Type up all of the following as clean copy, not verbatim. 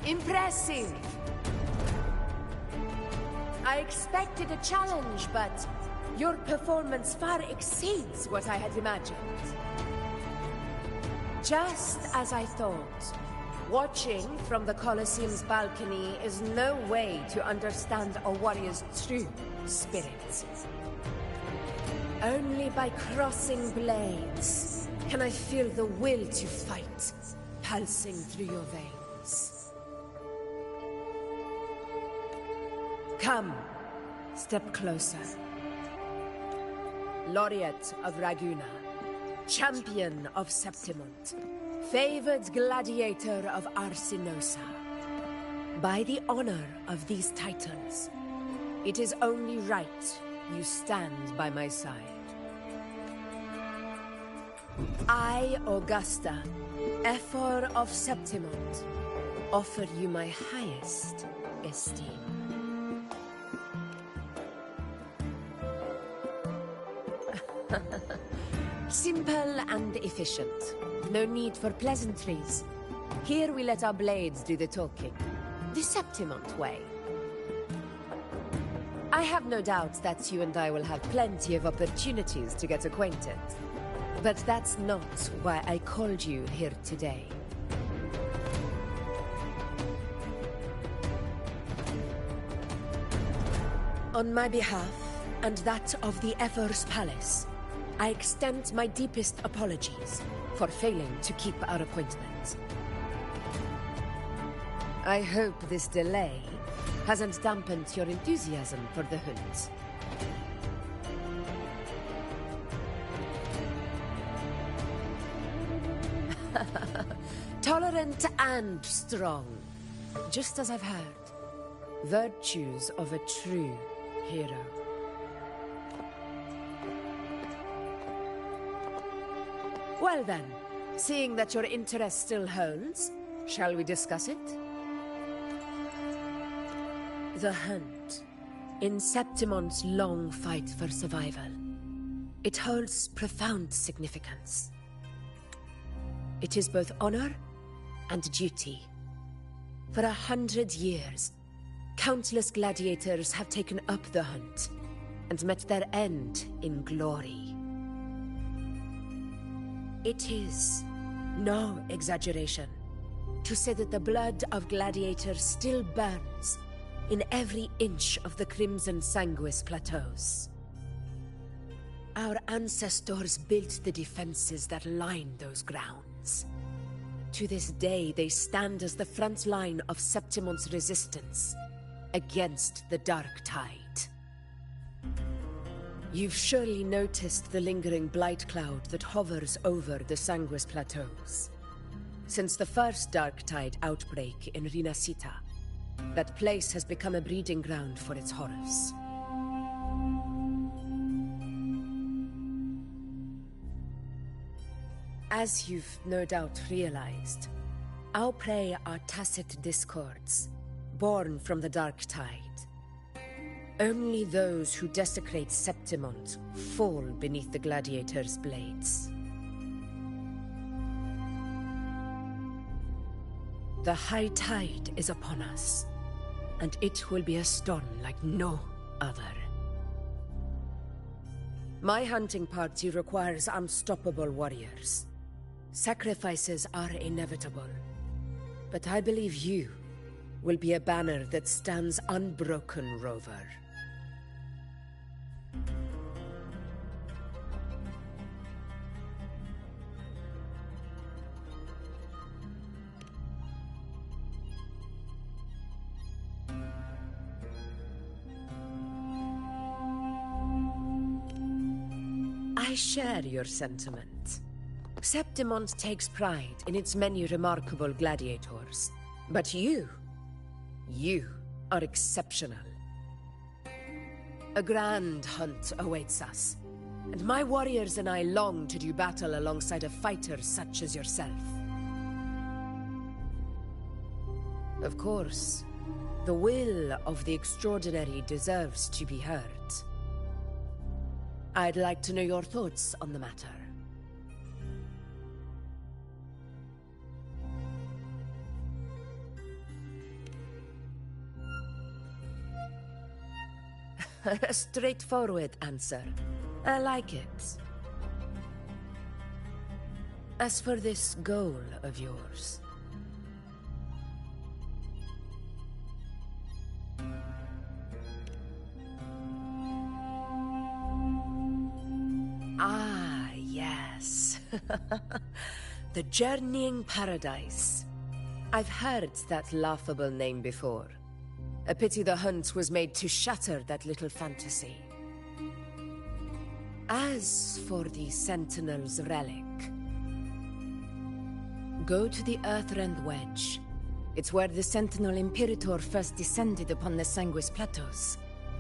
Impressive. I expected a challenge, but your performance far exceeds what I had imagined. Just as I thought, watching from the Colosseum's balcony is no way to understand a warrior's true spirit. Only by crossing blades can I feel the will to fight pulsing through your veins. Come, step closer. Laureate of Raguna, champion of Septimont, favored gladiator of Arsinosa. By the honor of these titles, it is only right you stand by my side. I, Augusta, Ephor of Septimont, offer you my highest esteem. Simple and efficient. No need for pleasantries. Here we let our blades do the talking. The Septimont way. I have no doubt that you and I will have plenty of opportunities to get acquainted. But that's not why I called you here today. On my behalf, and that of the Ephor's Palace, I extend my deepest apologies for failing to keep our appointment. I hope this delay hasn't dampened your enthusiasm for the hunt. Tolerant and strong, just as I've heard. Virtues of a true hero. Well then, seeing that your interest still holds, shall we discuss it? The hunt. In Septimont's long fight for survival. It holds profound significance. It is both honor and duty. For 100 years, countless gladiators have taken up the hunt and met their end in glory. It is no exaggeration to say that the blood of gladiators still burns in every inch of the Crimson Sanguis plateaus. Our ancestors built the defenses that line those grounds. To this day, they stand as the front line of Septimont's resistance against the Dark Tide. You've surely noticed the lingering blight cloud that hovers over the Sanguis plateaus. Since the first Dark Tide outbreak in Rinasita, that place has become a breeding ground for its horrors. As you've no doubt realized, our prey are tacit discords, born from the Dark Tide. Only those who desecrate Septimont fall beneath the gladiators' blades. The high tide is upon us, and it will be a storm like no other. My hunting party requires unstoppable warriors. Sacrifices are inevitable, but I believe you will be a banner that stands unbroken, Rover. I share your sentiment. Septimont takes pride in its many remarkable gladiators. But you are exceptional. A grand hunt awaits us, and my warriors and I long to do battle alongside of fighters such as yourself. Of course, the will of the extraordinary deserves to be heard. I'd like to know your thoughts on the matter. A straightforward answer. I like it. As for this goal of yours... Ah, yes. The Journeying Paradise. I've heard that laughable name before. A pity the hunt was made to shatter that little fantasy. As for the Sentinel's relic, go to the Earthrend Wedge. It's where the Sentinel Imperator first descended upon the Sanguis Plateaus,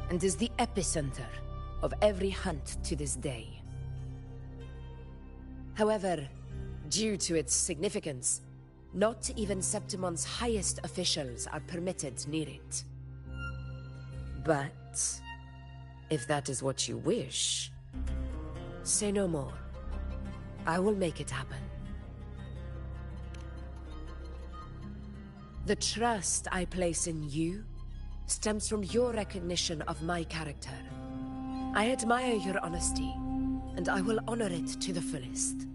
and is the epicenter of every hunt to this day. However, due to its significance, not even Septimont's highest officials are permitted near it. But if that is what you wish, say no more. I will make it happen. The trust I place in you stems from your recognition of my character. I admire your honesty, and I will honor it to the fullest.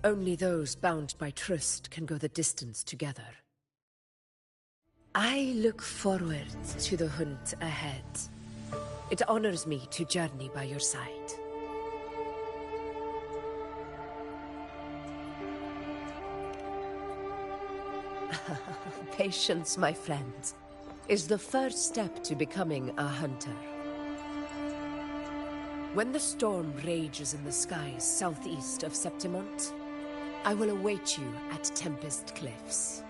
Only those bound by trust can go the distance together. I look forward to the hunt ahead. It honors me to journey by your side. Patience, my friend, is the first step to becoming a hunter. When the storm rages in the skies southeast of Septimont, I will await you at Tempest Cliffs.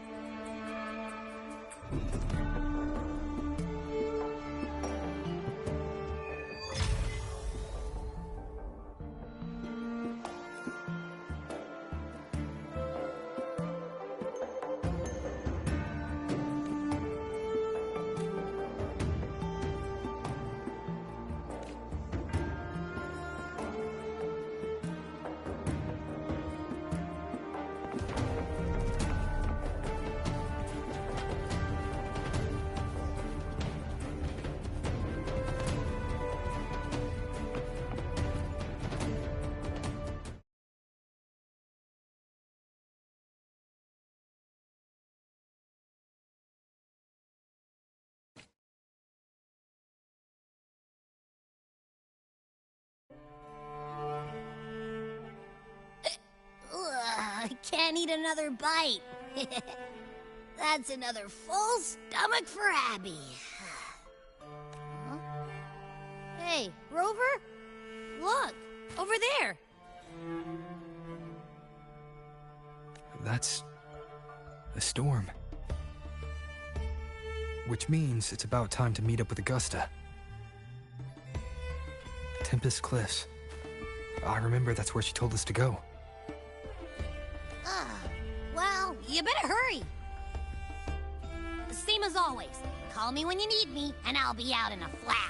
I can't eat another bite. That's another full stomach for Abby. Huh? Hey, Rover? Look, over there. That's a storm. Which means it's about time to meet up with Augusta. Tempest Cliffs. I remember that's where she told us to go. Well, you better hurry. Same as always. Call me when you need me, and I'll be out in a flash.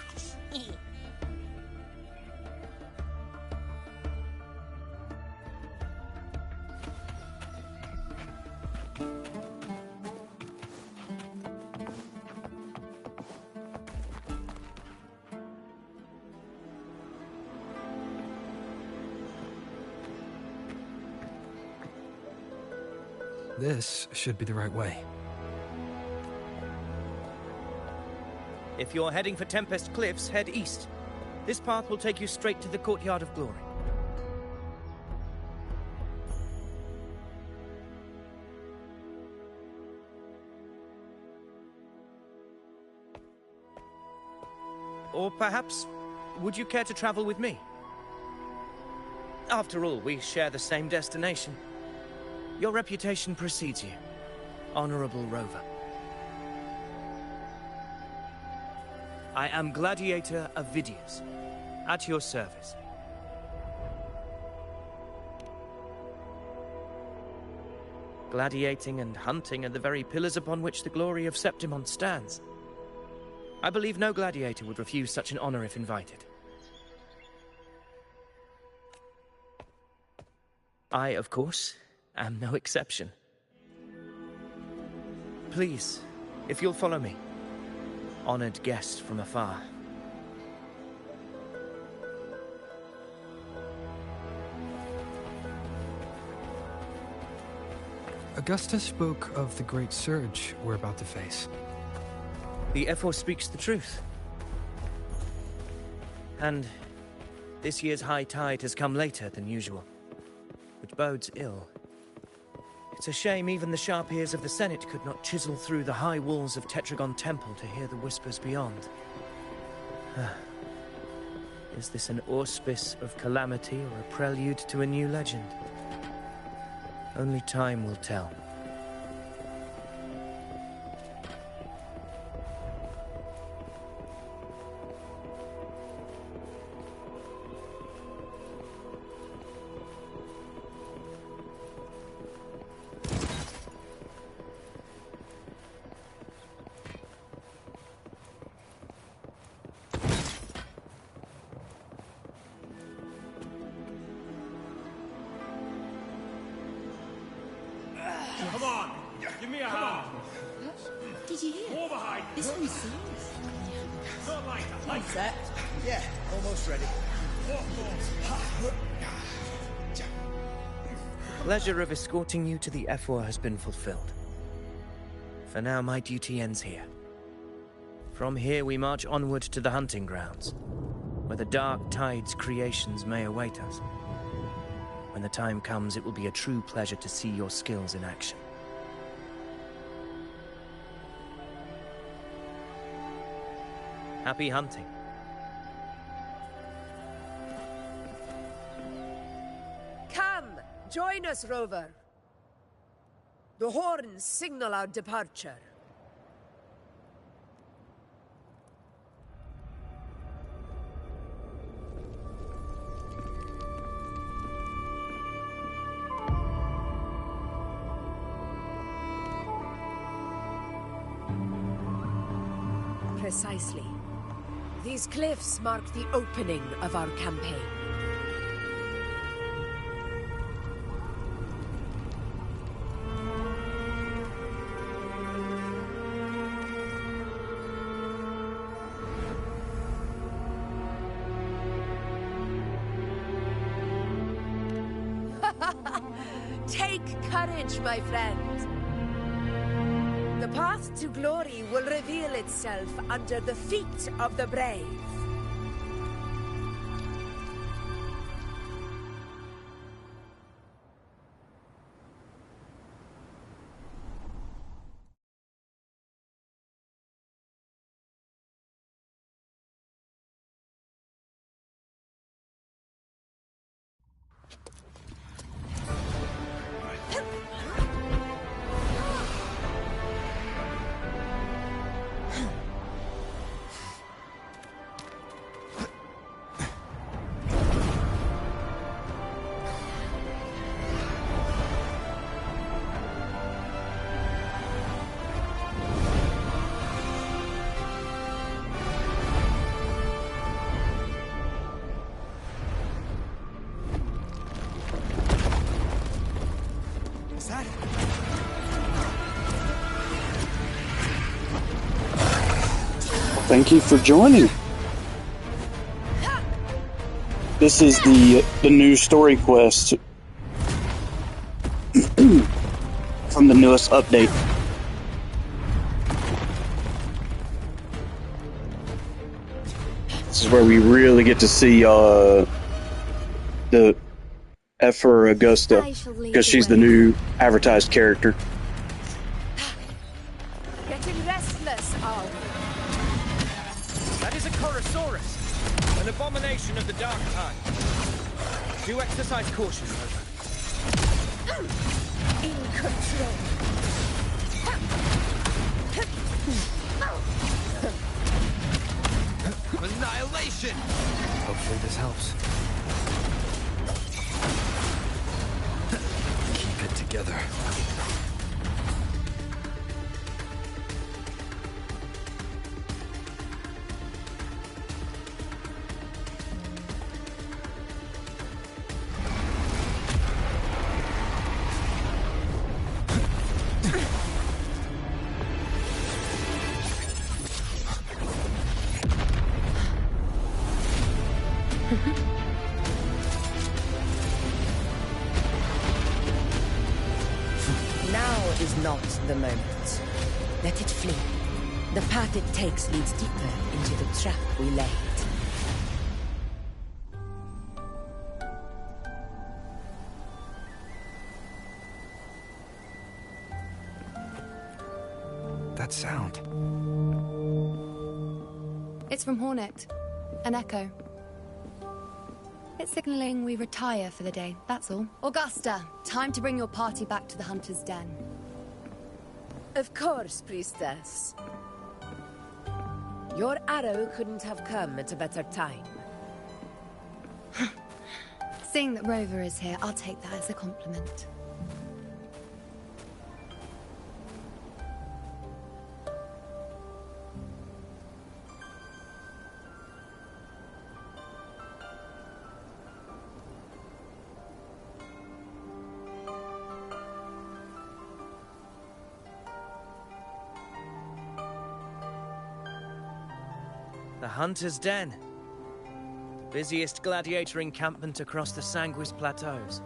This should be the right way. If you're heading for Tempest Cliffs, head east. This path will take you straight to the Courtyard of Glory. Or perhaps, would you care to travel with me? After all, we share the same destination. Your reputation precedes you, Honorable Rover. I am Gladiator Avidius, at your service. Gladiating and hunting are the very pillars upon which the glory of Septimon stands. I believe no gladiator would refuse such an honor if invited. I, of course, am no exception. Please, if you'll follow me, honored guest from afar. Augusta spoke of the great surge we're about to face. The F4 speaks the truth. And this year's high tide has come later than usual, which bodes ill. It's a shame even the sharp ears of the Senate could not chisel through the high walls of Tetragon Temple to hear the whispers beyond. Is this an auspice of calamity or a prelude to a new legend? Only time will tell. Come on, give me a hand. Did you hear? More behind. This one's serious. Not like that. Like that? Yeah, almost ready. Pleasure of escorting you to the F4 has been fulfilled. For now, my duty ends here. From here, we march onward to the hunting grounds, where the Dark Tide's creations may await us. When the time comes, it will be a true pleasure to see your skills in action. Happy hunting. Come, join us, Rover. The horns signal our departure. Precisely. These cliffs mark the opening of our campaign. Take courage, my friend. The path to glory will reveal itself under the feet of the brave. Thank you for joining. This is the new story quest from the newest update. This is where we really get to see the F for Augusta, because she's the new advertised character. Getting restless, are we? That is a Chorosaurus, an abomination of the Dark Tide. Do exercise caution, Rover. In control. Annihilation! Hopefully this helps. Keep it together. Now is not the moment. Let it flee. The path it takes leads deeper into the trap we laid. That sound. It's from Hornet. An echo. It's signaling we retire for the day, that's all. Augusta, time to bring your party back to the Hunter's Den. Of course, priestess. Your arrow couldn't have come at a better time. Seeing that Rover is here, I'll take that as a compliment. The Hunter's Den. Busiest gladiator encampment across the Sanguis Plateaus.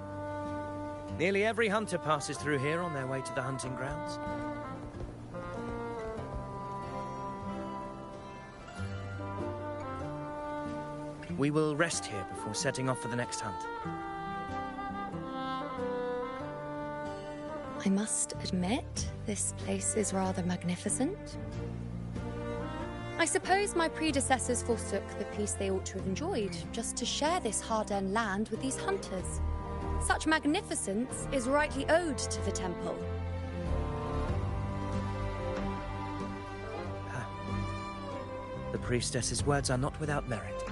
Nearly every hunter passes through here on their way to the hunting grounds. We will rest here before setting off for the next hunt. I must admit, this place is rather magnificent. I suppose my predecessors forsook the peace they ought to have enjoyed, just to share this hard-earned land with these hunters. Such magnificence is rightly owed to the temple. The priestess's words are not without merit.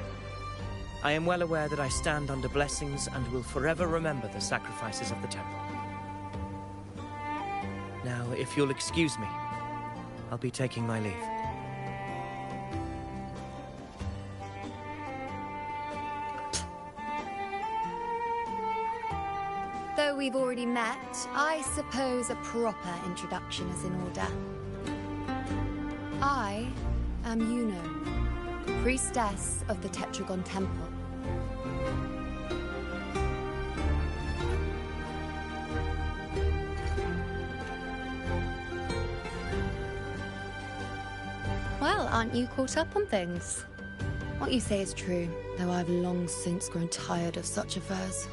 I am well aware that I stand under blessings and will forever remember the sacrifices of the temple. Now, if you'll excuse me, I'll be taking my leave. Though we've already met, I suppose a proper introduction is in order. I am Yuno, priestess of the Tetragon Temple. Well, aren't you caught up on things? What you say is true, though I've long since grown tired of such affairs.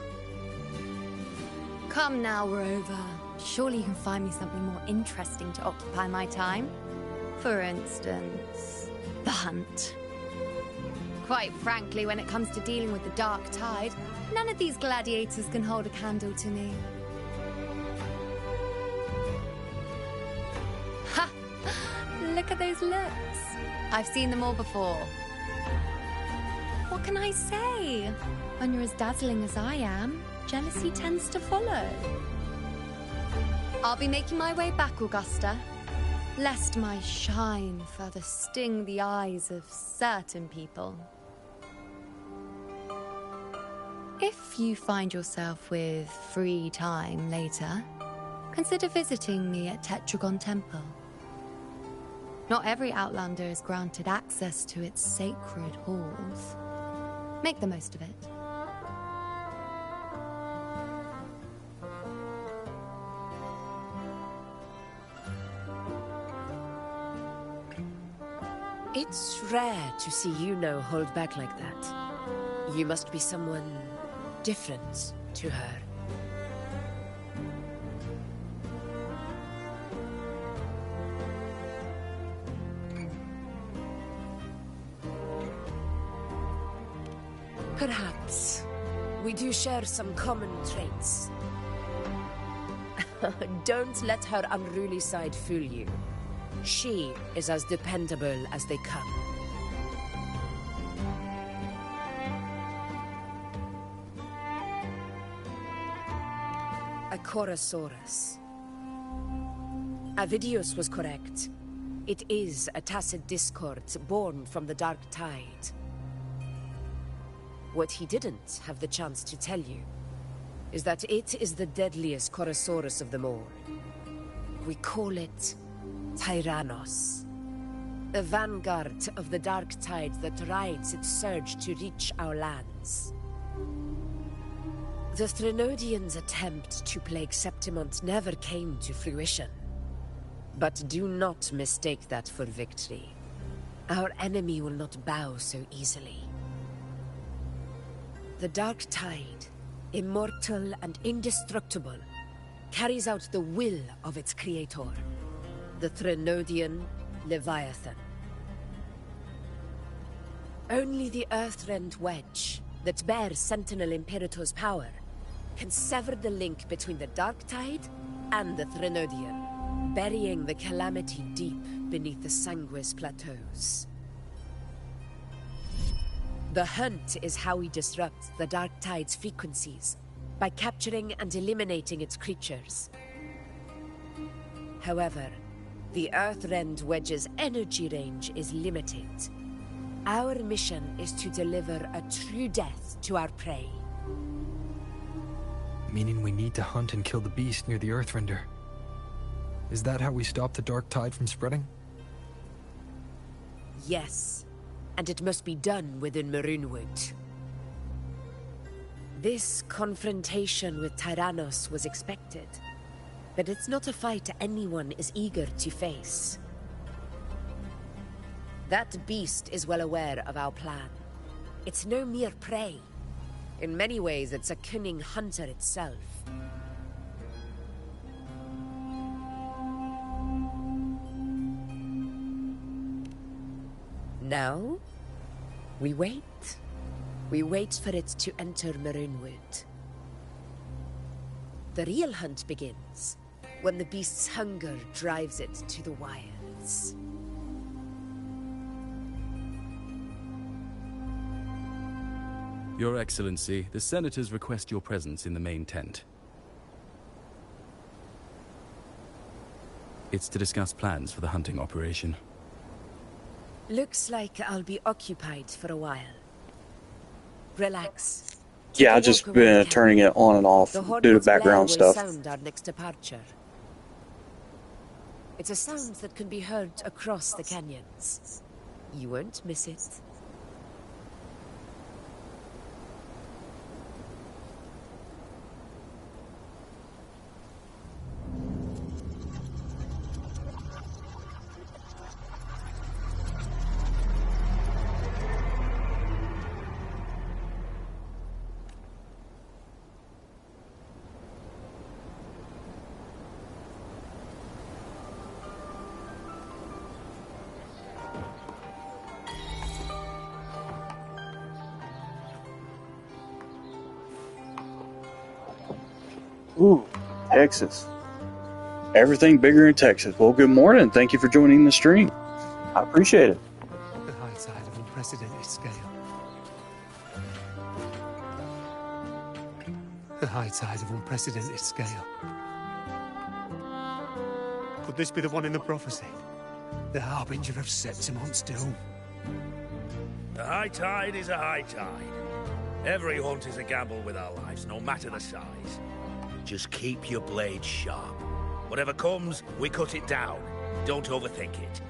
Come now, Rover. Surely you can find me something more interesting to occupy my time. For instance, the hunt. Quite frankly, when it comes to dealing with the dark tide, none of these gladiators can hold a candle to me. Ha! Look at those looks. I've seen them all before. What can I say? When you're as dazzling as I am, jealousy tends to follow. I'll be making my way back, Augusta, lest my shine further sting the eyes of certain people. If you find yourself with free time later, consider visiting me at Tetragon Temple. Not every Outlander is granted access to its sacred halls. Make the most of it. It's rare to see Yuno hold back like that. You must be someone different to her. Perhaps We do share some common traits. Don't let her unruly side fool you. She is as dependable as they come. A Chorosaurus. Avidius was correct. It is a tacit discord born from the Dark Tide. What he didn't have the chance to tell you is that it is the deadliest Chorosaurus of them all. We call it Tyrannos. A vanguard of the Dark Tide that rides its surge to reach our lands. The Threnodians' attempt to plague Septimont never came to fruition. But do not mistake that for victory. Our enemy will not bow so easily. The Dark Tide, immortal and indestructible, carries out the will of its creator, the Threnodian Leviathan. Only the Earthrend Wedge, that bears Sentinel Imperator's power, can sever the link between the Dark Tide and the Threnodian, burying the calamity deep beneath the Sanguis plateaus. The hunt is how we disrupt the Dark Tide's frequencies, by capturing and eliminating its creatures. However, the Earthrend Wedge's energy range is limited. Our mission is to deliver a true death to our prey. Meaning we need to hunt and kill the beast near the Earthrender. Is that how we stop the Dark Tide from spreading? Yes, and it must be done within Maroonwood. This confrontation with Tyrannos was expected, but it's not a fight anyone is eager to face. That beast is well aware of our plan. It's no mere prey. In many ways, it's a cunning hunter itself. Now, we wait. We wait for it to enter Maroonwood. The real hunt begins when the beast's hunger drives it to the wilds. Your Excellency, the Senators request your presence in the main tent. It's to discuss plans for the hunting operation. Looks like I'll be occupied for a while. Relax. Yeah, I've just been turning it on and off due to background stuff. Sound our next departure. It's a sound that can be heard across the canyons. You won't miss it. Ooh, Texas. Everything bigger in Texas. Well, good morning. Thank you for joining the stream. I appreciate it. The high tide of unprecedented scale. The high tide of unprecedented scale. Could this be the one in the prophecy? The harbinger of Septimont's doom? A high tide is a high tide. Every hunt is a gamble with our lives, no matter the size. Just keep your blade sharp. Whatever comes, we cut it down. Don't overthink it.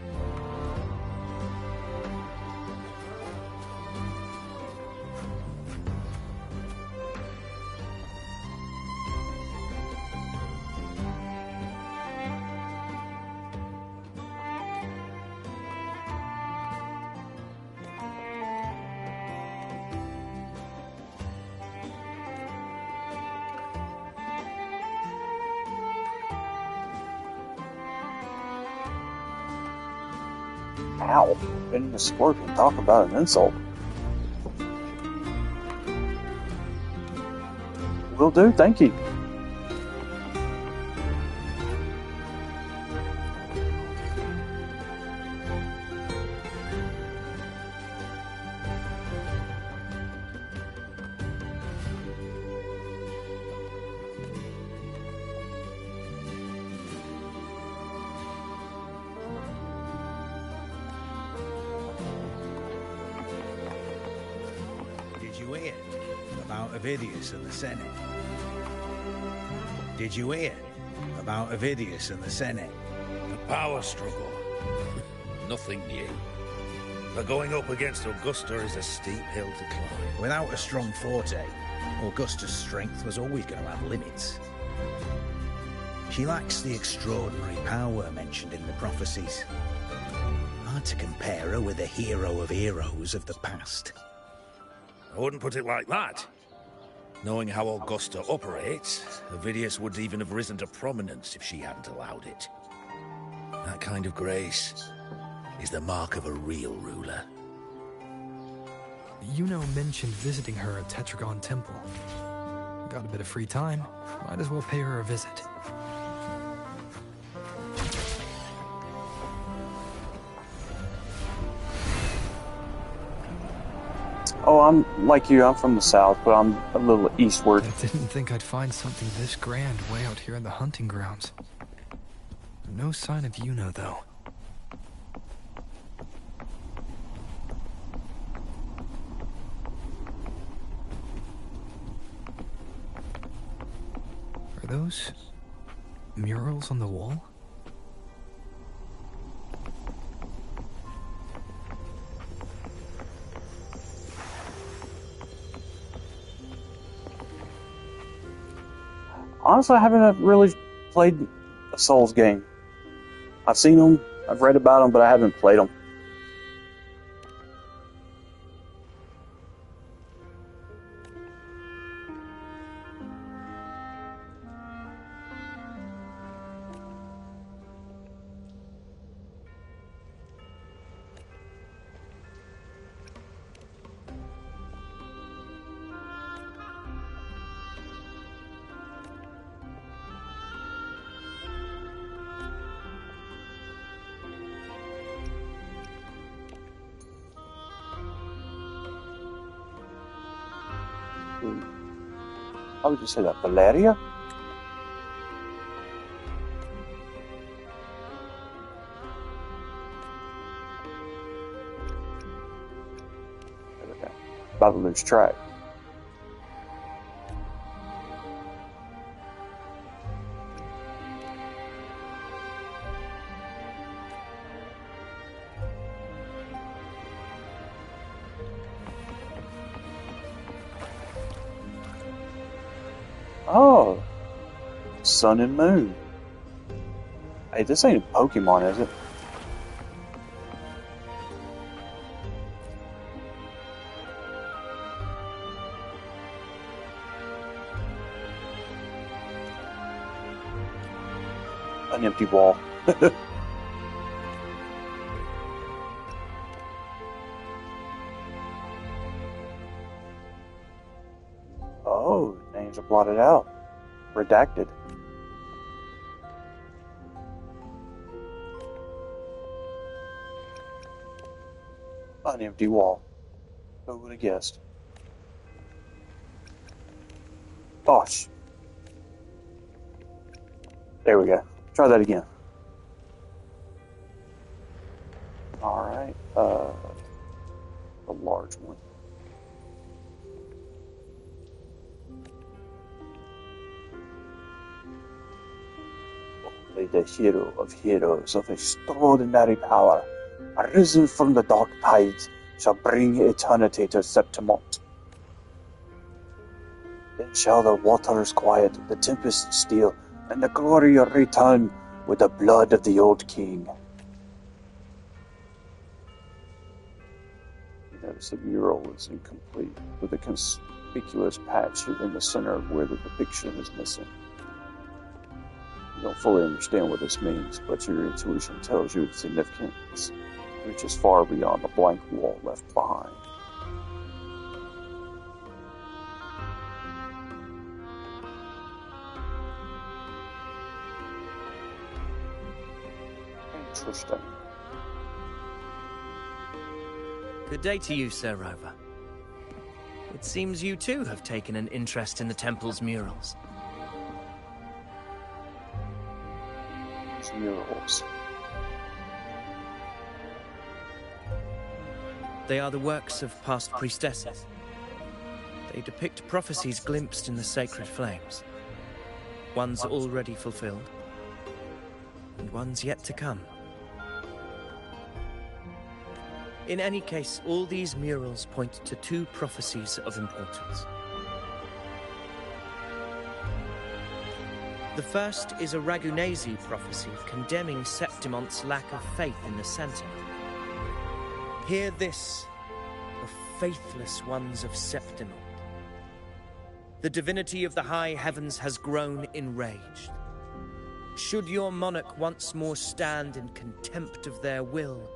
Ow. Been a scorpion. Talk about an insult. Will do, thank you. Did you hear about Avidius and the Senate? Did you hear about Avidius and the Senate? The power struggle. Nothing new. But going up against Augusta is a steep hill to climb. Without a strong forte, Augusta's strength was always going to have limits. She lacks the extraordinary power mentioned in the prophecies. Hard to compare her with the hero of heroes of the past. I wouldn't put it like that. Knowing how Augusta operates, Avidius would even have risen to prominence if she hadn't allowed it. That kind of grace is the mark of a real ruler. Yuno mentioned visiting her at Tetragon Temple. Got a bit of free time, might as well pay her a visit. Oh, I'm like you, I'm from the south, but I'm a little eastward. I didn't think I'd find something this grand way out here in the hunting grounds. No sign of Yuno, though. Are those murals on the wall? Honestly, I haven't really played a Souls game. I've seen them, I've read about them, but I haven't played them. How would you say that? Valeria? Okay. About to lose track. Oh, Sun and Moon. Hey, this ain't a Pokemon, is it? An empty wall. Oh, names are blotted out. Redacted. An empty wall. Who would have guessed? Gosh. There we go. Try that again. Alright, the large one. Only the hero of heroes of extraordinary power, arisen from the dark tides, shall bring eternity to Septimont. Then shall the waters quiet, the tempest still, and the glory return with the blood of the old king. You notice the mural is incomplete, with a conspicuous patch in the center of where the depiction is missing. You don't fully understand what this means, but your intuition tells you its significance reaches far beyond the blank wall left behind. Interesting. Good day to you, Sir Rover. It seems you too have taken an interest in the temple's murals. These murals. They are the works of past priestesses. They depict prophecies glimpsed in the sacred flames. Ones already fulfilled, and ones yet to come. In any case, all these murals point to two prophecies of importance. The first is a Ragunesi prophecy condemning Septimon's lack of faith in the center. Hear this, O faithless ones of Septimont. The divinity of the high heavens has grown enraged. Should your monarch once more stand in contempt of their will,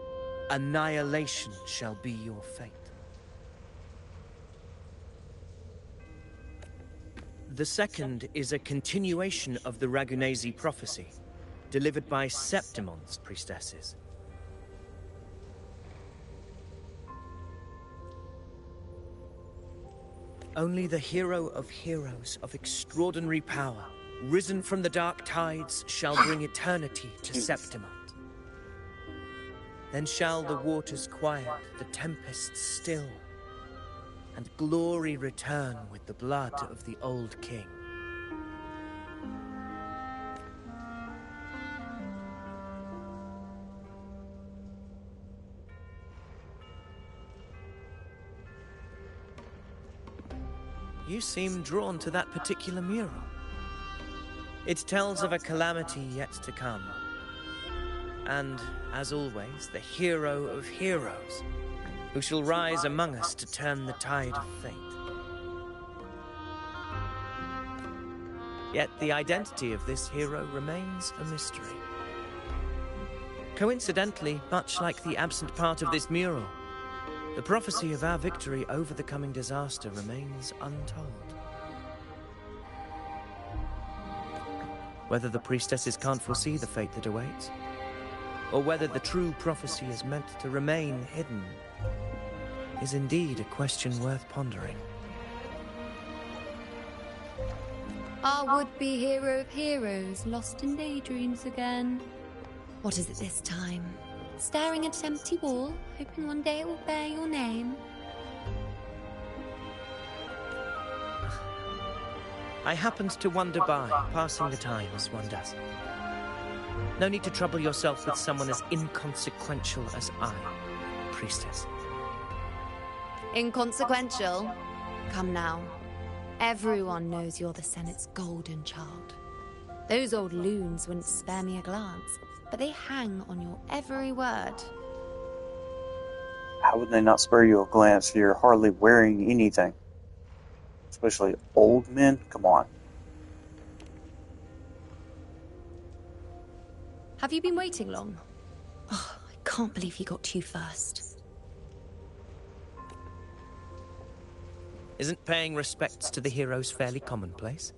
annihilation shall be your fate. The second is a continuation of the Ragunesi prophecy, delivered by Septimon's priestesses. Only the hero of heroes of extraordinary power, risen from the dark tides, shall bring eternity to Septimont. Then shall the waters quiet, the tempests still, and glory return with the blood of the old king. You seem drawn to that particular mural. It tells of a calamity yet to come. And, as always, the hero of heroes, who shall rise among us to turn the tide of fate. Yet the identity of this hero remains a mystery. Coincidentally, much like the absent part of this mural, the prophecy of our victory over the coming disaster remains untold. Whether the priestesses can't foresee the fate that awaits, or whether the true prophecy is meant to remain hidden, is indeed a question worth pondering. Our would-be hero of heroes, lost in daydreams again. What is it this time? Staring at an empty wall, hoping one day it will bear your name? I happened to wander by, passing the time as one does. No need to trouble yourself with someone as inconsequential as I, priestess. Inconsequential? Come now. Everyone knows you're the Senate's golden child. Those old loons wouldn't spare me a glance, but they hang on your every word. How would they not spare you a glance? You're hardly wearing anything. Especially old men? Come on. Have you been waiting long? Oh, I can't believe you got to you first. Isn't paying respects to the heroes fairly commonplace?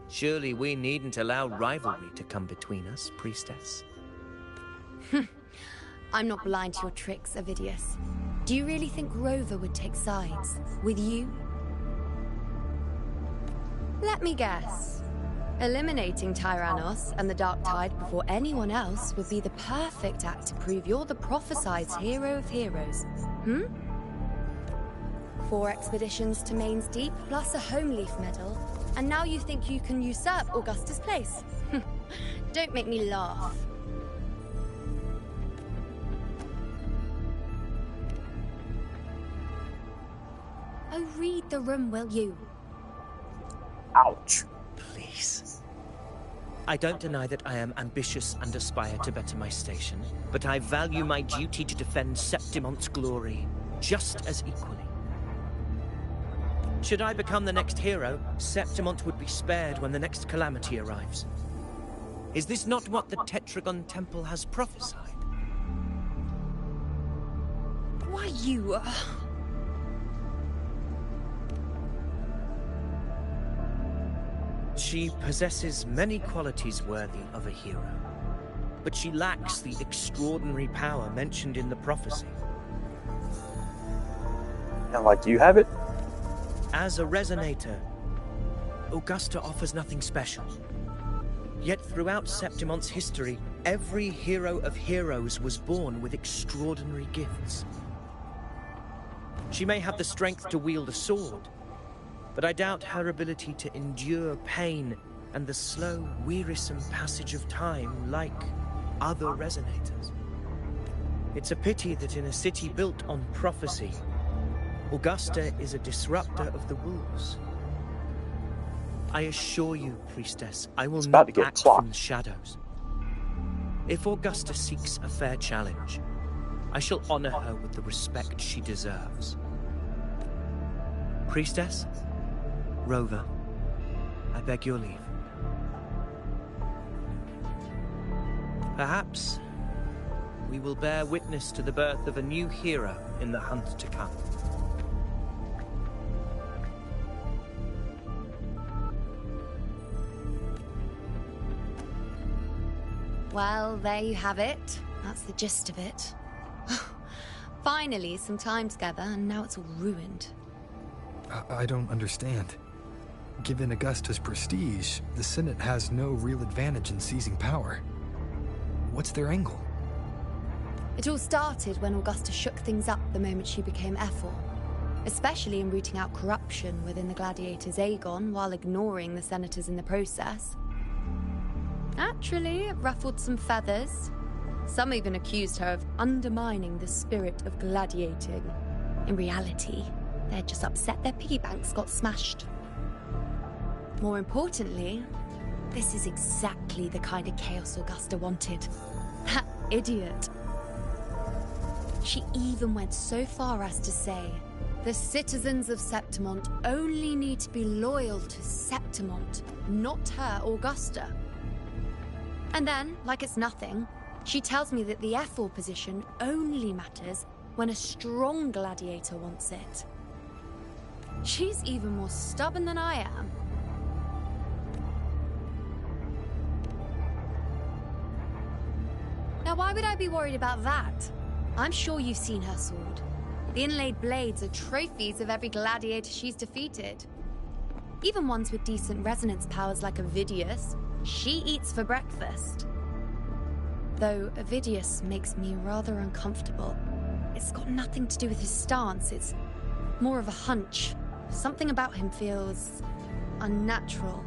Surely we needn't allow rivalry to come between us, priestess. I'm not blind to your tricks, Avidius. Do you really think Rover would take sides with you? Let me guess. Eliminating Tyrannos and the Dark Tide before anyone else would be the perfect act to prove you're the prophesied hero of heroes. 4 expeditions to Main's Deep, plus a Home Leaf medal, and now you think you can usurp Augusta's place? Don't make me laugh. Oh, read the room, will you? Ouch. Please. I don't deny that I am ambitious and aspire to better my station, but I value my duty to defend Septimont's glory just as equally. Should I become the next hero, Septimont would be spared when the next calamity arrives. Is this not what the Tetragon Temple has prophesied? Why, you... She possesses many qualities worthy of a hero. but she lacks the extraordinary power mentioned in the prophecy. And like, do you have it? As a resonator, Augusta offers nothing special. Yet throughout Septimont's history, every hero of heroes was born with extraordinary gifts. She may have the strength to wield a sword, but I doubt her ability to endure pain and the slow, wearisome passage of time like other resonators. It's a pity that in a city built on prophecy, Augusta is a disruptor of the rules. I assure you, Priestess, I will not act from the shadows. If Augusta seeks a fair challenge, I shall honor her with the respect she deserves. Priestess, Rover, I beg your leave. Perhaps we will bear witness to the birth of a new hero in the hunt to come. Well, there you have it. That's the gist of it. Finally, some time together, and now it's all ruined. I don't understand. Given Augusta's prestige, the Senate has no real advantage in seizing power. What's their angle? It all started when Augusta shook things up the moment she became Ephor, especially in rooting out corruption within the gladiators Aegon while ignoring the senators in the process. Naturally, it ruffled some feathers. Some even accused her of undermining the spirit of gladiating. In reality, they're just upset their piggy banks got smashed. More importantly, this is exactly the kind of chaos Augusta wanted. That idiot. She even went so far as to say, the citizens of Septimont only need to be loyal to Septimont, not her, Augusta. And then, like it's nothing, she tells me that the Ephor position only matters when a strong gladiator wants it. She's even more stubborn than I am. Now, why would I be worried about that? I'm sure you've seen her sword. The inlaid blades are trophies of every gladiator she's defeated. Even ones with decent resonance powers like Ovidius, she eats for breakfast. Though Ovidius makes me rather uncomfortable. It's got nothing to do with his stance, it's more of a hunch. Something about him feels unnatural.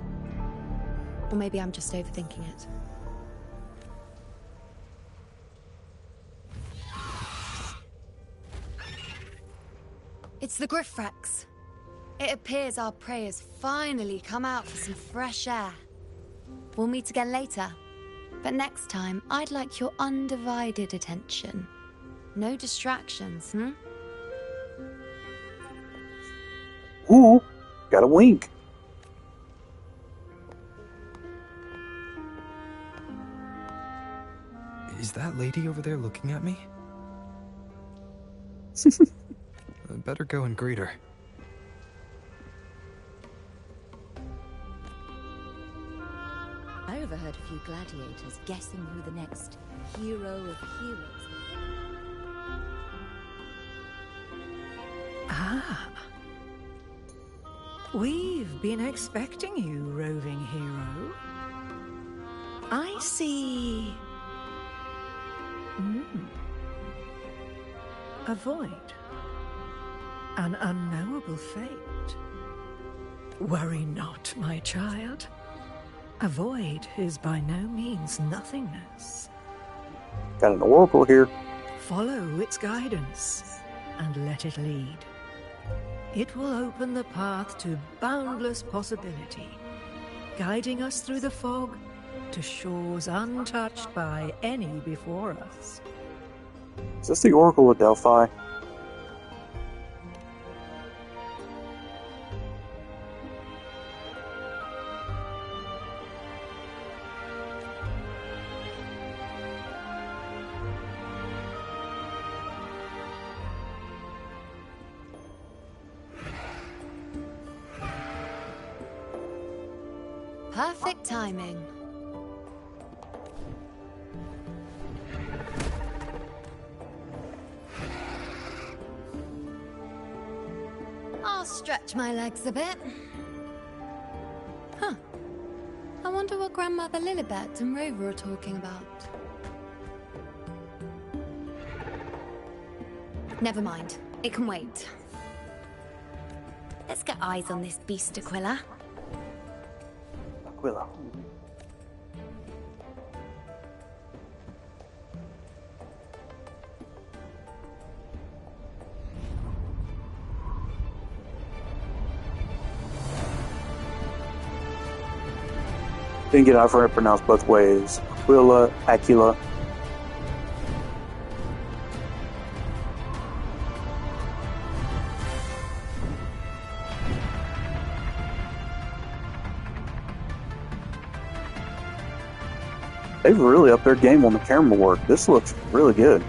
Or maybe I'm just overthinking it. It's the Griffrex. It appears our prey has finally come out for some fresh air. We'll meet again later. But next time, I'd like your undivided attention. No distractions, Ooh, got a wink. Is that lady over there looking at me? I'd better go and greet her. I overheard a few gladiators guessing who the next hero of heroes. Ah. We've been expecting you, roving hero. I see... a void. An unknowable fate. Worry not, my child. A void is by no means nothingness. Got an oracle here. Follow its guidance and let it lead. It will open the path to boundless possibility, guiding us through the fog to shores untouched by any before us. Is this the Oracle of Delphi? Perfect timing. I'll stretch my legs a bit. Huh. I wonder what Grandmother Lilibet and Rover are talking about. Never mind. It can wait. Let's get eyes on this beast, Aquila. Aquila. Didn't get I've heard it pronounced both ways. Aquila, Aquila. They've really upped their game on the camera work. This looks really good.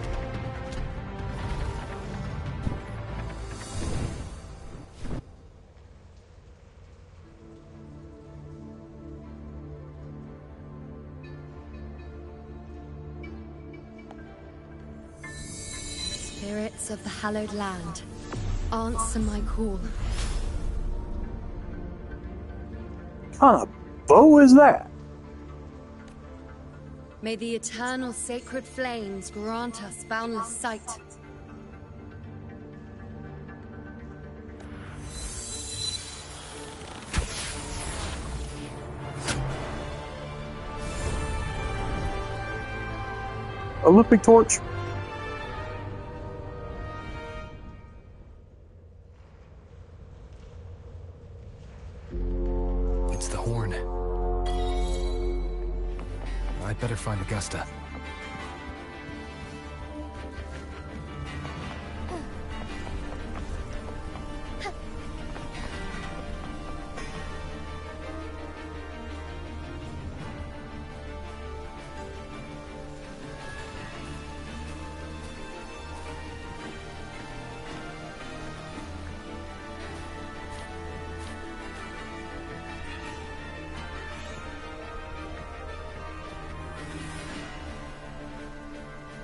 Spirits of the hallowed land, answer my call. What kind of bow is that? May the eternal sacred flames grant us boundless sight. Olympic torch. It's the horn. I'd better find Augusta.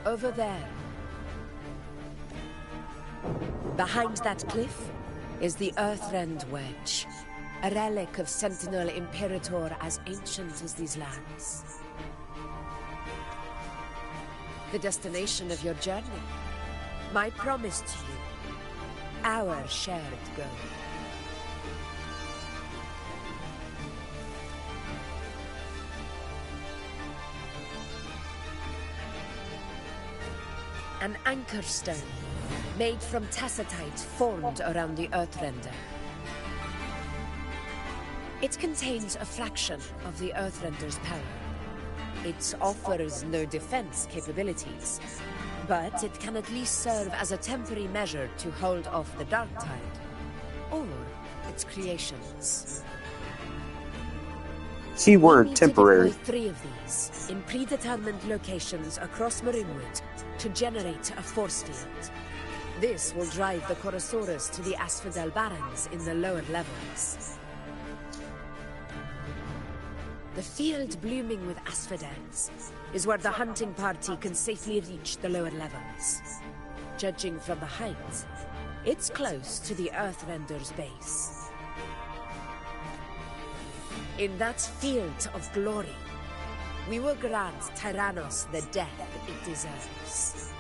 Over there. Behind that cliff is the Earthrend Wedge, a relic of Sentinel Imperator as ancient as these lands. The destination of your journey, my promise to you, our shared goal. An anchor stone, made from tacitite formed around the Earthrender. It contains a fraction of the Earthrender's power. It offers no defense capabilities, but it can at least serve as a temporary measure to hold off the dark tide, or its creations. Keyword temporary. We need to deploy 3 of these in predetermined locations across Marinwood to generate a force field. This will drive the Chorosaurus to the Asphodel Barrens in the lower levels. The field blooming with asphodels is where the hunting party can safely reach the lower levels. Judging from the height, it's close to the Earthrender's base. In that field of glory, we will grant Tyrannos the death it deserves.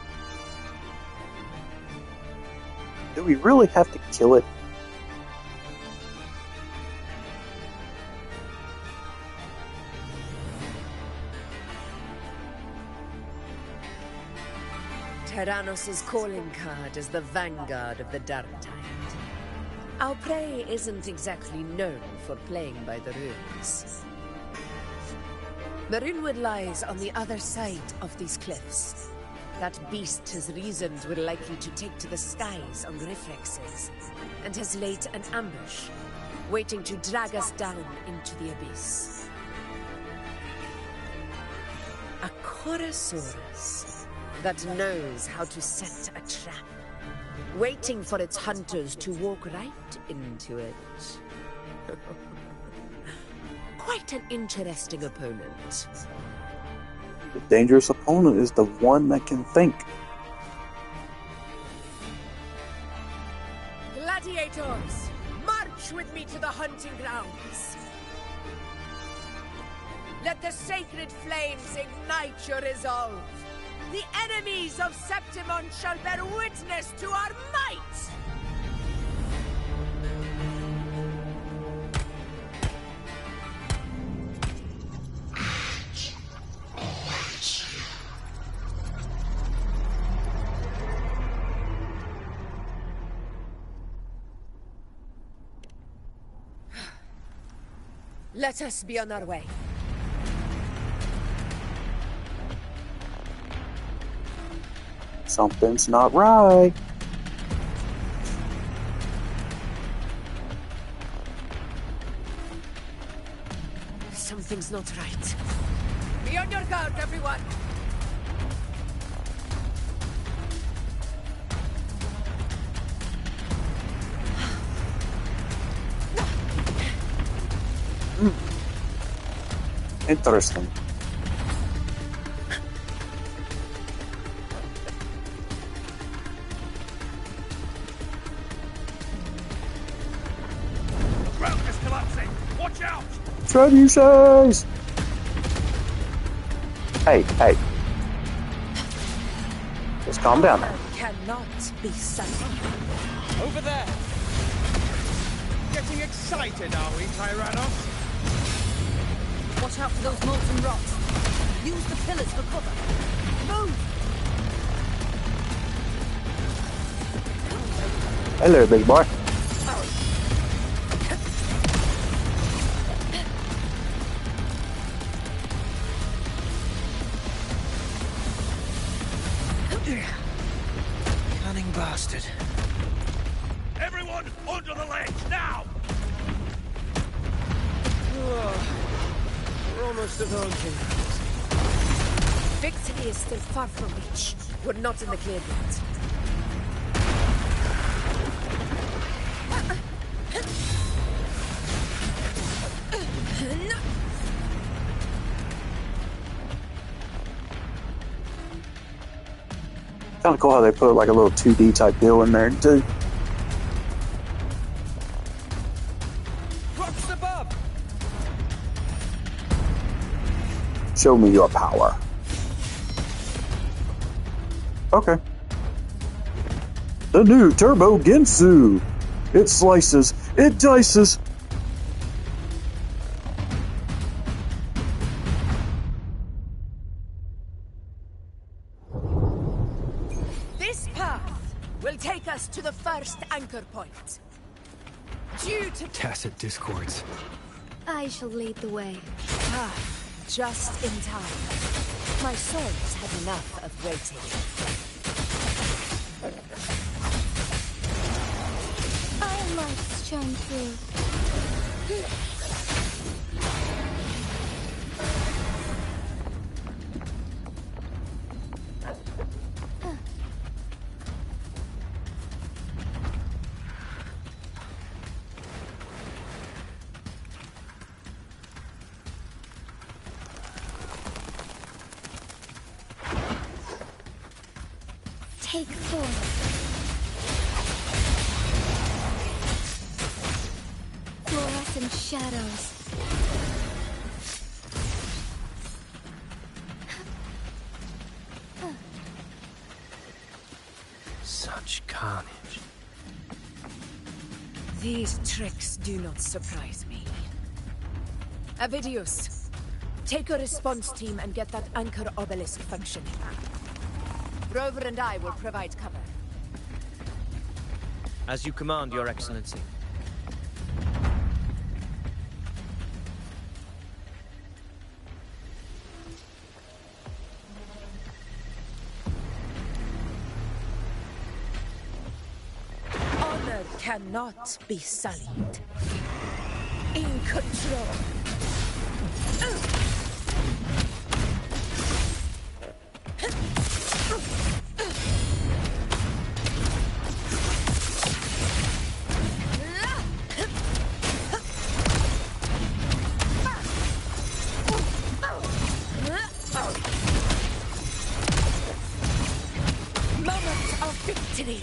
Do we really have to kill it? Tyrannos' calling card is the vanguard of the Dark Tide. Our prey isn't exactly known for playing by the rules. Marinwood lies on the other side of these cliffs. That beast has reasoned we're likely to take to the skies on reflexes, and has laid an ambush, waiting to drag us down into the abyss. A Chorosaurus that knows how to set a trap, waiting for its hunters to walk right into it. Quite an interesting opponent. The dangerous opponent is the one that can think. Gladiators, March with me to the hunting grounds. Let the sacred flames ignite your resolve. The enemies of Septimon shall bear witness to our might! Let us be on our way. Something's not right. Something's not right. Be on your guard, everyone! Interesting. The ground is collapsing! Watch out! Trebuchets! Hey, hey. Just calm down now. Cannot be silent. Over there! Getting excited, are we, Tyrannos? Watch out for those molten rocks. Use the pillars for cover. Move! Hello, big boy. Cunning bastard. Everyone, under the ledge, now! We're almost at home. Victory is still far from reach. We're not in the clear yet. Kind of cool how they put like a little 2D type deal in there too. Rocks above! Show me your power. Okay. The new Turbo Ginsu. It slices. It dices. This path will take us to the first anchor point. Due to Tacit discords. I shall lead the way. just in time. My soul's had enough of waiting. Our lights shine through. Take 4. Fluorescent shadows. Such carnage. These tricks do not surprise me. Avidius, take a response team and get that anchor obelisk functioning. Rover and I will provide cover. As you command, Your Excellency. Honor cannot be sullied. In control. Moment of victory.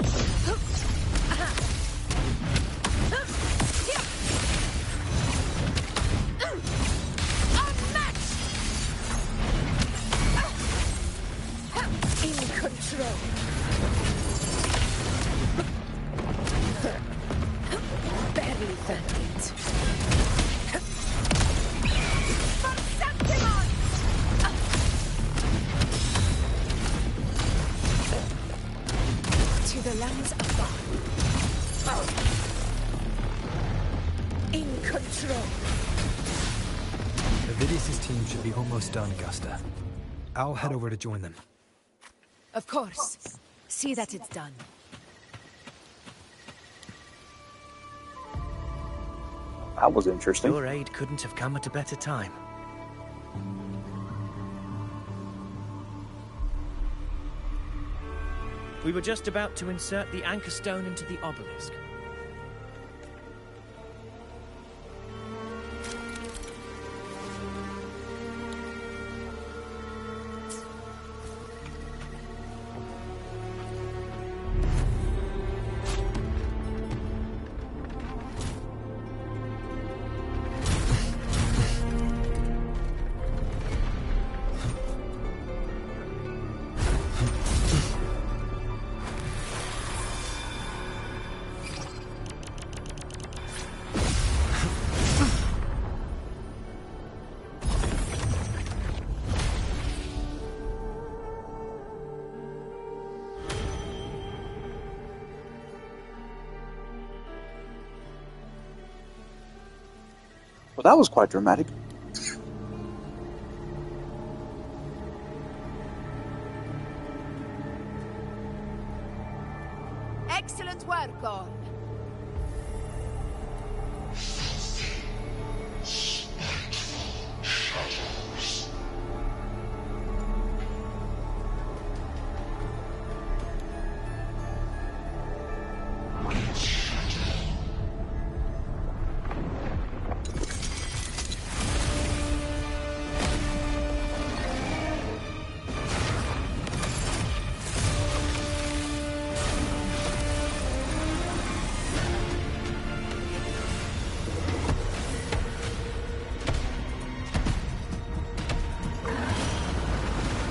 control. Barely felt it. To the lands above. In control. Avidius' team should be almost done, Augusta. I'll head over to join them. Of course. See that it's done. That was interesting. Your aid couldn't have come at a better time. We were just about to insert the anchor stone into the obelisk. Well, that was quite dramatic. Excellent work, all.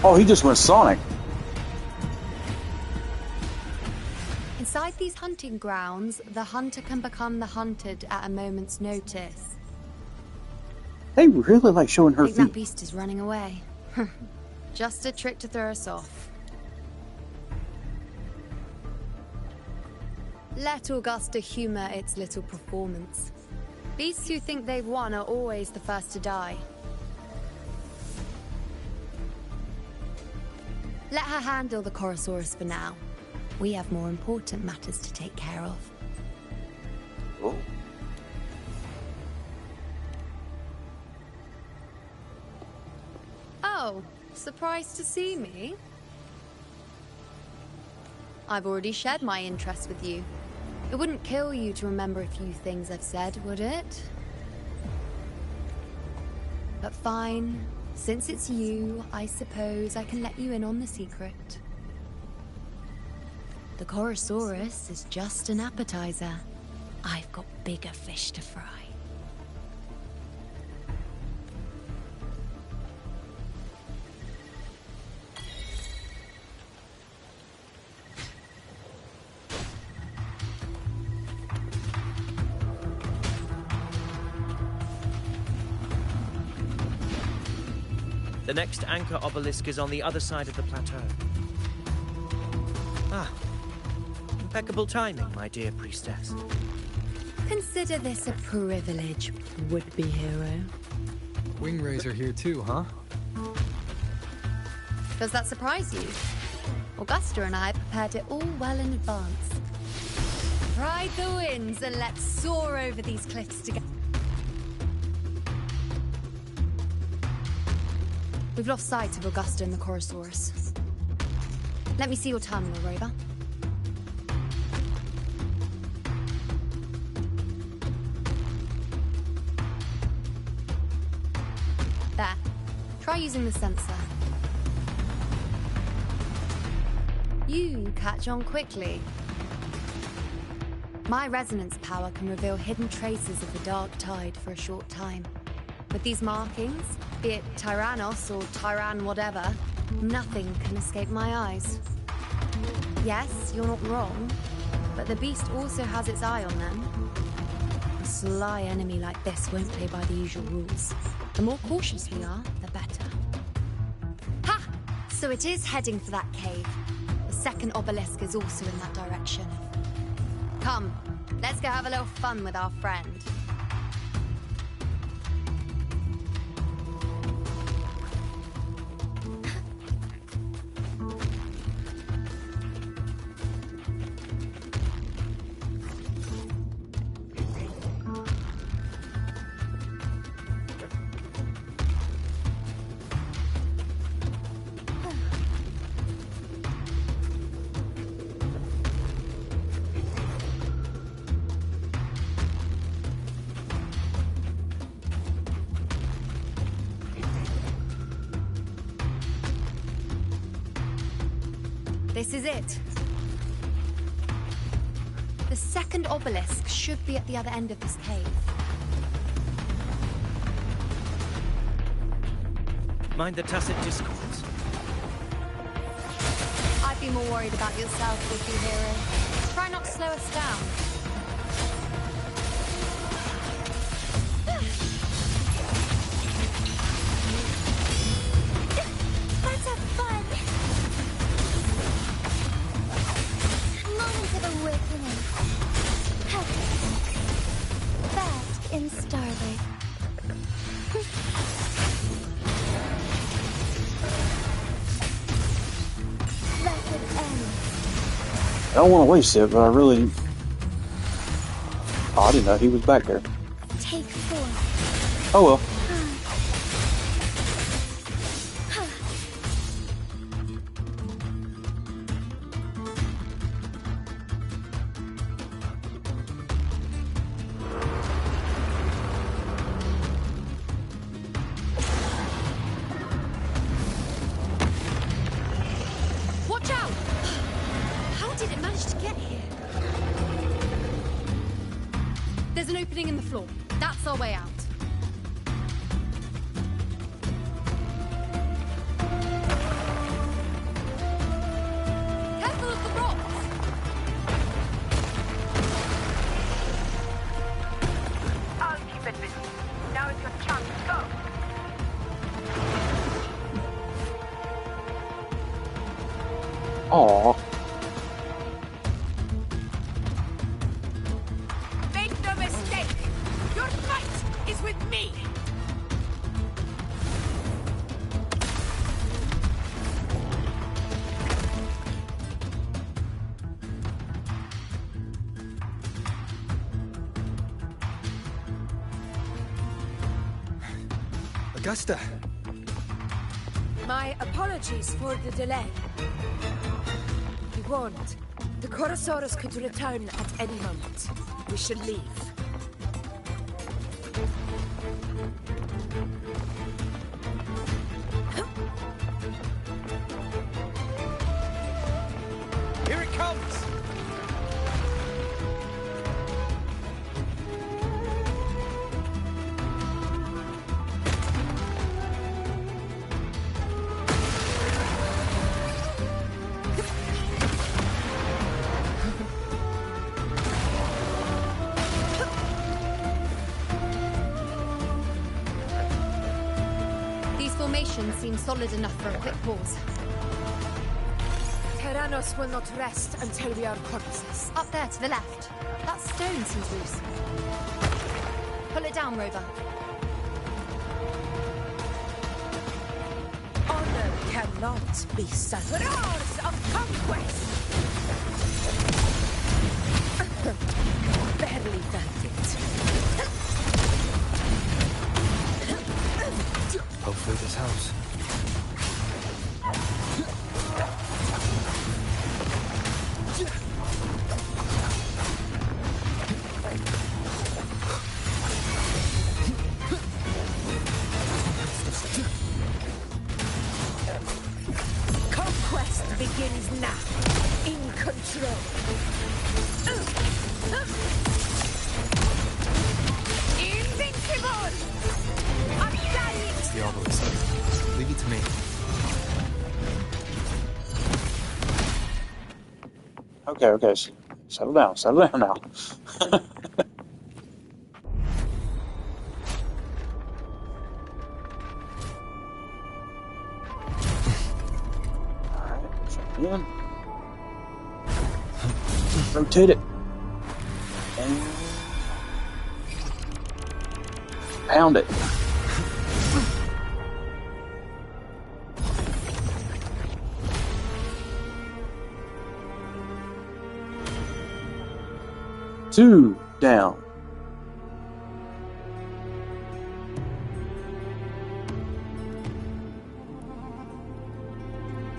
Oh, he just went Sonic. Inside these hunting grounds, the hunter can become the hunted at a moment's notice. They really like showing her I think that feet. beast is running away. Just a trick to throw us off. Let Augusta humor its little performance. Beasts who think they've won are always the first to die. Let her handle the Chorosaurus for now. We have more important matters to take care of. Oh. Oh, surprised to see me? I've already shared my interest with you. It wouldn't kill you to remember a few things I've said, would it? But fine. Since it's you, I suppose I can let you in on the secret. The Chorosaurus is just an appetizer. I've got bigger fish to fry. The next anchor obelisk is on the other side of the plateau. Ah, impeccable timing, my dear priestess. Consider this a privilege, would-be hero. Wingrais are here too, huh? Does that surprise you? Augusta and I prepared it all well in advance. Ride the winds and let's soar over these cliffs together. We've lost sight of Augusta and the Chorosaurus. Let me see your terminal, Rover. There. Try using the sensor. You catch on quickly. My resonance power can reveal hidden traces of the dark tide for a short time. With these markings, be it Tyrannos or Tyran whatever, nothing can escape my eyes. Yes, you're not wrong. But the beast also has its eye on them. A sly enemy like this won't play by the usual rules. The more cautious we are, the better. Ha! So it is heading for that cave. The second obelisk is also in that direction. Come, let's go have a little fun with our friend. This is it. The second obelisk should be at the other end of this cave. Mind the tacit discords. I'd be more worried about yourself, would-be hero. Try not to slow us down. Let's have fun. Moment of awakening. Bask in starlight. Let it end. I don't want to waste it, but I really... Oh, I didn't know he was back there. Take 4. Oh well. Watch out! How did it manage to get here? There's an opening in the floor. That's our way out. Careful of the rocks! I'll keep it busy. Now is your chance. Go! Aww. Make no mistake! Your fight is with me! Augusta! My apologies for the delay. Be warned, the Chorosaurus could return at any moment. We should leave. Here it comes! These formations seem solid enough for a quick pause. Tyrannos will not rest until we are corpses. Up there to the left. That stone seems loose. Pull it down, Rover. Honor cannot be suffered. Roars of conquest! Barely felt it. Hopefully this helps. Conquest begins now. In control. Invincible! I'm dying! It's the obelisk. Leave it to me. Okay. Settle down now. Alright, check in. Rotate it. And pound it. Two down.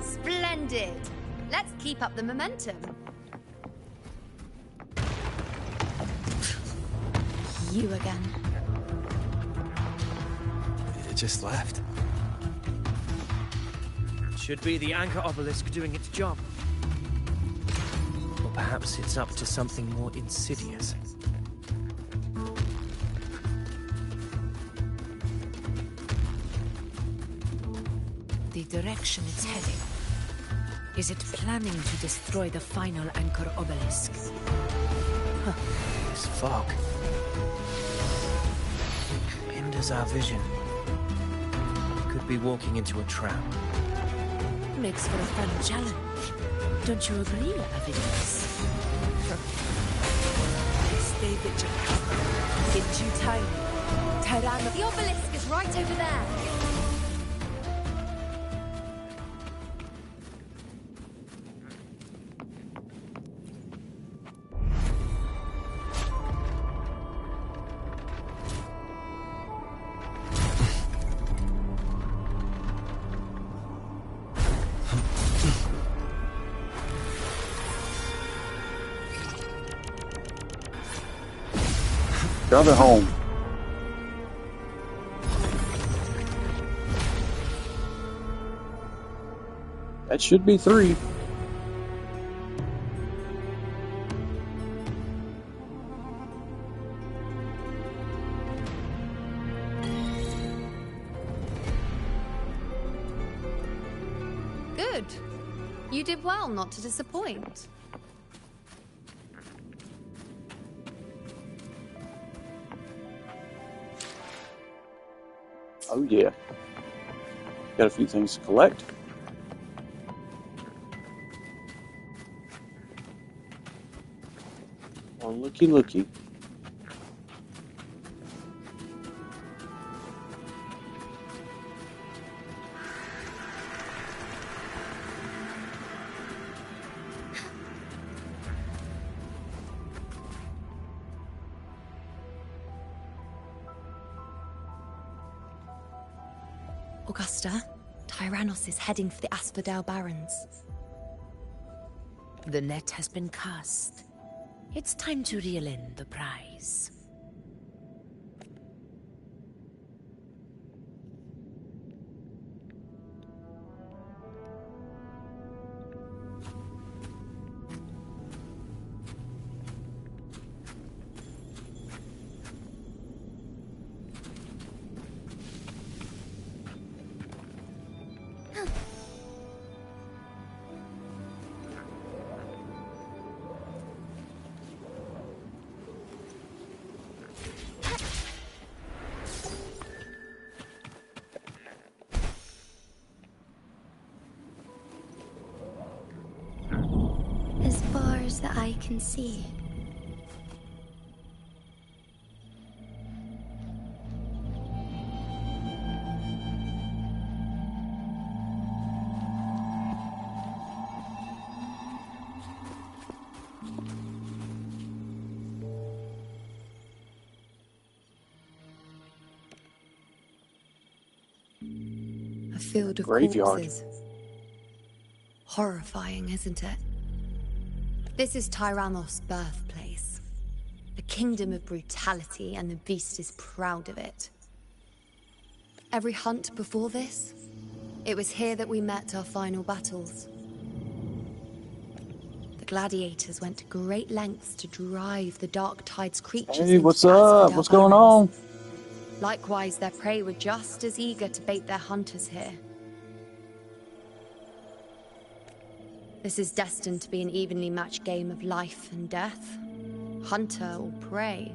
Splendid. Let's keep up the momentum. You again. It just left. Should be the anchor obelisk doing its job. Or perhaps it's up to something more insidious. The direction it's heading. Is it planning to destroy the final anchor obelisk? This fog hinders our vision. We could be walking into a trap. Makes for a fun challenge. Don't you agree, Evidence? Stay vigilant. In due time, Tyranno... The obelisk is right over there. Drive it home. That should be 3. Good. You did well not to disappoint. Oh yeah. Got a few things to collect. Oh, looky. Augusta, Tyrannos is heading for the Asphodel Barrens. The net has been cast. It's time to reel in the prize. As far as the eye can see. A field of Graveyard. corpses. Horrifying, isn't it? This is Tyrannos' birthplace. A kingdom of brutality, and the beast is proud of it. Every hunt before this, it was here that we met our final battles. The gladiators went to great lengths to drive the Dark Tide's creatures Hey, into what's the up? Asphodel What's going Barrens. on? Likewise, their prey were just as eager to bait their hunters here. This is destined to be an evenly matched game of life and death. Hunter or prey.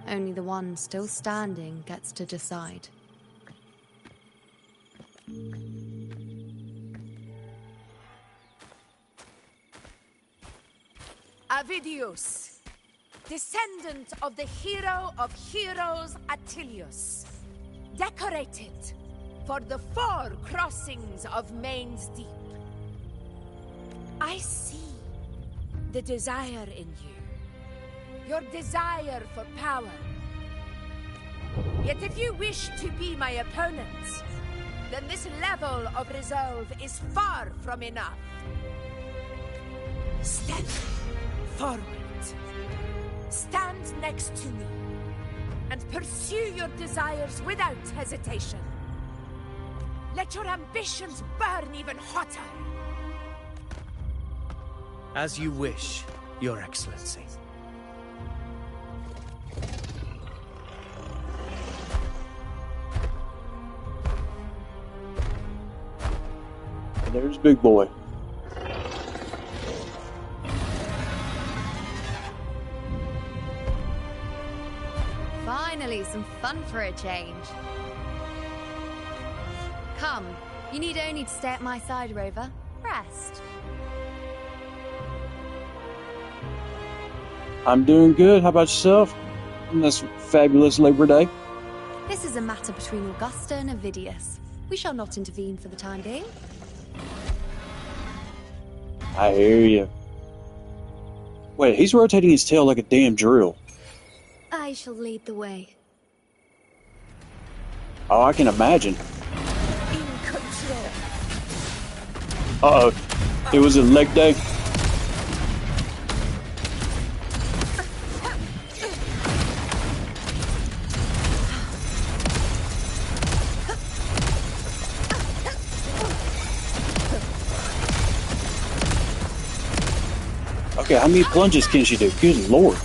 Only the one still standing gets to decide. Avidius, descendant of the hero of heroes Attilius, decorated for the 4 crossings of Main's Deep. I see the desire in you, your desire for power. Yet if you wish to be my opponent, then this level of resolve is far from enough. Step forward. Stand next to me and pursue your desires without hesitation. Let your ambitions burn even hotter. As you wish, Your Excellency. There's Big Boy. Finally, some fun for a change. Come, you need only to stay at my side, Rover. Rest. I'm doing good. How about yourself? On this fabulous Labor Day. This is a matter between Augusta and Avidius. We shall not intervene for the time being. I hear you. Wait, he's rotating his tail like a damn drill. I shall lead the way. Oh, I can imagine. In control. Uh-oh. It was a leg day. Okay, how many plunges can she do? Good lord.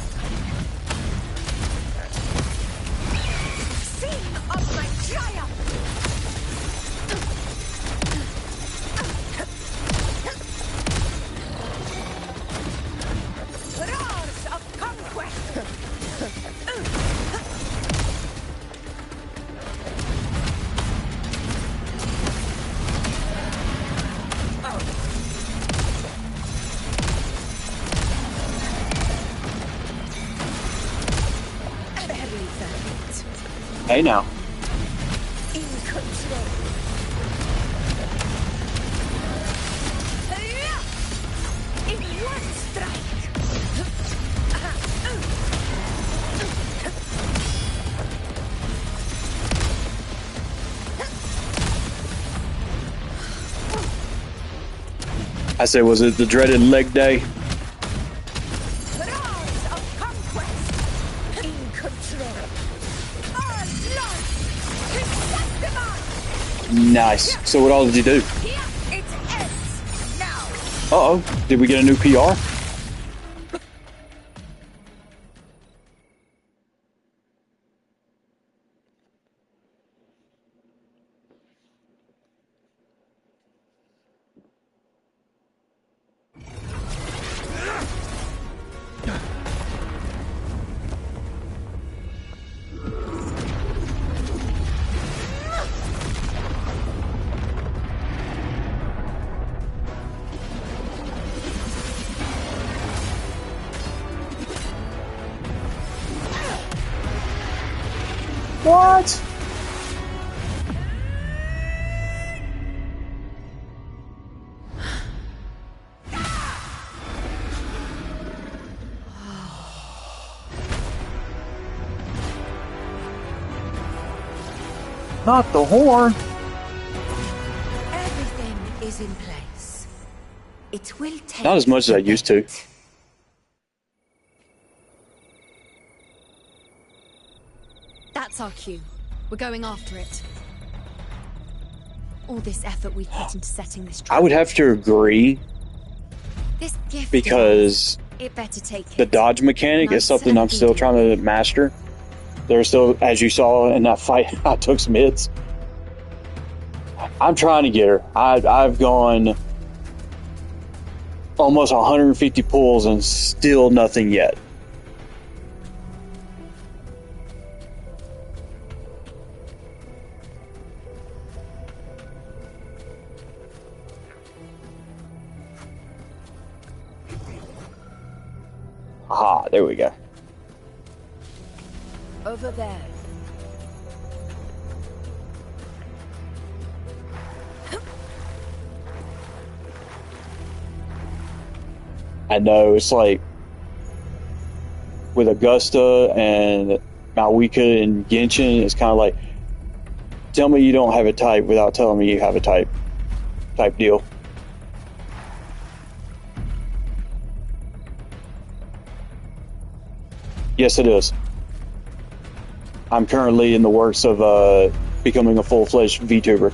Hey now. In control. In one strike. I said, was it the dreaded leg day? Nice. So what all did you do? Uh-oh. Did we get a new PR? What? Not the horn. Everything is in place. It will take. Not as much as I used to. That's our cue. We're going after it. All this effort we've put into setting this trap. I would have to agree. This gift because it better take the dodge mechanic is something I'm still trying to master. There's still, as you saw in that fight, I took some hits. I'm trying to get her. I've gone almost 150 pulls and still nothing yet. Aha, there we go. Over there. I know, it's like with Augusta and Malwika and Genshin, it's kind of like, tell me you don't have a type without telling me you have a type deal. Yes, it is. I'm currently in the works of becoming a full-fledged VTuber.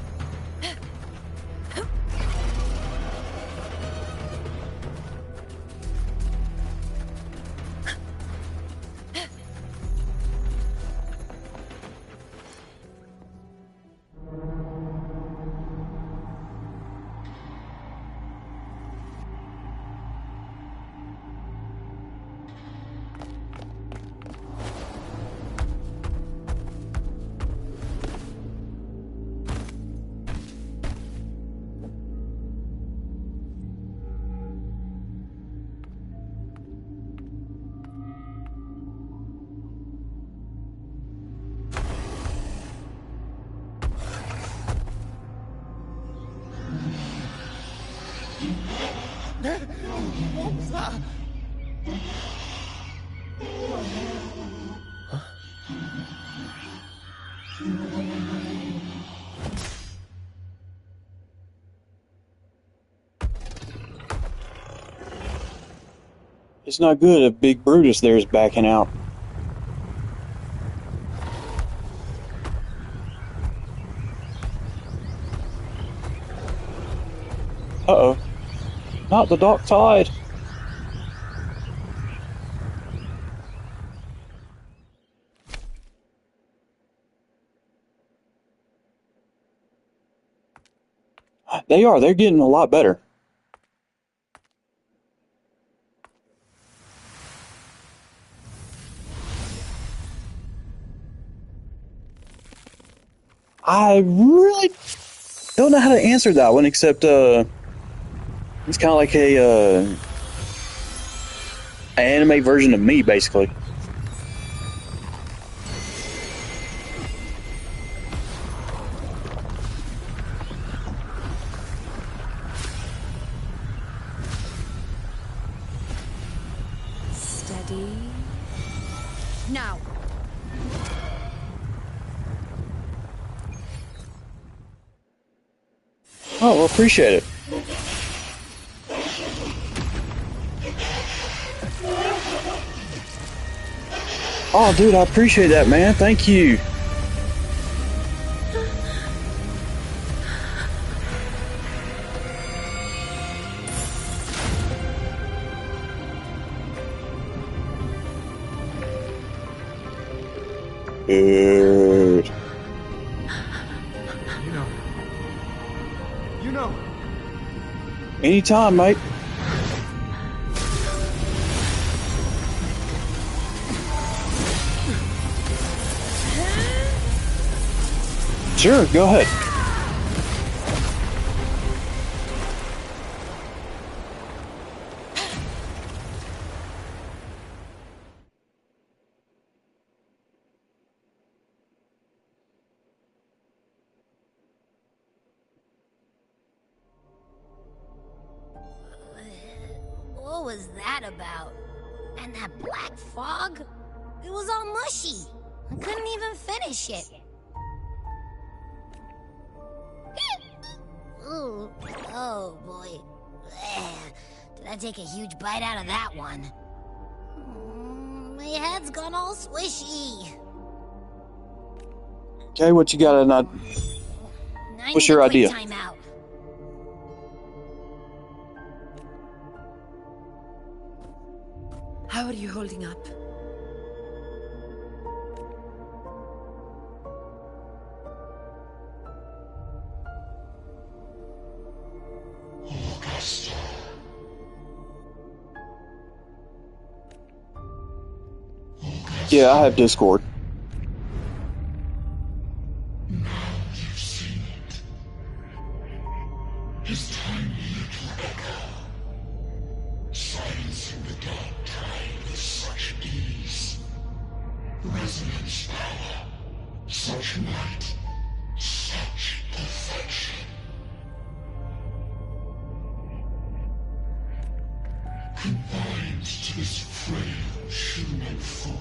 What was that? It's not good if Big Brutus there is backing out. Uh-oh. Not the dark tide. They're getting a lot better. I really don't know how to answer that one, except it's kind of like a an anime version of me, basically. Steady. Now. Oh, well, appreciate it. Oh, dude, I appreciate that, man. Thank you. Dude. You know. Anytime, mate. Sure, go ahead. What was that about? And that black fog? It was all mushy. I couldn't even finish it. Ooh, oh boy. Did I take a huge bite out of that one? My head's gone all swishy. Okay, what you got? What's your idea? Time out. How are you holding up? Augusta. Yeah, I have Discord. Now you've seen it. His tiny little echo, silencing the dark tide with such ease. Resonance power, such might, such perfection. Confined to this frail human form,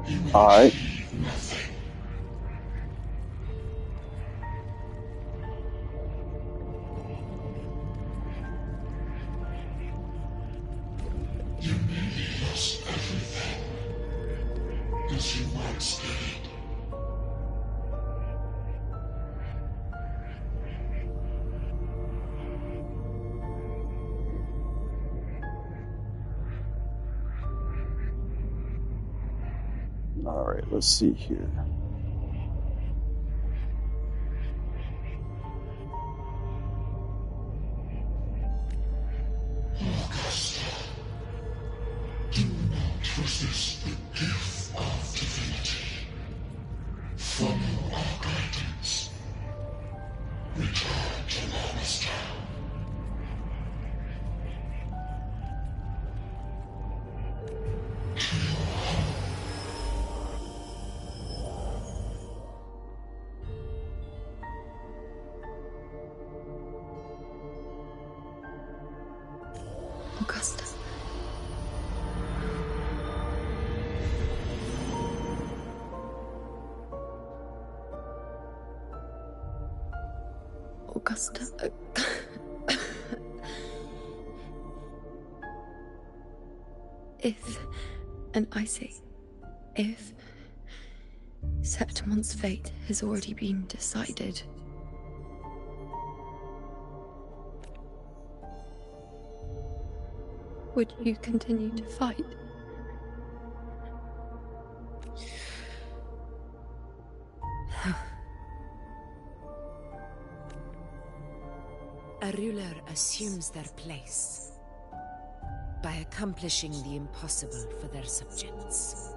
he will achieve nothing. You nearly lost everything, as you once did. Alright, let's see here. Augusta, do not resist the gift of divinity. Follow our guidance. Return to Augusta. To your home. Augusta. Augusta. If, and I say, if Septimon's fate has already been decided, would you continue to fight? A ruler assumes their place by accomplishing the impossible for their subjects.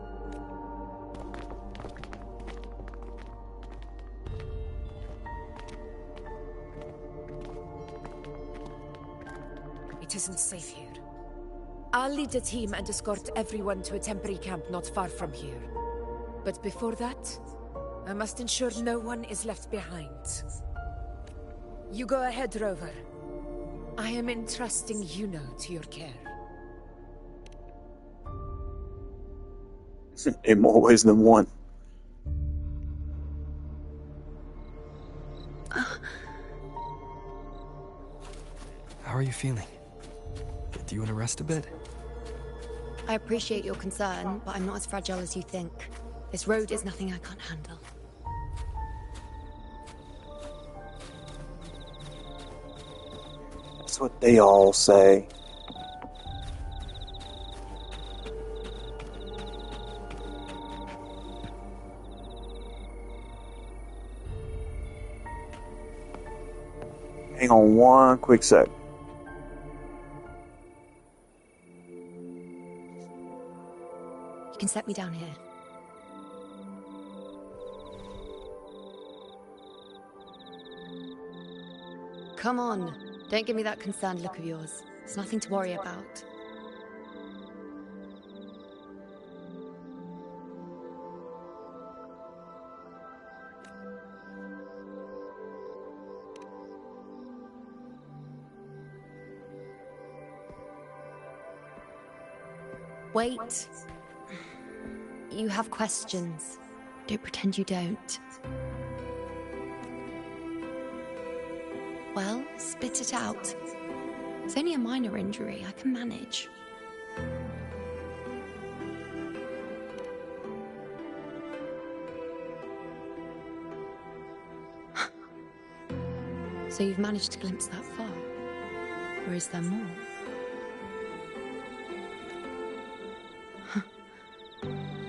It isn't safe here. I'll lead a team and escort everyone to a temporary camp not far from here. But before that, I must ensure no one is left behind. You go ahead, Rover. I am entrusting Yuno to your care. In more ways than one. How are you feeling? Do you want to rest a bit? I appreciate your concern, but I'm not as fragile as you think. This road is nothing I can't handle. That's what they all say. Hang on one quick sec. You can set me down here. Come on. Don't give me that concerned look of yours. It's nothing to worry about. Wait. You have questions. Don't pretend you don't. Well, spit it out. It's only a minor injury. I can manage. So you've managed to glimpse that far? Or is there more?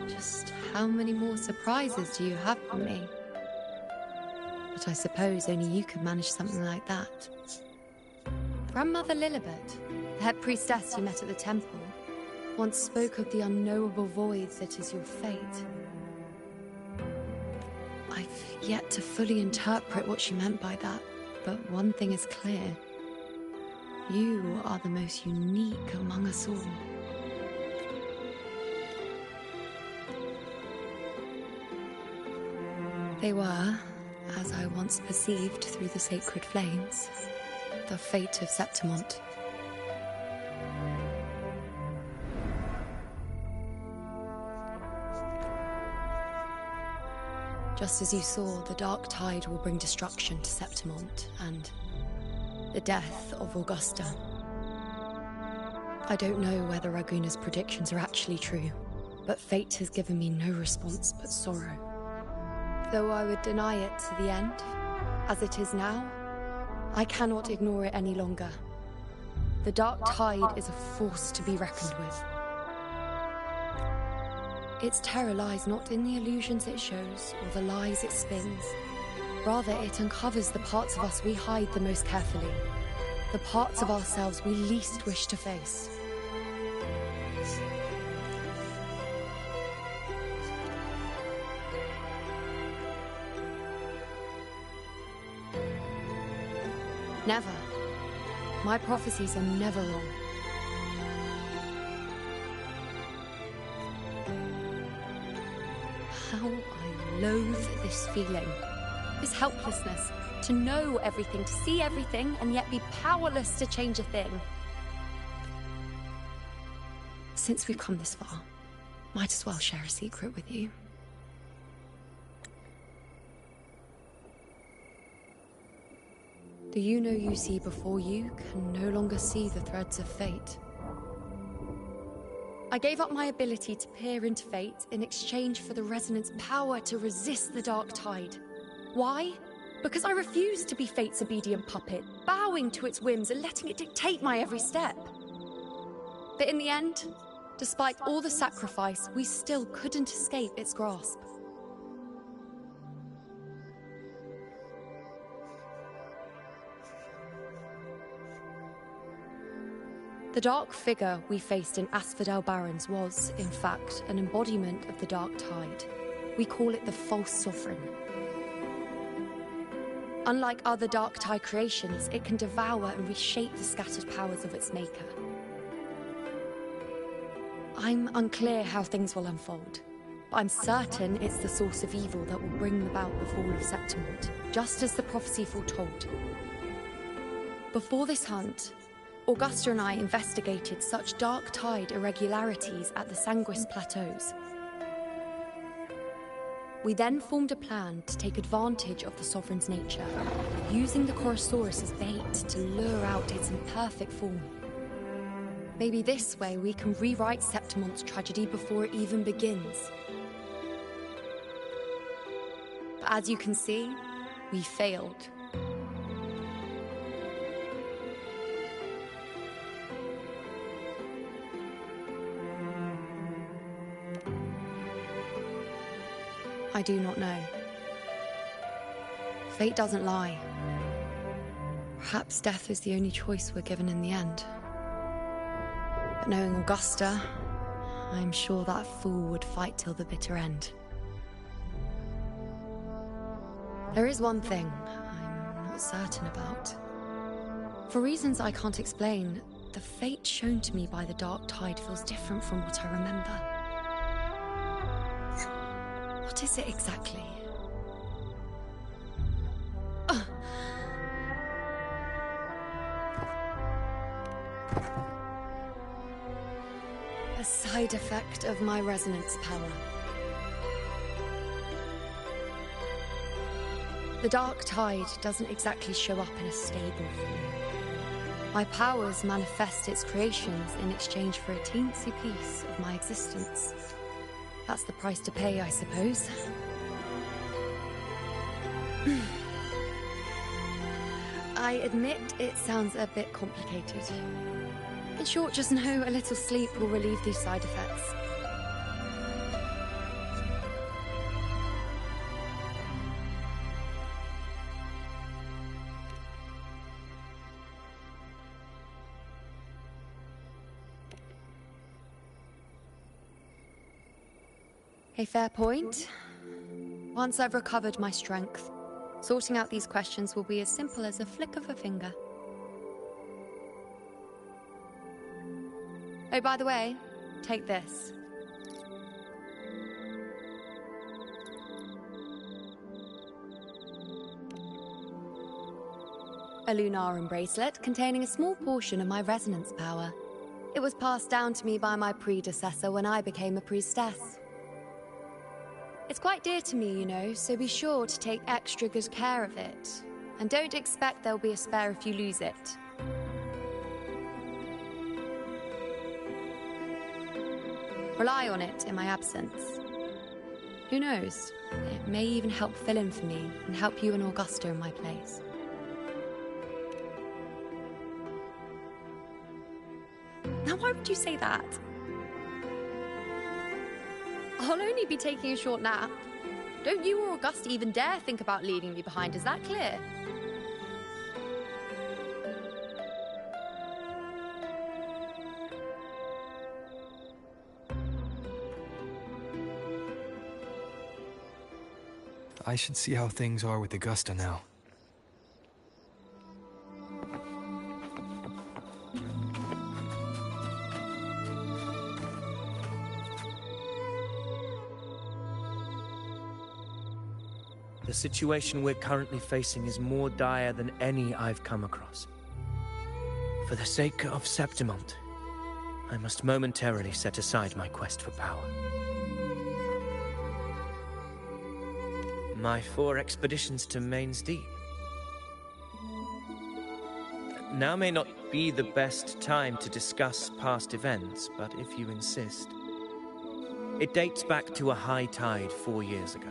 Just how many more surprises do you have for me? But I suppose only you could manage something like that. Grandmother Lilibet, the head priestess you met at the temple, once spoke of the unknowable void that is your fate. I've yet to fully interpret what she meant by that, but one thing is clear. You are the most unique among us all. They were, as I once perceived through the sacred flames, the fate of Septimont. Just as you saw, the dark tide will bring destruction to Septimont and the death of Augusta. I don't know whether Raguna's predictions are actually true, but fate has given me no response but sorrow. Though I would deny it to the end, as it is now, I cannot ignore it any longer. The dark tide is a force to be reckoned with. Its terror lies not in the illusions it shows or the lies it spins. Rather, it uncovers the parts of us we hide the most carefully, the parts of ourselves we least wish to face. Never. My prophecies are never wrong. How I loathe this feeling. This helplessness. To know everything, to see everything, and yet be powerless to change a thing. Since we've come this far, might as well share a secret with you. The you see before you can no longer see the threads of fate. I gave up my ability to peer into fate in exchange for the resonance power to resist the dark tide. Why? Because I refused to be fate's obedient puppet, bowing to its whims and letting it dictate my every step. But in the end, despite all the sacrifice, we still couldn't escape its grasp. The dark figure we faced in Asphodel Barrens was, in fact, an embodiment of the dark tide. We call it the false sovereign. Unlike other dark tide creations, it can devour and reshape the scattered powers of its maker. I'm unclear how things will unfold, but I'm certain it's the source of evil that will bring about the fall of Septimont, just as the prophecy foretold. Before this hunt, Augusta and I investigated such dark tide irregularities at the Sanguis Plateaus. We then formed a plan to take advantage of the Sovereign's nature, using the Chorosaurus as bait to lure out its imperfect form. Maybe this way we can rewrite Septimont's tragedy before it even begins. But as you can see, we failed. I do not know. Fate doesn't lie. Perhaps death is the only choice we're given in the end. But knowing Augusta, I'm sure that fool would fight till the bitter end. There is one thing I'm not certain about. For reasons I can't explain, the fate shown to me by the dark tide feels different from what I remember. What is it exactly? A side effect of my resonance power. The dark tide doesn't exactly show up in a stable form. My powers manifest its creations in exchange for a teensy piece of my existence. That's the price to pay, I suppose. I admit it sounds a bit complicated. In short, just know a little sleep will relieve these side effects. A fair point. Once I've recovered my strength, sorting out these questions will be as simple as a flick of a finger. Oh, by the way, take this. A Lunarum bracelet containing a small portion of my resonance power. It was passed down to me by my predecessor when I became a priestess. It's quite dear to me, you know, so be sure to take extra good care of it. And don't expect there'll be a spare if you lose it. Rely on it in my absence. Who knows? It may even help fill in for me and help you and Augusta in my place. Now, why would you say that? I'll only be taking a short nap. Don't you or Augusta even dare think about leaving me behind, is that clear? I should see how things are with Augusta now. The situation we're currently facing is more dire than any I've come across. For the sake of Septimont, I must momentarily set aside my quest for power. My 4 expeditions to Main's Deep. Now may not be the best time to discuss past events, but if you insist. It dates back to a high tide 4 years ago.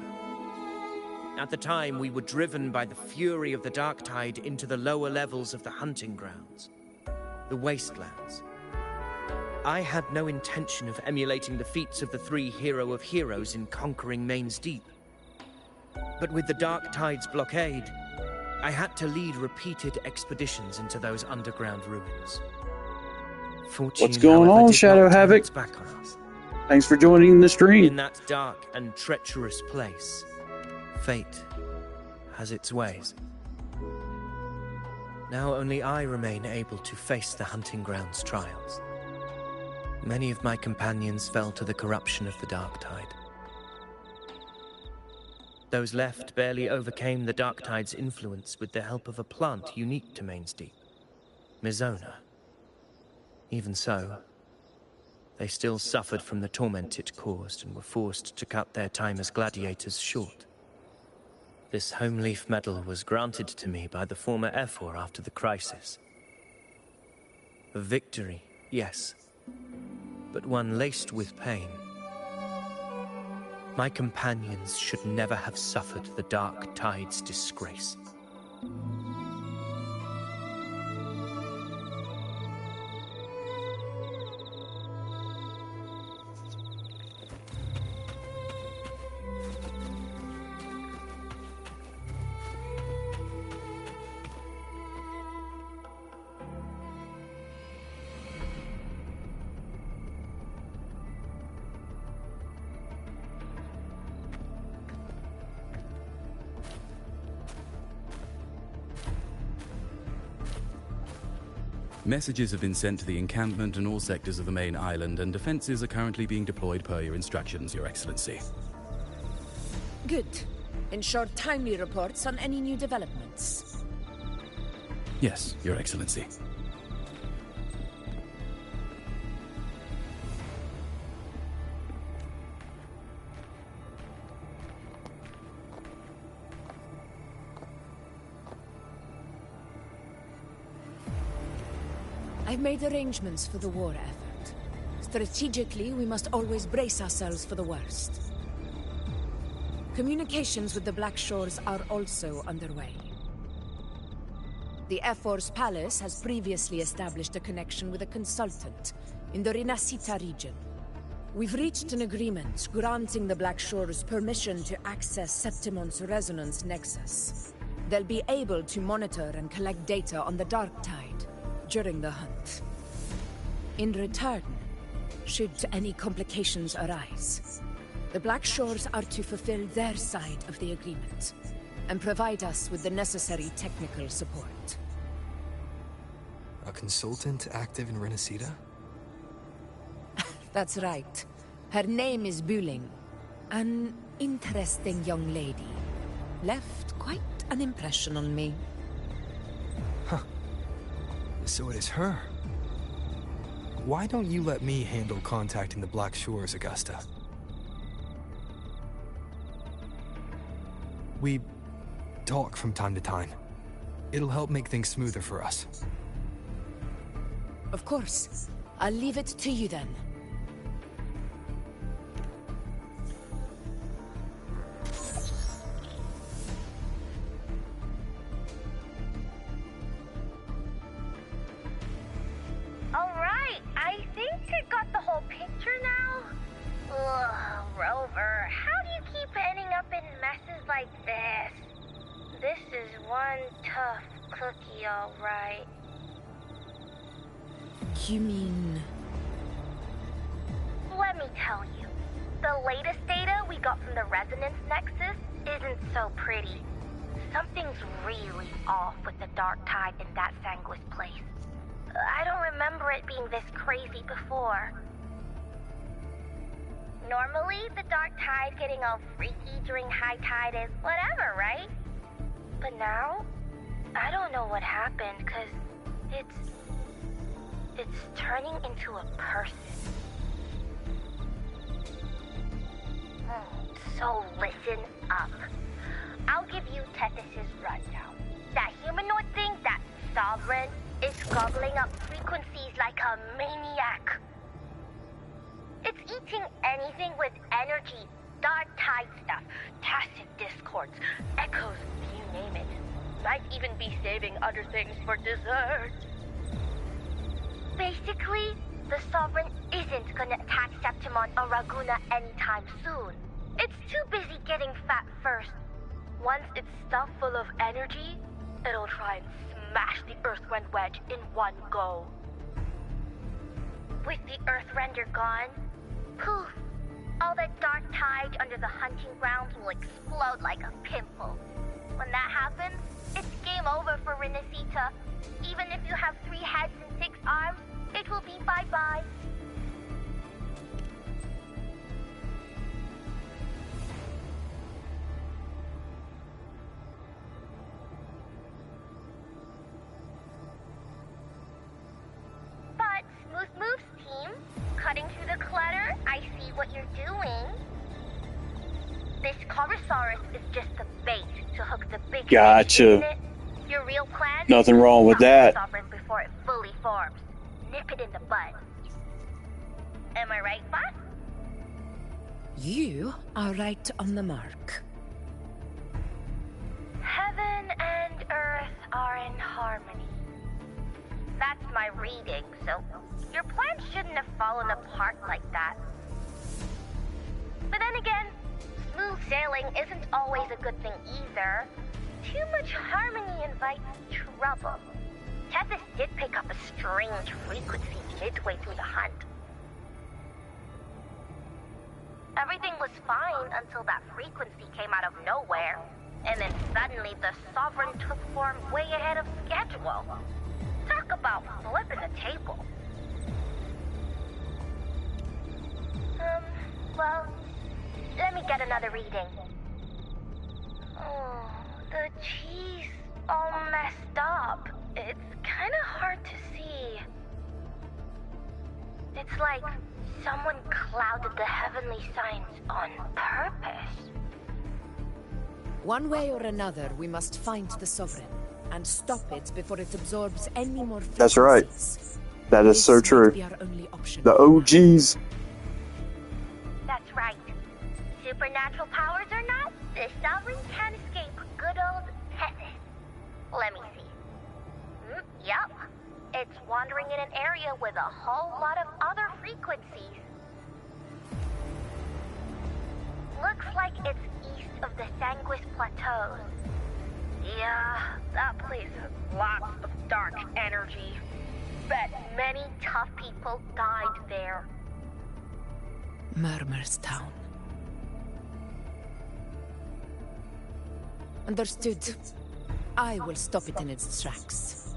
At the time, we were driven by the fury of the dark tide into the lower levels of the hunting grounds, the wastelands. I had no intention of emulating the feats of the 3 hero of heroes in conquering Main's Deep. But with the dark tide's blockade, I had to lead repeated expeditions into those underground ruins. Fortune, What's going however, on, did Shadow not turn Havoc? its back on us. Thanks for joining the stream. In that dark and treacherous place, fate has its ways. Now only I remain able to face the hunting grounds trials. Many of my companions fell to the corruption of the dark tide. Those left barely overcame the dark tide's influence with the help of a plant unique to Main's Deep, Mizona. Even so, they still suffered from the torment it caused and were forced to cut their time as gladiators short. This home leaf medal was granted to me by the former Ephor after the crisis. A victory, yes, but one laced with pain. My companions should never have suffered the dark tide's disgrace. Messages have been sent to the encampment and all sectors of the main island, and defenses are currently being deployed per your instructions, Your Excellency. Good. Ensure timely reports on any new developments. Yes, Your Excellency. I've made arrangements for the war effort. Strategically, we must always brace ourselves for the worst. Communications with the Black Shores are also underway. The Ephor's palace has previously established a connection with a consultant in the Rinascita region. We've reached an agreement granting the Black Shores permission to access Septimont's resonance nexus. They'll be able to monitor and collect data on the Dark Tide during the hunt. In return, should any complications arise, The Black Shores are to fulfill their side of the agreement and provide us with the necessary technical support. A consultant active in Renacida? That's right. Her name is Buling. An interesting young lady. Left quite an impression on me. Huh. So it is her. Why don't you let me handle contacting the Black Shores, Augusta? We talk from time to time. It'll help make things smoother for us. Of course. I'll leave it to you then. Alright, I think I got the whole picture now. Ugh, Rover, how do you keep ending up in messes like this? This is one tough cookie, alright. You mean... Let me tell you. The latest data we got from the Resonance Nexus isn't so pretty. Something's really off with the Dark Tide in that Sanguis place. I don't remember it being this crazy before. Normally, the Dark Tide getting all freaky during high tide is whatever, right? But now, I don't know what happened, 'cause it's turning into a person. So listen up. I'll give you Tethys' rundown. That humanoid thing, that Sovereign, is gobbling up frequencies like a maniac. It's eating anything with energy, dark tide stuff, tacit discords, echoes, you name it. Might even be saving other things for dessert. Basically, the Sovereign isn't gonna attack Septimon or Raguna anytime soon. It's too busy getting fat first. Once it's stuffed full of energy, it'll try and smash the Earthrend wedge in one go. With the Earthrender gone, poof, all that dark tide under the hunting grounds will explode like a pimple. When that happens, it's game over for Renacita. Even if you have 3 heads and 6 arms, it will be bye-bye. But Smooth Moves team, cutting through the clutter, I see what you're doing. This Corosaurus is just the bait to hook the big Gotcha. fish, isn't it? Your real plan? Nothing wrong with that. Sovereign before it fully forms. Nip it in the bud. Am I right, boss? You are right on the mark. Heaven and Earth are in harmony. That's my reading, so your plan shouldn't have fallen apart like that. But then again, smooth sailing isn't always a good thing either. Too much harmony invites trouble. Tethys did pick up a strange frequency midway through the hunt. Everything was fine until that frequency came out of nowhere, and then suddenly the Sovereign took form way ahead of schedule. Talk about flipping the table. Well, let me get another reading. Oh, the cheese all messed up. It's kind of hard to see. It's like someone clouded the heavenly signs on purpose. One way or another, we must find the Sovereign and stop it before it absorbs any more frequencies. That's right. That is so true. Be our only option. The OGs. That's right. Supernatural powers or not, the Sovereign can't escape good old Tethys. Let me see. Yup. It's wandering in an area with a whole lot of other frequencies. Looks like it's east of the Sanguis Plateaus. Yeah, that place has lots of dark energy. Bet many tough people died there. Murmur's Town. Understood. I will stop it in its tracks.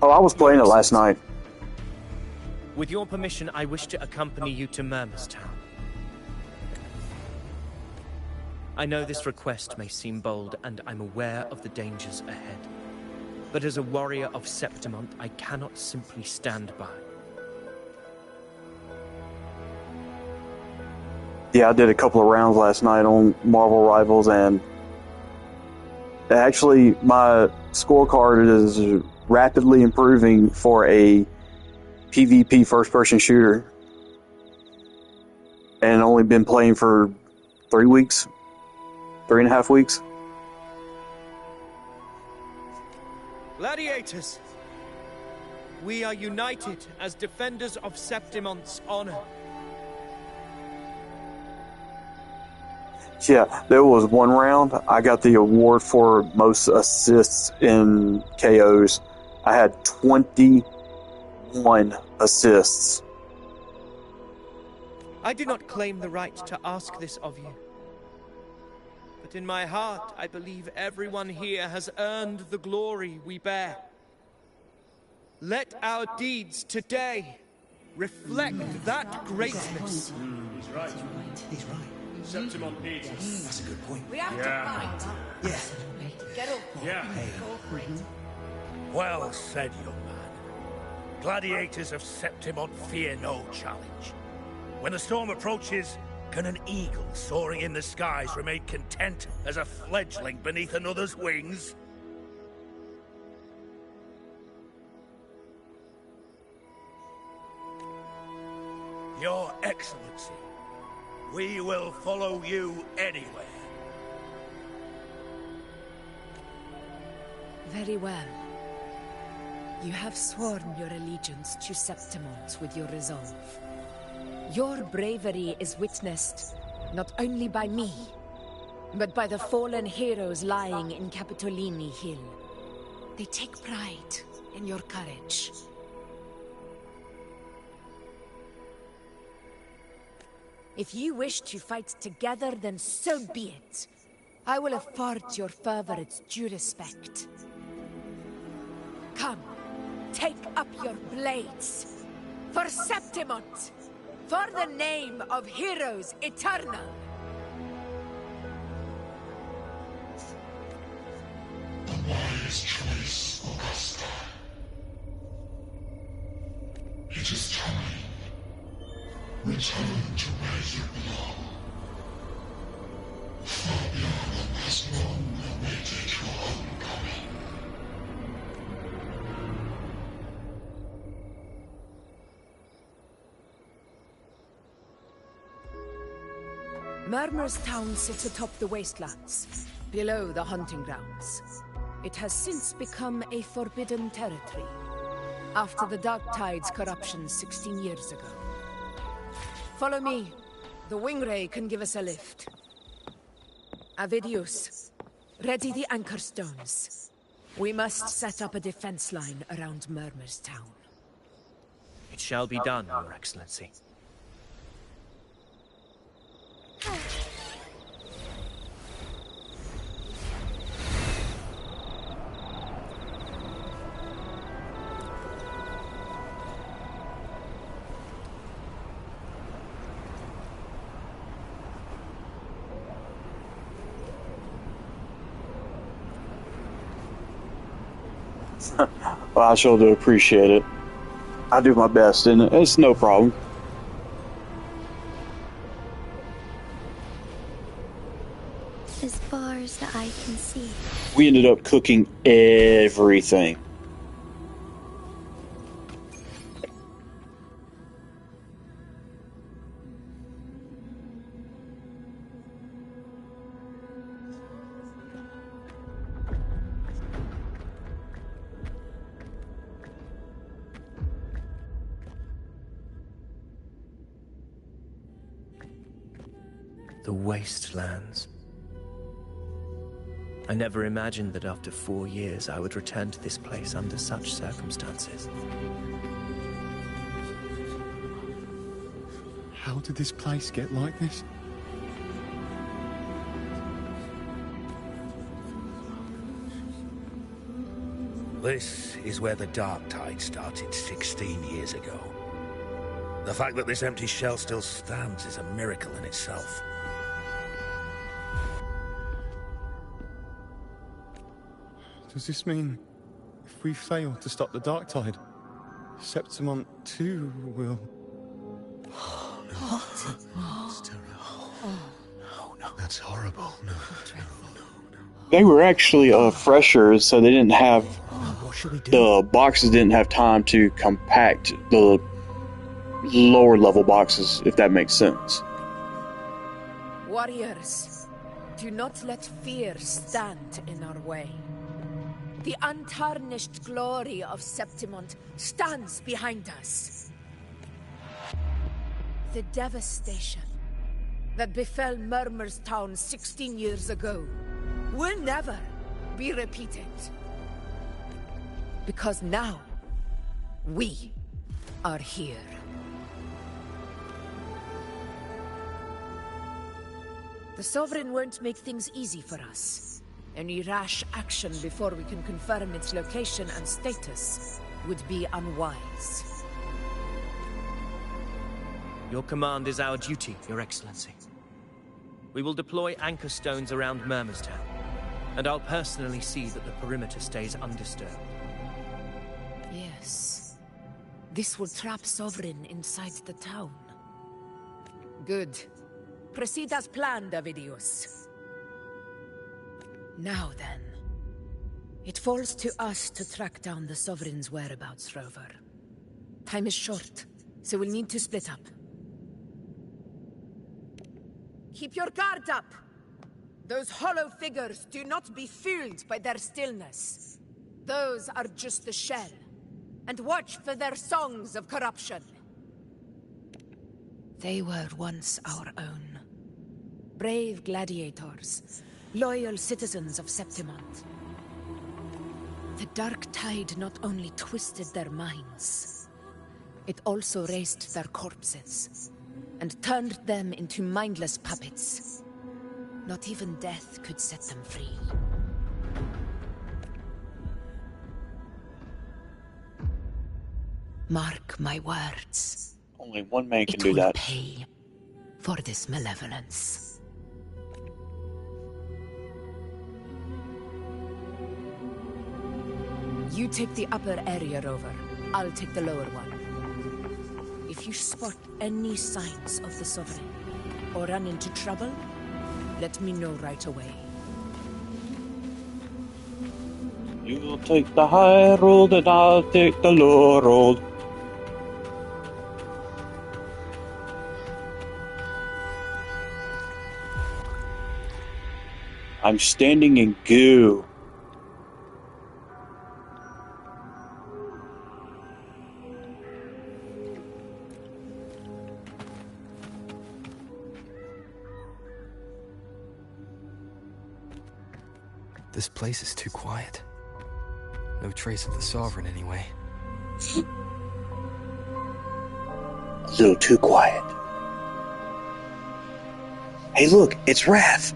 Oh, I was playing it last night. With your permission, I wish to accompany you to Murmurstown. I know this request may seem bold, and I'm aware of the dangers ahead. But as a warrior of Septimont, I cannot simply stand by. Yeah, I did a couple of rounds last night on Marvel Rivals, and actually my scorecard is rapidly improving for a PvP first-person shooter. And only been playing for 3 weeks. 3.5 weeks. Gladiators! We are united as defenders of Septimont's honor. Yeah, there was one round. I got the award for most assists in KOs. I had 21 assists. I do not claim the right to ask this of you. But in my heart, I believe everyone here has earned the glory we bear. Let our deeds today reflect that greatness. He's right. He's right. Septimont needs us. That's a good point. We have to fight. Yeah. Get up. Yeah. Well said, young man. Gladiators of Septimont fear no challenge. When the storm approaches, can an eagle soaring in the skies remain content as a fledgling beneath another's wings? Your Excellency, we will follow you anywhere. Very well. You have sworn your allegiance to Septimont with your resolve. Your bravery is witnessed not only by me, but by the fallen heroes lying in Capitolini Hill. They take pride in your courage. If you wish to fight together, then so be it. I will afford your fervor its due respect. Come, take up your blades. For Septimont! For the name of heroes eternal! The wise choice, Augusta. It is time. Return to where you belong. Fabian has long awaited your homecoming. Murmurstown sits atop the wastelands, below the hunting grounds. It has since become a forbidden territory, after the Dark Tide's corruption 16 years ago. Follow me. The Wingray can give us a lift. Avidius, ready the anchor stones. We must set up a defense line around Murmurstown. It shall be done, Your Excellency. Well, I sure do appreciate it. I do my best, and it's no problem. As far as the eye can see. We ended up cooking everything. The wastelands. I never imagined that after 4 years I would return to this place under such circumstances. How did this place get like this? This is where the Dark Tide started 16 years ago. The fact that this empty shell still stands is a miracle in itself. Does this mean if we fail to stop the Dark Tide, Septimont too will... It's terrible. No, that's horrible. No. They were actually freshers, so they didn't have... The boxes didn't have time to compact the lower level boxes, if that makes sense. Warriors, do not let fear stand in our way. The untarnished glory of Septimont stands behind us. The devastation that befell Murmur's town 16 years ago will never be repeated. Because now, we are here. The Sovereign won't make things easy for us. Any rash action before we can confirm its location and status would be unwise. Your command is our duty, Your Excellency. We will deploy anchor stones around Murmurstown, and I'll personally see that the perimeter stays undisturbed. Yes. This will trap Sovereign inside the town. Good. Proceed as planned, Avidius. Now then. It falls to us to track down the Sovereign's whereabouts, Rover. Time is short, so we'll need to split up. Keep your guard up! Those hollow figures do not be fooled by their stillness. Those are just the shell. And watch for their songs of corruption. They were once our own. Brave gladiators, loyal citizens of Septimont. The Dark Tide not only twisted their minds, it also raised their corpses, and turned them into mindless puppets. Not even death could set them free. Mark my words. Only one man can it do will that. Pay for this malevolence. You take the upper area, Rover. I'll take the lower one. If you spot any signs of the Sovereign, or run into trouble, let me know right away. You'll take the high road and I'll take the low road. I'm standing in goo. This place is too quiet. No trace of the Sovereign anyway. A little too quiet. Hey look, it's Wrath.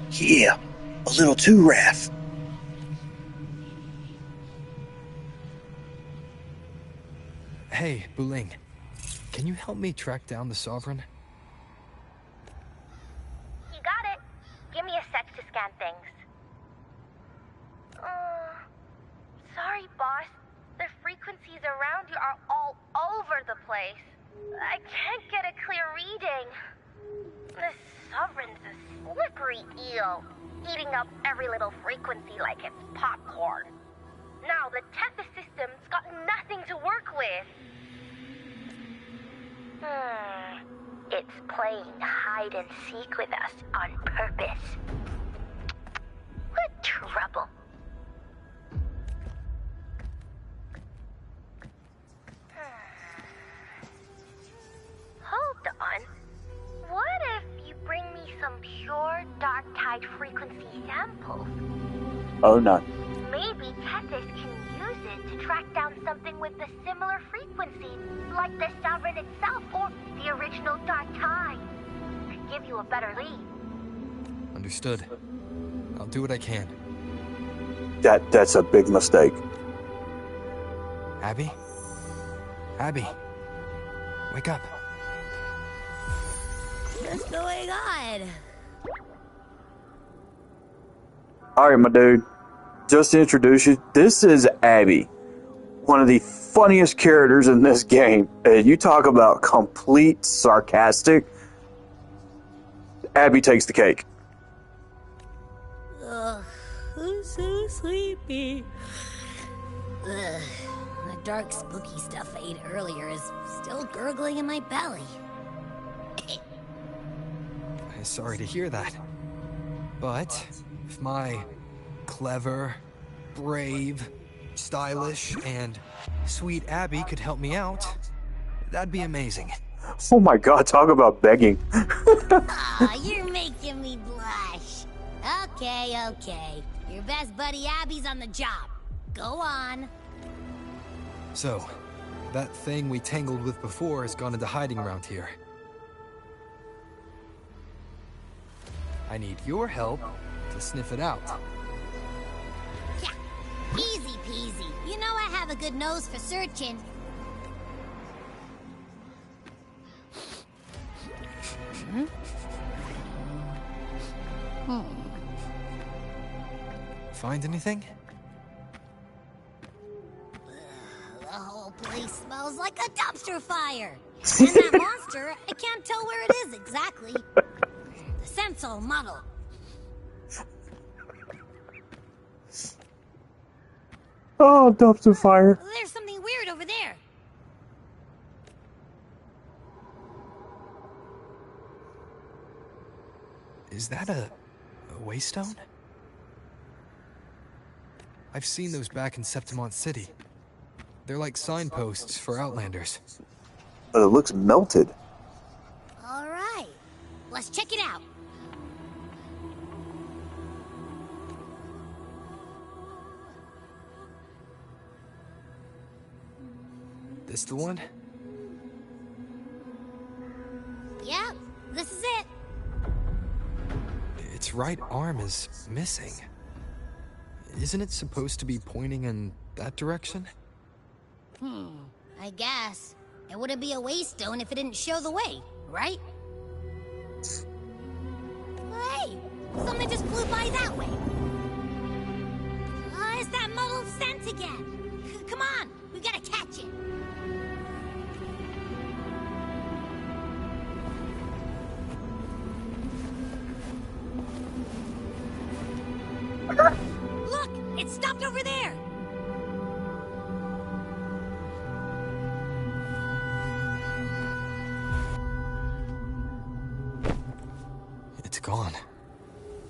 Yeah, a little too Wrath. Hey, Buling. Can you help me track down the Sovereign? You got it. Give me a sec to scan things. Sorry, boss. The frequencies around you are all over the place. I can't get a clear reading. The Sovereign's a slippery eel, eating up every little frequency like it's popcorn. Now the Tethys system's got nothing to work with. It's playing hide and seek with us on purpose. What trouble. Hold on. What if you bring me some pure Dark Tide frequency samples? Oh no. Maybe Tethys can use it to track down something with a similar frequency, like the Sovereign itself or the original Dark Tide. Could give you a better lead. Understood. I'll do what I can. That's a big mistake. Abby? Abby! Wake up. What's going on? Alright, my dude. Just to introduce you, this is Abby. One of the funniest characters in this game. And you talk about complete sarcastic. Abby takes the cake. Ugh, I'm so sleepy. Ugh, the dark, spooky stuff I ate earlier is still gurgling in my belly. I'm sorry to hear that. But if my clever, brave, stylish, and sweet Abby could help me out, that'd be amazing. Oh my god, talk about begging. Aw, you're making me blush. Okay. Your best buddy Abby's on the job. Go on. So, that thing we tangled with before has gone into hiding around here. I need your help to sniff it out. Yeah, easy peasy. You know I have a good nose for searching. Find anything? The whole place smells like a dumpster fire. And that monster, I can't tell where it is exactly. The scent's all muddled. Oh, dumpster fire. There's something weird over there. Is that a waystone? I've seen those back in Septimont City. They're like signposts for Outlanders. But it looks melted. All right, let's check it out. This the one? Yep, this is it. Its right arm is missing. Isn't it supposed to be pointing in that direction? I guess. It wouldn't be a waystone if it didn't show the way, right? Hey, something just flew by that way. It's that muddled scent again. Come on, we gotta catch it. Look, it stopped over there. It's gone.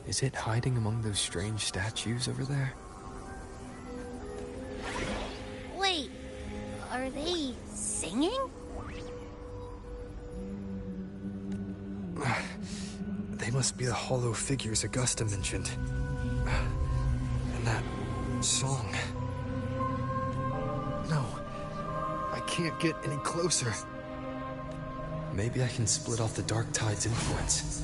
Is it hiding among those strange statues over there? Wait, are they singing? They must be the hollow figures Augusta mentioned. And that song. No, I can't get any closer. Maybe I can split off the Dark Tide's influence.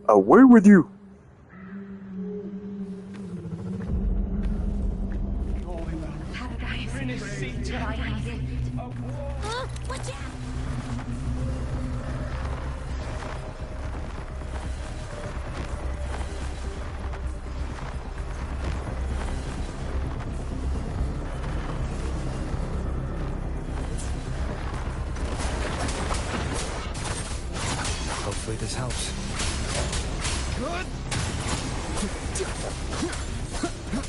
Away with you! Watch out! Hopefully this helps.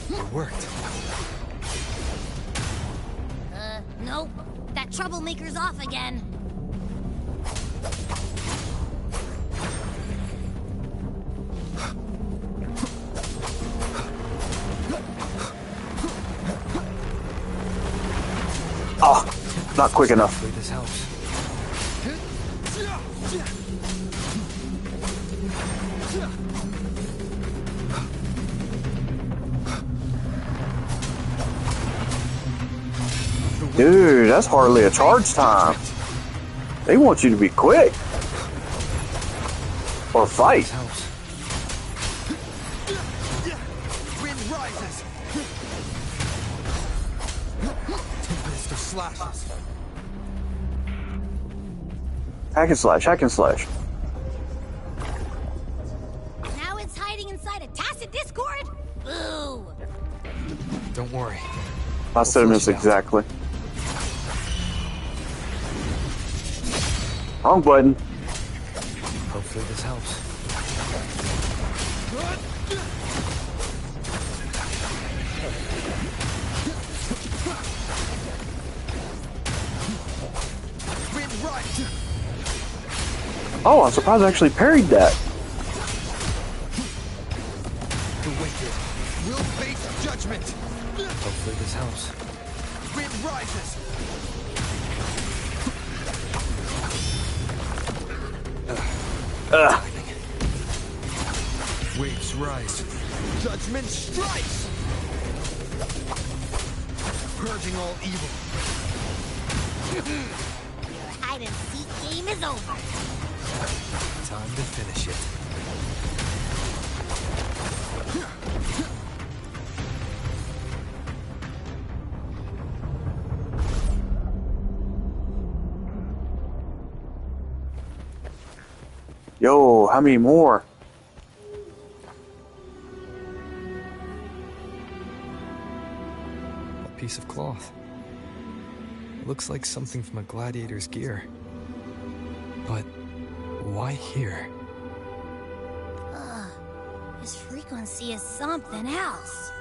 It worked. Nope. That troublemaker's off again. Not quick enough. Hopefully this helps. Dude, that's hardly a charge time. They want you to be quick. Or fight. Wind rises. Tempest of slashes. Hack and slash, hack and slash. Now it's hiding inside a tacit discord? Boo! Don't worry. I said him this exactly. Wrong button. Hopefully this helps. Oh, I'm surprised I actually parried that. The wicked will face judgment. Hopefully this helps. Wind rises. Waves rise. Judgment strikes. Purging all evil. Your hide and seek game is over. Time to finish it. Yo, how many more? A piece of cloth. It looks like something from a gladiator's gear. But why here? This frequency is something else.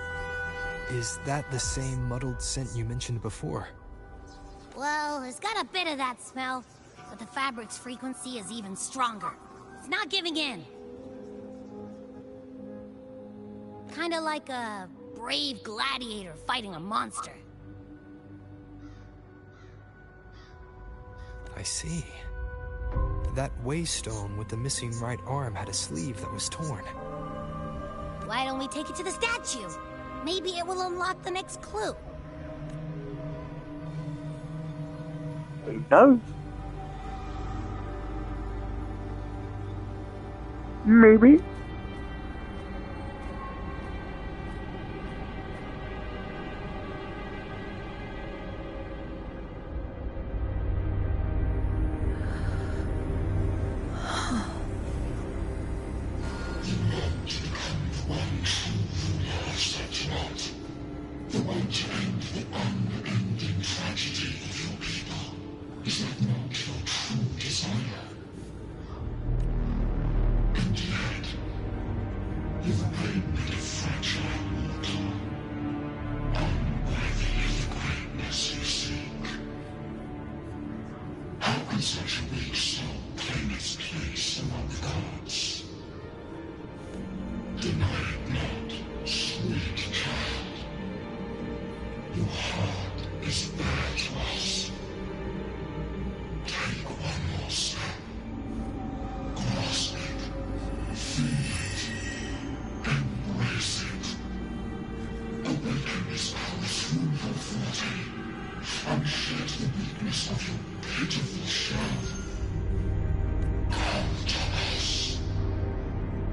Is that the same muddled scent you mentioned before? Well, it's got a bit of that smell, but the fabric's frequency is even stronger. It's not giving in. Kinda like a brave gladiator fighting a monster. I see. That waystone with the missing right arm had a sleeve that was torn. Why don't we take it to the statue? Maybe it will unlock the next clue. Who knows? Maybe. The way to end the unending tragedy of your people. Is that not your true desire? And yet, you've made a fragile mortal, unworthy of the greatness you seek. How can such a weak soul claim its place among the gods? Deny it not, sweet child. Your heart is bare to us. Take one more step. Grasp it. Feel it. Embrace it. Awaken its power through your forte, and shed the weakness of your pitiful shell. Come to us.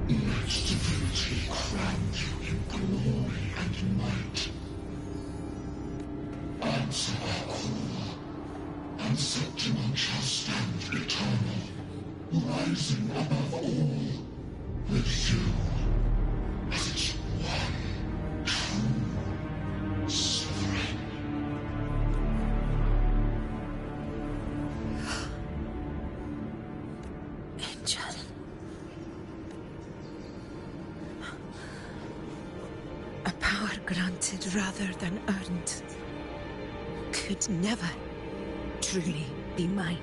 Let divinity crown you in glory and might. Answer our call, and Septimon shall stand eternal, rising above all, with you as its one true sovereign. Angel. A power granted rather than earned. Could never truly be mine.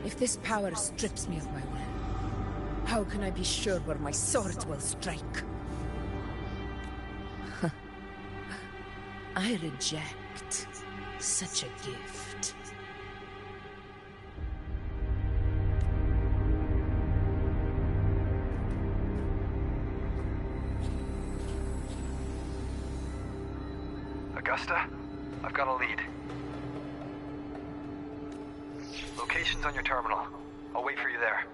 If this power strips me of my will, how can I be sure where my sword will strike? I reject. such a gift. Augusta, I've got a lead. Location's on your terminal. I'll wait for you there.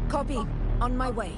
Copy. On my way.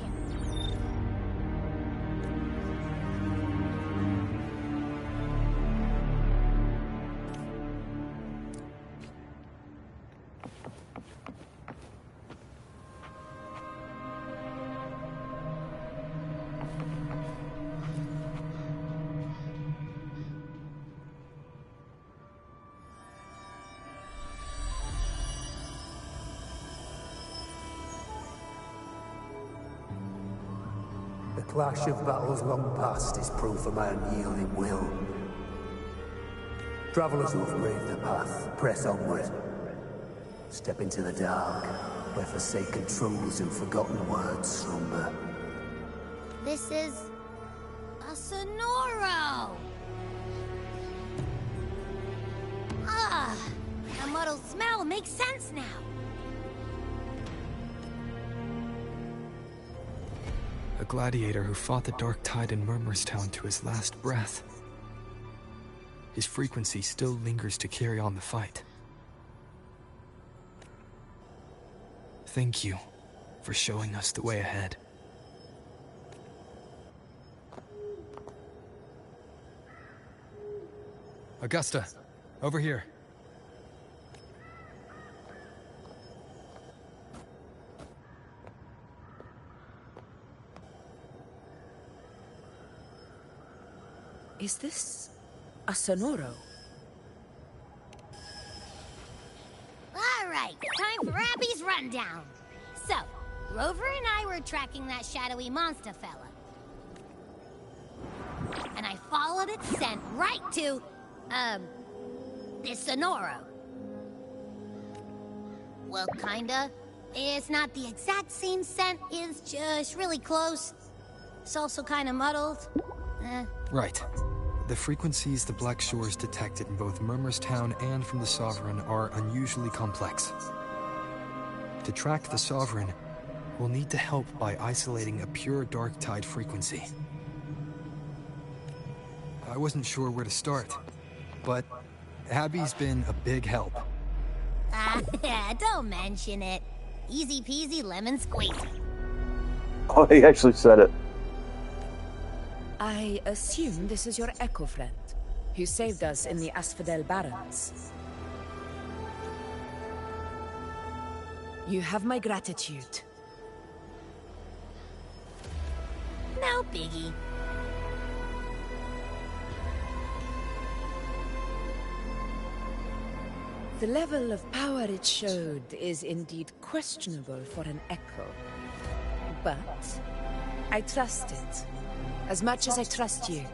The clash of battles long past is proof of my unyielding will. Travelers who have braved the path, press onward. Step into the dark, where forsaken truths and forgotten words slumber. This is... a Sonoro! Ah! The muddled smell makes sense now! A gladiator who fought the Dark Tide in Murmurstown to his last breath. His frequency still lingers to carry on the fight. Thank you for showing us the way ahead. Augusta, over here. Is this a Sonoro? Alright, time for Abby's rundown. So, Rover and I were tracking that shadowy monster fella. And I followed its scent right to, this Sonoro. Well, kinda. It's not the exact same scent, it's just really close. It's also kinda muddled. Right. The frequencies the Black Shores detected in both Murmurstown and from the Sovereign are unusually complex. To track the Sovereign, we'll need to help by isolating a pure Dark Tide frequency. I wasn't sure where to start, but Abby's been a big help. Don't mention it. Easy peasy lemon squeezy. Oh, he actually said it. I assume this is your Echo friend, who saved us in the Asphodel Barrens. You have my gratitude. No biggie. The level of power it showed is indeed questionable for an Echo. But I trust it. As much as I trust you.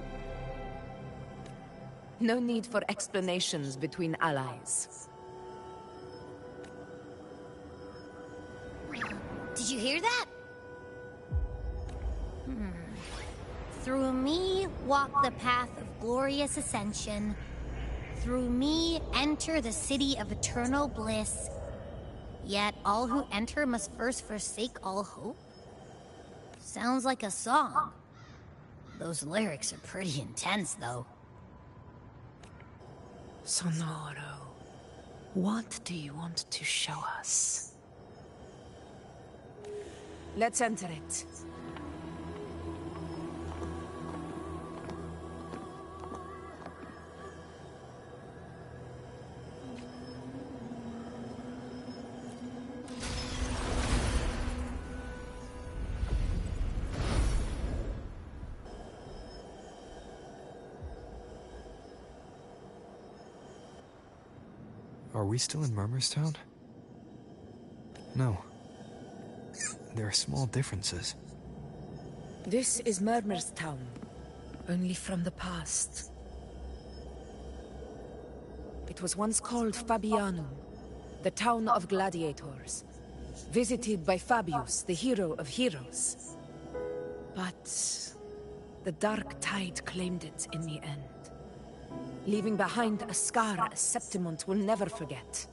No need for explanations between allies. Did you hear that? Through me walk the path of glorious ascension. Through me enter the city of eternal bliss. Yet all who enter must first forsake all hope? Sounds like a song. Those lyrics are pretty intense, though. Sonoro, what do you want to show us? Let's enter it. Are we still in Murmurstown? No. There are small differences. This is Murmurstown, only from the past. It was once called Fabianum, the town of gladiators, visited by Fabius, the hero of heroes. But the Dark Tide claimed it in the end. leaving behind a scar Septimont will never forget.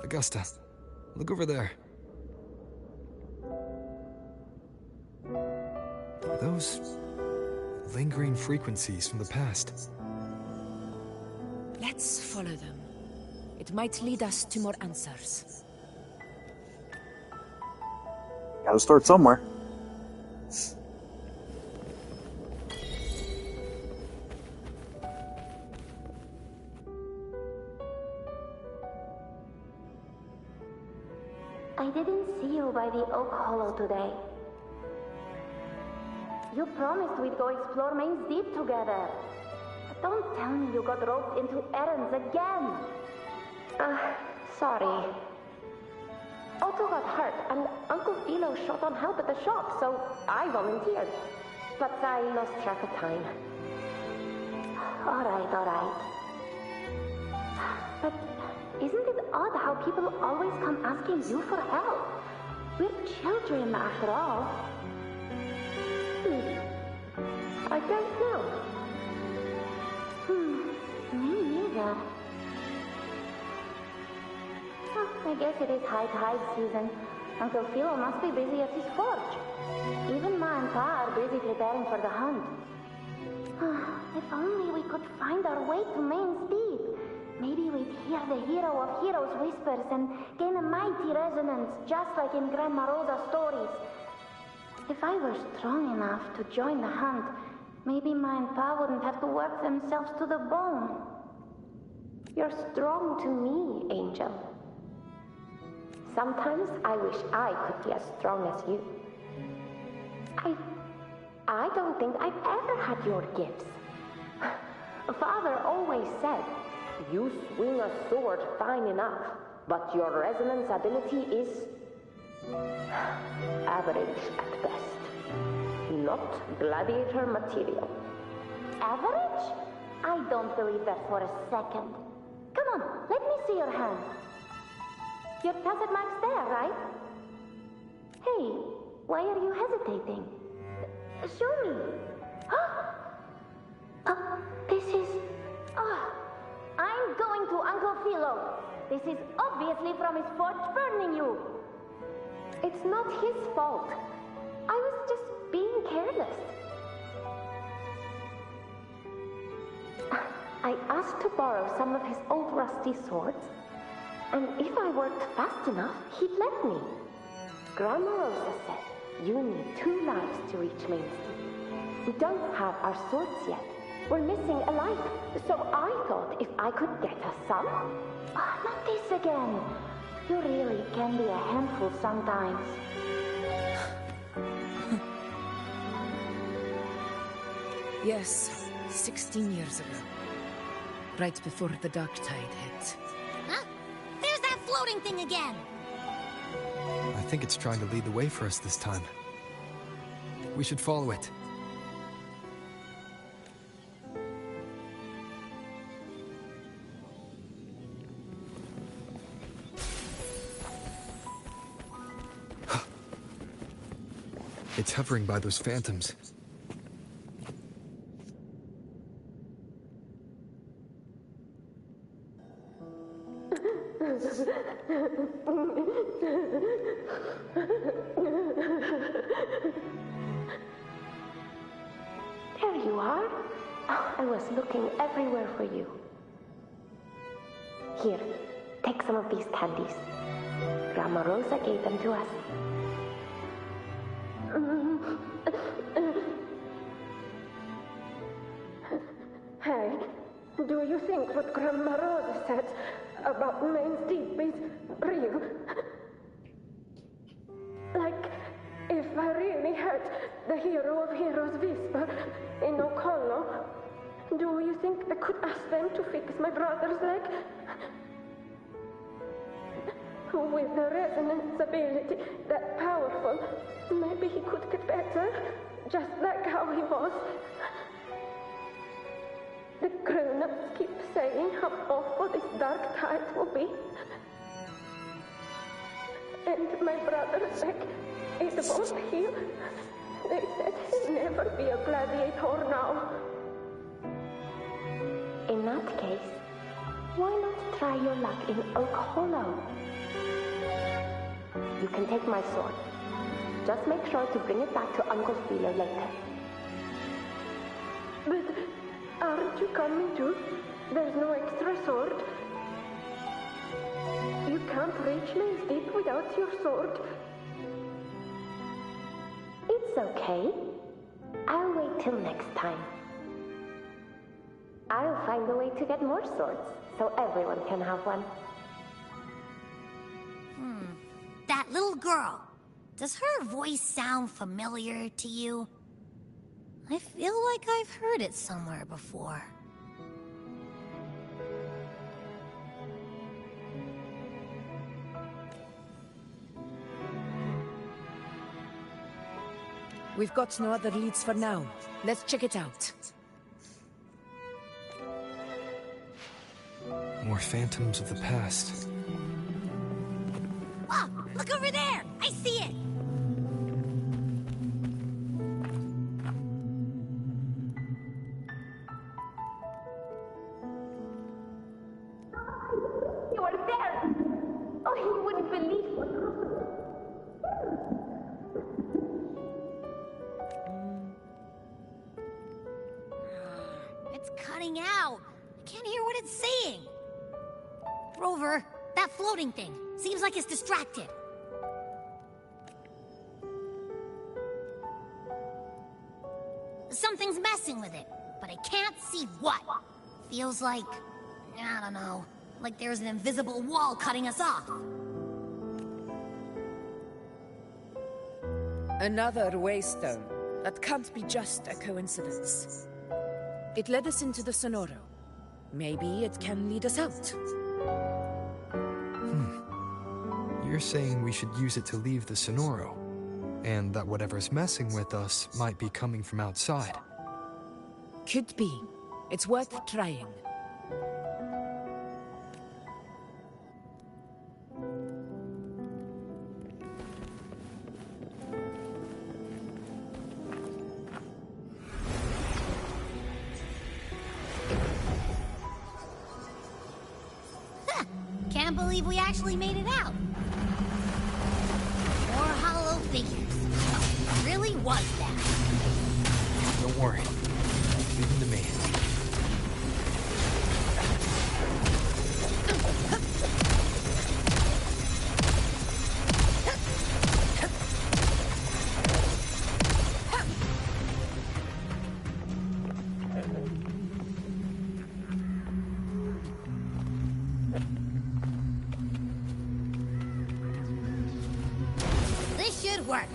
Augusta, look over there. Are those lingering frequencies from the past? Let's follow them. It might lead us to more answers. Gotta start somewhere. I didn't see you by the Oak Hollow today. You promised we'd go explore Main's Deep together. But don't tell me you got roped into errands again. Sorry. Otto got hurt, and Uncle Philo shot on help at the shop, so I volunteered. But I lost track of time. All right. But isn't it odd how people always come asking you for help? We're children, after all. I don't know. Me neither. I guess it is high tide season. Uncle Philo must be busy at his forge. Even Ma and Pa are busy preparing for the hunt. If only we could find our way to Main's Deep. Maybe we'd hear the hero of heroes whispers and gain a mighty resonance, just like in Grandma Rosa's stories. If I were strong enough to join the hunt, maybe Ma and Pa wouldn't have to work themselves to the bone. You're strong to me, Angel. Sometimes I wish I could be as strong as you. I don't think I've ever had your gifts. Father always said, you swing a sword fine enough, but your resonance ability is average at best. Not gladiator material. Average? I don't believe that for a second. Come on, let me see your hand. Your tacet mark's there, right? Hey, why are you hesitating? Show me. This is... I'm going to Uncle Philo. This is obviously from his forge burning you. It's not his fault. I was just being careless. I asked to borrow some of his old rusty swords, and if I worked fast enough, he'd let me. Grandma Rosa said, you need 2 lives to reach Main Street. We don't have our swords yet. We're missing a life, so I thought if I could get us some... not this again. You really can be a handful sometimes. Yes, 16 years ago. Right before the dark tide hit. Huh? There's that floating thing again! I think it's trying to lead the way for us this time. We should follow it. It's hovering by those phantoms. There you are. I was looking everywhere for you. Here, take some of these candies. Grandma Rosa gave them to us. Hey, do you think what Grandma Rosa said about Main's Deep is real? Like, if I really heard the hero of heroes whisper in Oak Hollow, do you think I could ask them to fix my brother's leg? With a resonance ability that powerful, maybe he could get better, just like how he was. The grown-ups keep saying how awful this dark tide will be. And my brother's leg, it won't heal. They said he'll never be a gladiator now. that case, why not try your luck in Oak Hollow? You can take my sword. Just make sure to bring it back to Uncle Feeler later. But aren't you coming too? There's no extra sword. You can't reach Maze Deep without your sword. It's okay. I'll wait till next time. I'll find a way to get more swords, so everyone can have one. That little girl. Does her voice sound familiar to you? I feel like I've heard it somewhere before. We've got no other leads for now. Let's check it out. More phantoms of the past. Oh, look over there! I see it! You are there! Oh, you wouldn't believe what It's cutting out. I can't hear what it's saying. Rover, that floating thing. Seems like it's distracted. Something's messing with it, but I can't see what. Feels like, I don't know, like there's an invisible wall cutting us off. Another waystone. That can't be just a coincidence. It led us into the Sonoro. Maybe it can lead us out. You're saying we should use it to leave the Sonoro, and that whatever's messing with us might be coming from outside. Could be. It's worth trying. Can't believe we actually made it out. More hollow figures. Really was that. Don't worry. Leave them to me. This should work.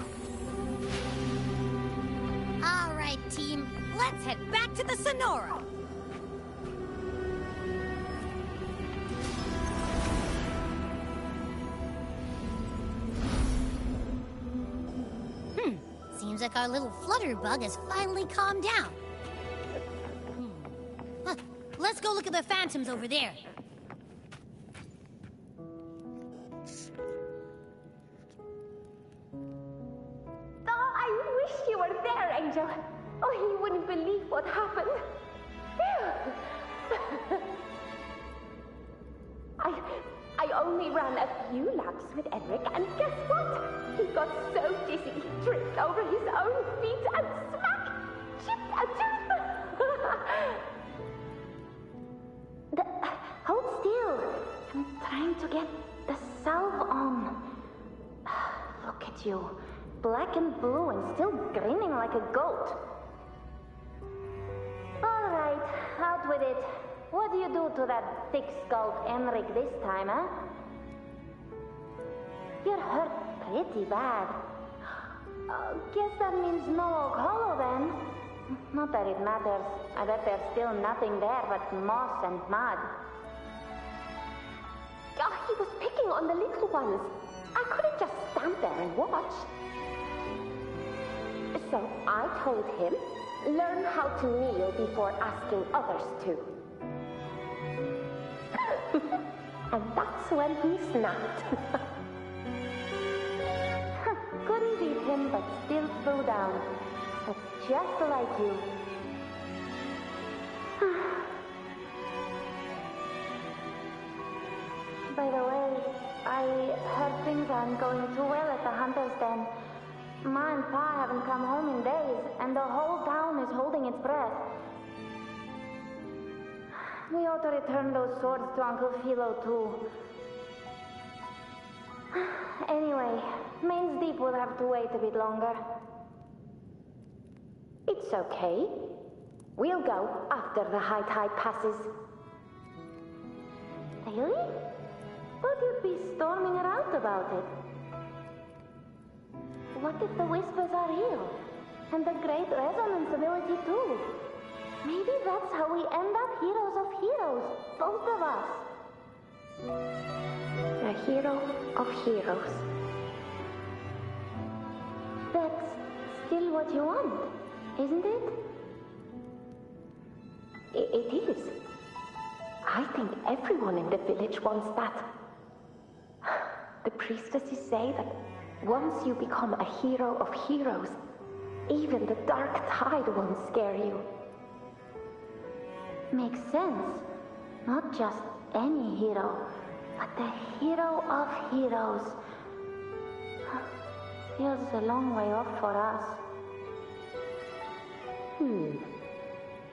All right, team. Let's head back to the Sonora. Seems like our little flutterbug has finally calmed down. Let's go look at the phantoms over there. Oh, I wish you were there, Angel. Oh, you wouldn't believe what happened. I only ran a few laps with Edric, and guess what? He got so dizzy, he tripped over his own feet and smack! Chipped a tooth! Hold still. I'm trying to get the salve on. Look at you. Black and blue and still grinning like a goat. All right, out with it. What do you do to that thick-skulled Enric this time, huh? You're hurt pretty bad. Guess that means no Oak Hollow then. Not that it matters. I bet there's still nothing there but moss and mud. Oh, he was picking on the little ones. I couldn't just stand there and watch. So I told him, learn how to kneel before asking others to. And that's when he snapped. Couldn't beat him, but still threw down. That's just like you. By the way, I heard things aren't going too well at the Hunter's Den. Ma and Pa haven't come home in days, and the whole town is holding its breath. We ought to return those swords to Uncle Philo, too. Anyway, Main's Deep will have to wait a bit longer. It's okay. We'll go after the high tide passes. Really? But you'd be storming around about it. What if the whispers are real? And the great resonance ability too? Maybe that's how we end up heroes of heroes, both of us. A hero of heroes. That's still what you want, isn't it? It is. I think everyone in the village wants that. The priestesses say that once you become a hero of heroes, even the dark tide won't scare you. Makes sense. Not just any hero, but the hero of heroes. Feels a long way off for us.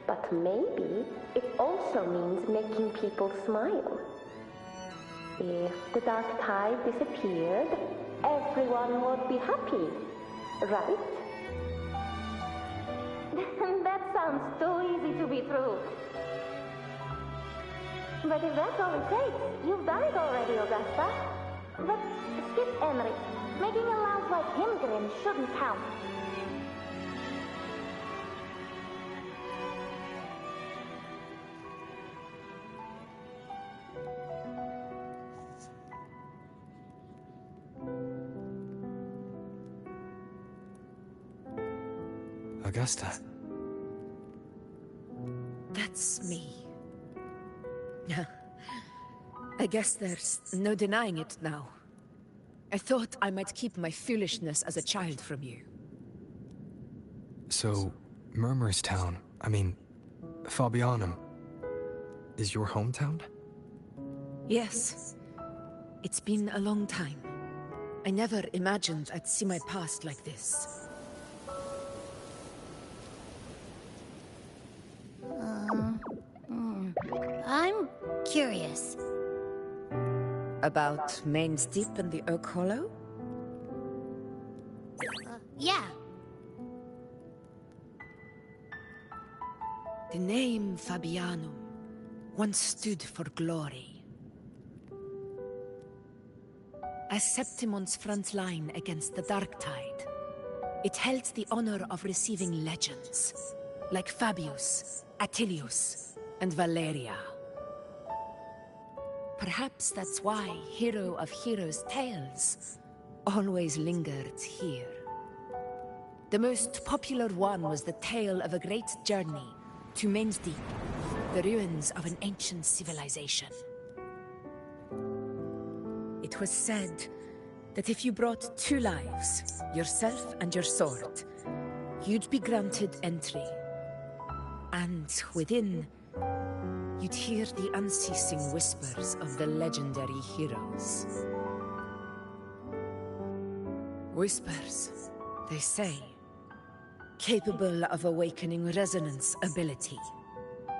But maybe it also means making people smile. If the dark tide disappeared, everyone would be happy, right? That sounds too easy to be true. But if that's all it takes, you've done it already, Augusta. But skip Emmerich. Making a lounge like him grin shouldn't count. Augusta. That's me. I guess there's no denying it now. I thought I might keep my foolishness as a child from you. So, Murmurstown, I mean, Fabianum, is your hometown? Yes. It's been a long time. I never imagined I'd see my past like this. I'm curious. About Main's Deep and the Oak Hollow? Yeah. The name Fabianum once stood for glory. As Septimon's front line against the Dark Tide, it held the honor of receiving legends, like Fabius, Attilius, and Valeria. Perhaps that's why Hero of Heroes' tales always lingered here. The most popular one was the tale of a great journey to Main's Deep, the ruins of an ancient civilization. It was said that if you brought 2 lives, yourself and your sword, you'd be granted entry. And within, you'd hear the unceasing whispers of the legendary heroes. Whispers, they say, capable of awakening resonance ability,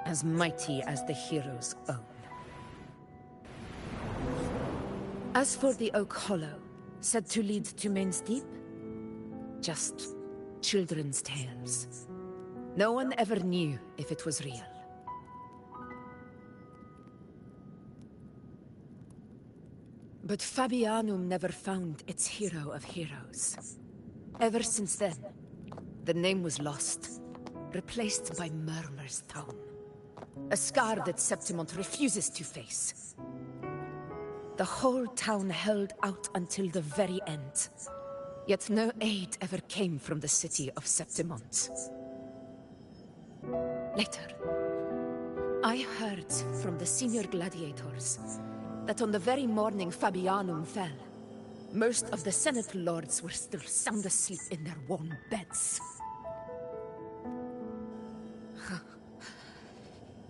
as mighty as the hero's own. As for the Oak Hollow, said to lead to Main's Deep, just children's tales. No one ever knew if it was real. But Fabianum never found its hero of heroes. Ever since then, the name was lost, replaced by Murmur's Town. A scar that Septimont refuses to face. The whole town held out until the very end, yet no aid ever came from the city of Septimont. Later, I heard from the senior gladiators that on the very morning Fabianum fell, most of the Senate lords were still sound asleep in their warm beds.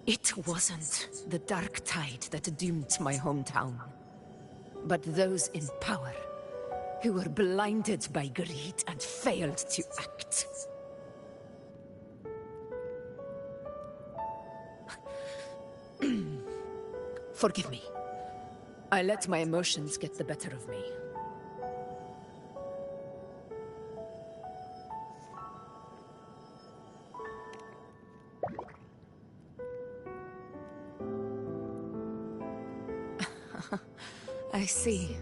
It wasn't the Dark Tide that doomed my hometown. but those in power, who were blinded by greed and failed to act. Forgive me. I let my emotions get the better of me. I see.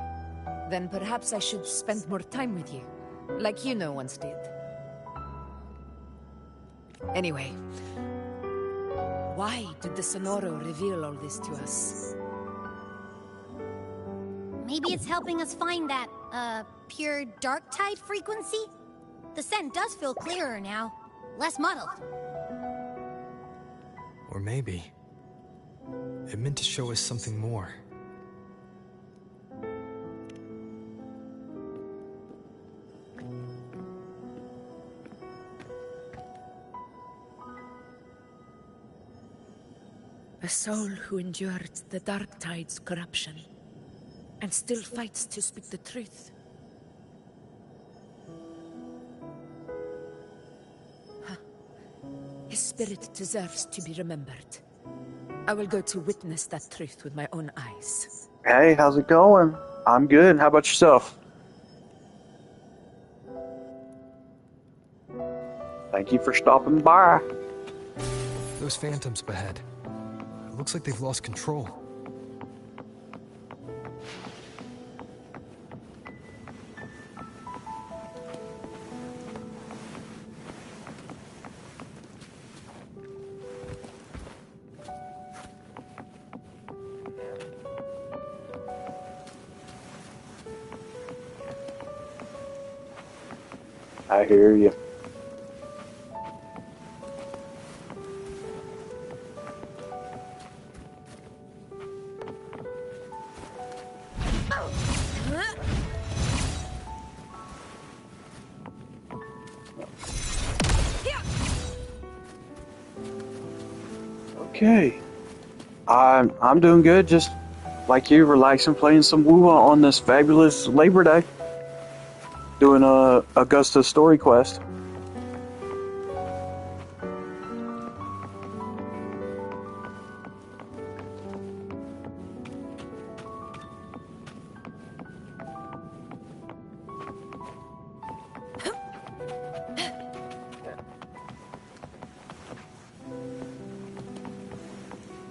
Then perhaps I should spend more time with you, like you once did. Anyway, why did the Sonoro reveal all this to us? Maybe it's helping us find that, pure dark tide frequency? The scent does feel clearer now, less muddled. Or maybe it meant to show us something more. A soul who endured the dark tide's corruption and still fights to speak the truth. Huh. His spirit deserves to be remembered. I will go to witness that truth with my own eyes. Hey, how's it going? I'm good. How about yourself? Thank you for stopping by. Those phantoms ahead. It looks like they've lost control. I hear you. Okay. I'm doing good, just like you, relaxing, playing some Woo on this fabulous Labor Day. Doing a Augusta story quest.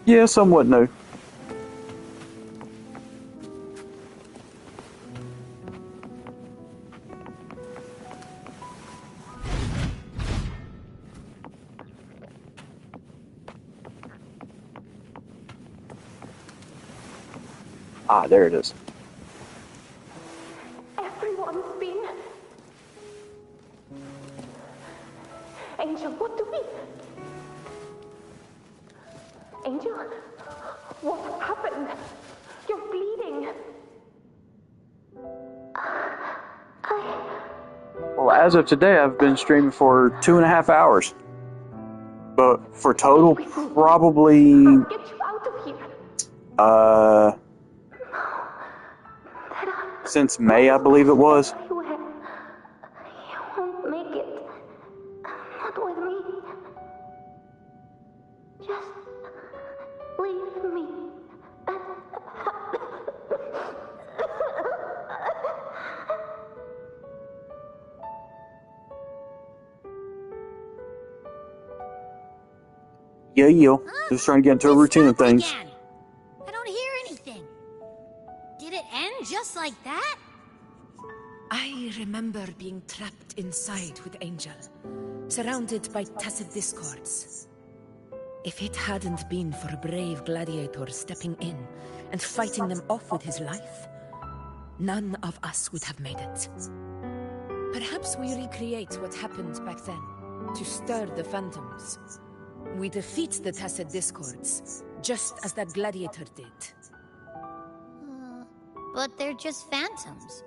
Yeah, somewhat new. Ah, there it is. Everyone's been... Angel, what do we... Angel? What happened? You're bleeding. Well, as of today, I've been streaming for 2.5 hours. But for total, probably... Get you out of here. Since May, I believe it was. You won't make it. Not with me. Just leave me. Yeah. Just trying to get into a routine of things. Again. I don't hear anything. Did it end just like that? I remember being trapped inside with Angel, surrounded by tacit discords. If it hadn't been for a brave gladiator stepping in and fighting them off with his life, none of us would have made it. Perhaps we recreate what happened back then, to stir the phantoms. We defeat the tacit discords, just as that gladiator did. But they're just phantoms.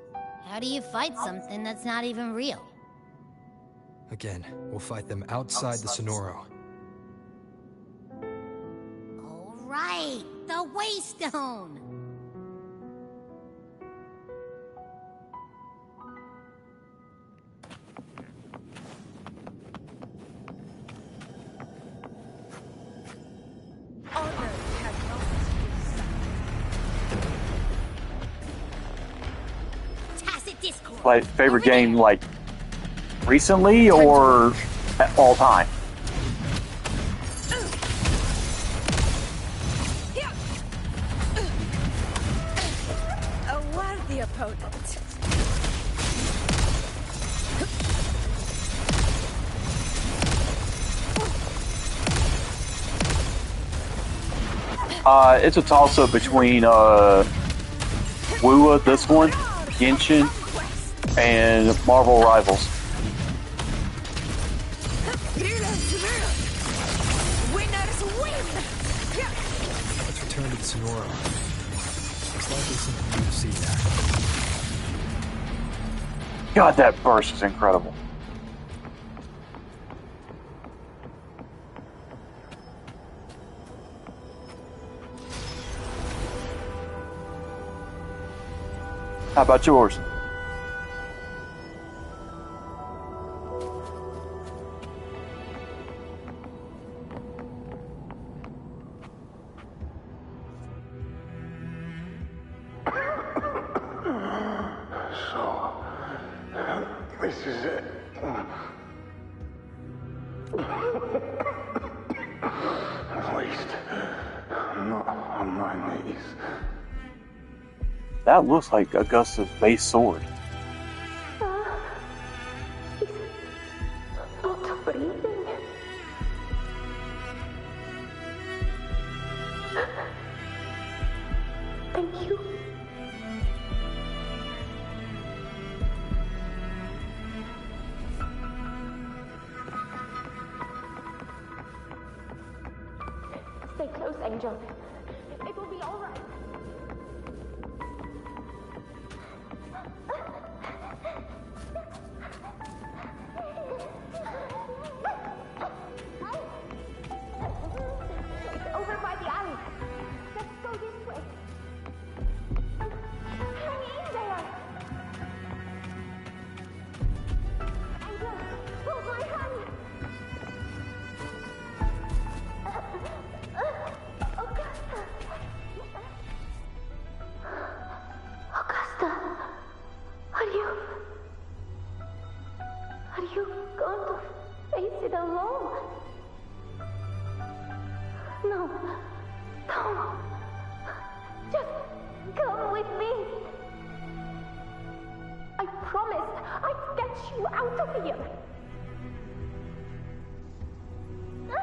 How do you fight something that's not even real? Again, we'll fight them outside the Sonoro. All right, the Waystone. favorite game, like, recently or at all time? A worthy opponent. It's a toss-up between Wua, this one, Genshin, and Marvel Rivals. Winners win! Let's return to the Sonora. There's likely something new to see there. God, that burst is incredible. How about yours? So, this is it. At least, I'm not on my knees. That looks like Augusta's base sword. Not breathing. Thank you. Stay close, Angel. It will be all right. It's over by the alley. Let's go this way. Hang in there. Angel, hold my hand. Augusta, are you going to face it alone? No, just come with me. I promised I'd get you out of here. No!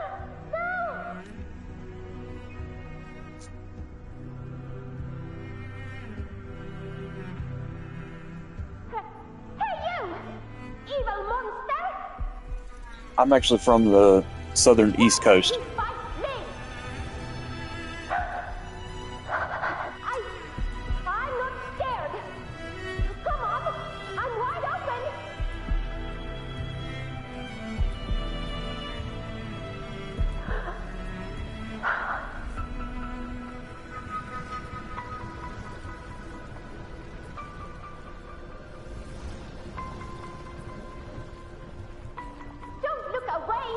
Hey, you! Evil monster! I'm actually from the southern East Coast. I'm not scared. Come on, I'm wide open. Don't look away.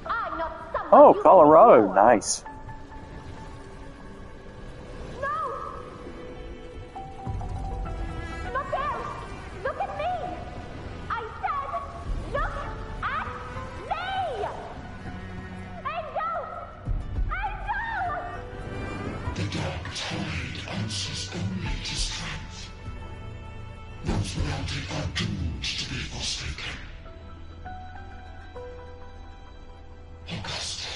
I'm not someone Oh, you Colorado, ignore. nice. Not there! Look at me! I said, look at me! Angel! Angel! The dark tide answers only to strength. Those without it are doomed to be forsaken. Augusta,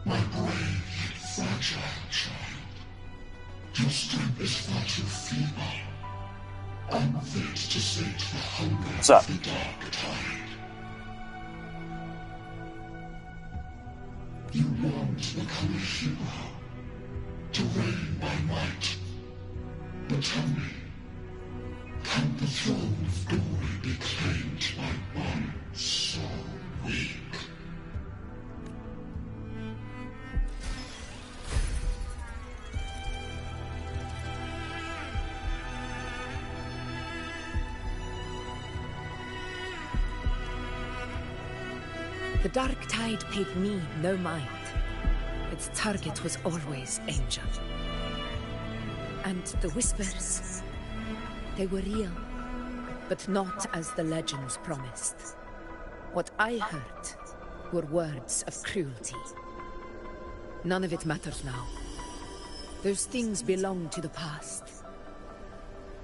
my brave yet fragile child, your strength is far too feeble, unfit to sate the hunger What's up? of the dark tide. You long to become a hero, to reign by might. But tell me, can the throne of glory be claimed by one so weak? The dark tide paid me no mind. Its target was always Angel. And the whispers, they were real. but not as the legends promised. What I heard were words of cruelty. None of it matters now. Those things belong to the past.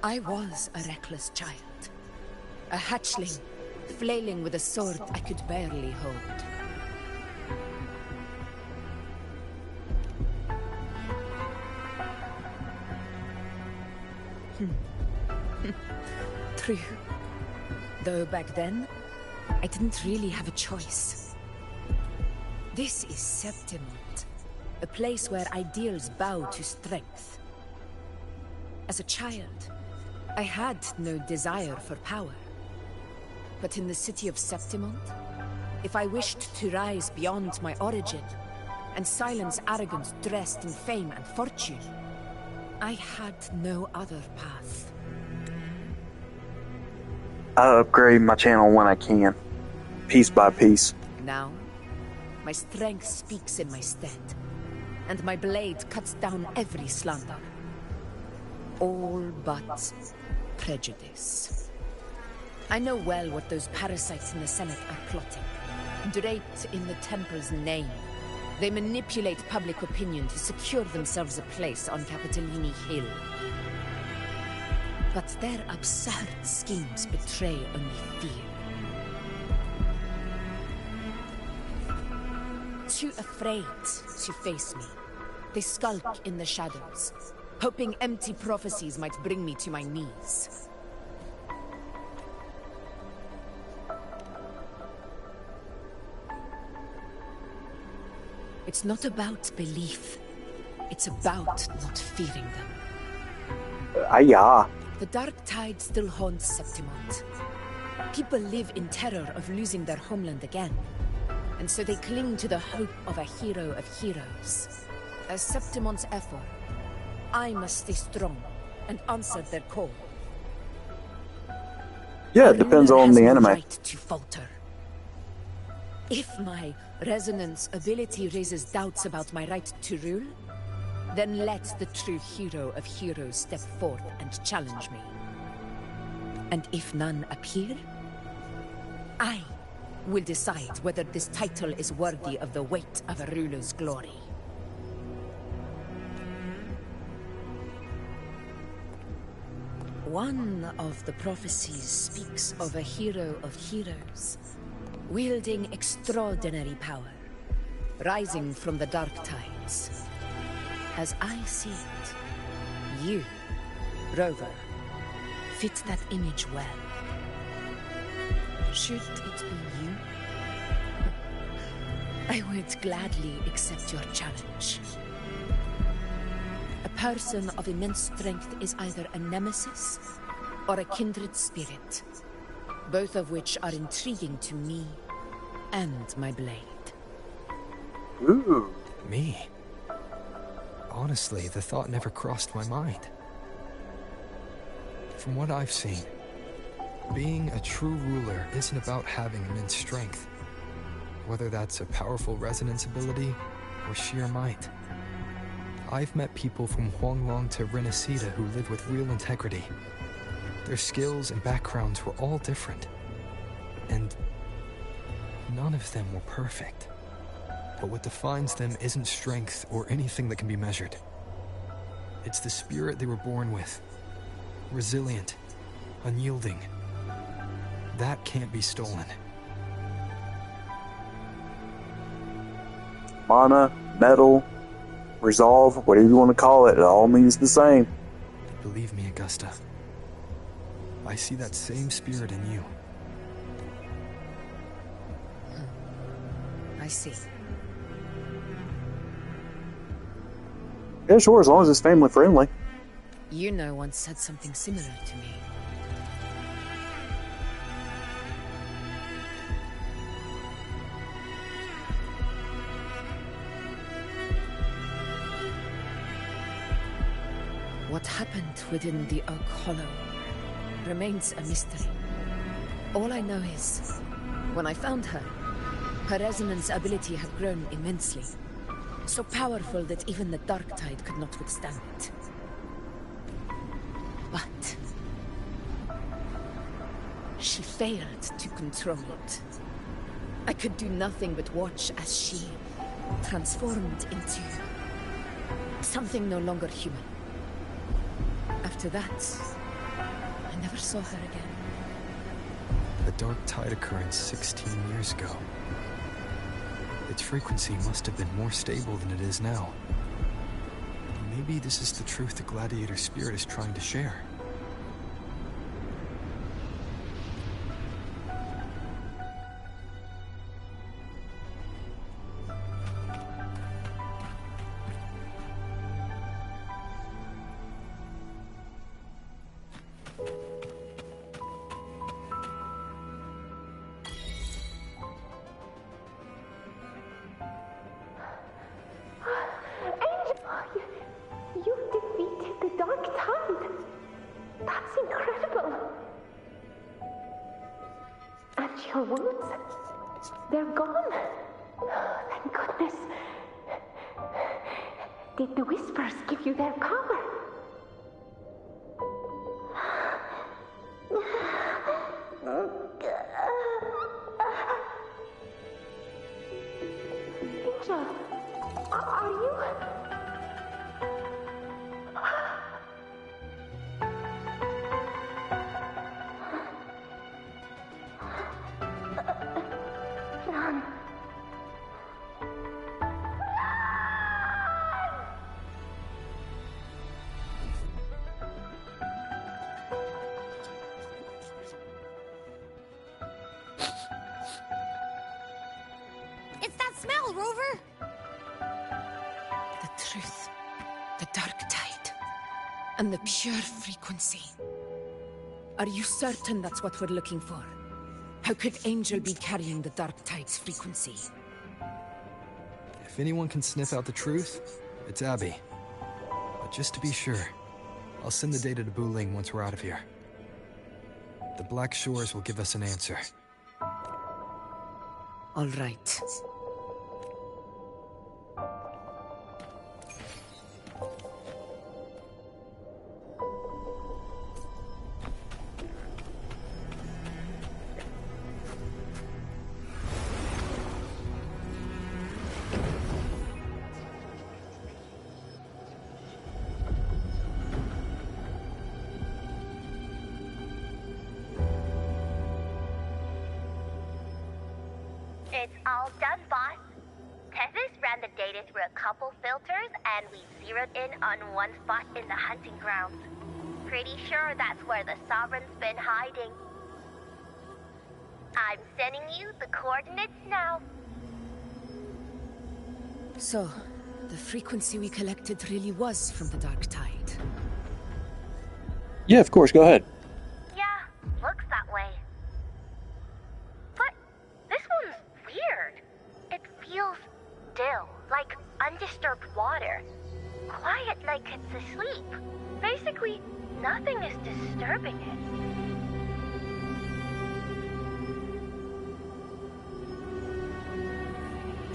I was a reckless child. A hatchling, flailing with a sword I could barely hold. True. Though back then, I didn't really have a choice. This is Septimont, a place where ideals bow to strength. As a child, I had no desire for power. But in the city of Septimont, if I wished to rise beyond my origin and silence arrogance dressed in fame and fortune, I had no other path. I upgrade my channel when I can, piece by piece. Now, my strength speaks in my stead, and my blade cuts down every slander. All but prejudice. I know well what those parasites in the Senate are plotting. Draped in the Temple's name, they manipulate public opinion to secure themselves a place on Capitolini Hill. But their absurd schemes betray only fear. Too afraid to face me, they skulk in the shadows, hoping empty prophecies might bring me to my knees. It's not about belief. It's about not fearing them. Yeah. The dark tide still haunts Septimont. People live in terror of losing their homeland again. And so they cling to the hope of a hero of heroes. As Septimont's effort, I must stay strong and answer their call. Yeah, it depends on the anime. Right to falter. If my resonance ability raises doubts about my right to rule, then let the true hero of heroes step forth and challenge me. And if none appear, I will decide whether this title is worthy of the weight of a ruler's glory. One of the prophecies speaks of a hero of heroes, wielding extraordinary power, rising from the dark tides. As I see it, you, Rover, fit that image well. Should it be you? I would gladly accept your challenge. A person of immense strength is either a nemesis or a kindred spirit, both of which are intriguing to me and my blade. Ooh. Me? Honestly, the thought never crossed my mind. From what I've seen, being a true ruler isn't about having immense strength, whether that's a powerful resonance ability or sheer might. I've met people from Huanglong to Renacida who live with real integrity. Their skills and backgrounds were all different, and none of them were perfect. But what defines them isn't strength or anything that can be measured. It's the spirit they were born with. Resilient, unyielding. That can't be stolen. Mana, metal, resolve, whatever you want to call it, it all means the same. Believe me, Augusta. I see that same spirit in you. I see. Yeah, sure, as long as it's family friendly. You know, once said something similar to me. What happened within the Oak Hollow remains a mystery. All I know is, when I found her, her resonance ability had grown immensely. So powerful that even the Dark Tide could not withstand it. But She failed to control it. I could do nothing but watch as she transformed into something no longer human. After that, I never saw her again. The Dark Tide occurrence 16 years ago. Its frequency must have been more stable than it is now. Maybe this is the truth the Gladiator spirit is trying to share. Your wounds? They're gone. Oh, thank goodness. Did the Whispers give you their power? Angel, are you... Run. It's that smell, Rover! The truth, the Dark Tide, and the pure frequency. Are you certain that's what we're looking for? How could Angel be carrying the Dark Tide's frequency? If anyone can sniff out the truth, it's Abby. But just to be sure, I'll send the data to Buling once we're out of here. The Black Shores will give us an answer. All right. It's all done, boss. Tethys ran the data through a couple filters, and we zeroed in on one spot in the hunting grounds. Pretty sure that's where the Sovereign's been hiding. I'm sending you the coordinates now. So, the frequency we collected really was from the Dark Tide. Yeah, of course, go ahead. Yeah, looks that way. But this one's weird. It feels still, like undisturbed water. Quiet like it's asleep. Basically, nothing is disturbing it.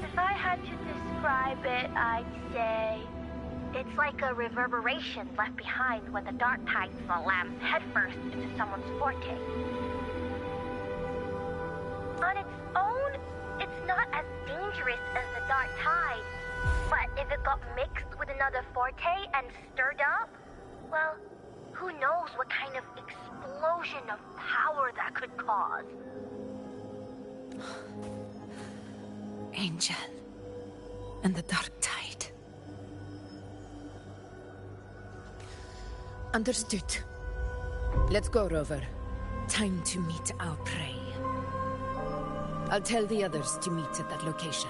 If I had to describe it, I'd say it's like a reverberation left behind when the Dark Tide slams headfirst into someone's forte. On its own, it's not as dangerous as the Dark Tide, but if it got mixed with another forte and stirred up, well, who knows what kind of explosion of power that could cause. Angel and the Dark Tide. Understood. Let's go, Rover. Time to meet our prey. I'll tell the others to meet at that location.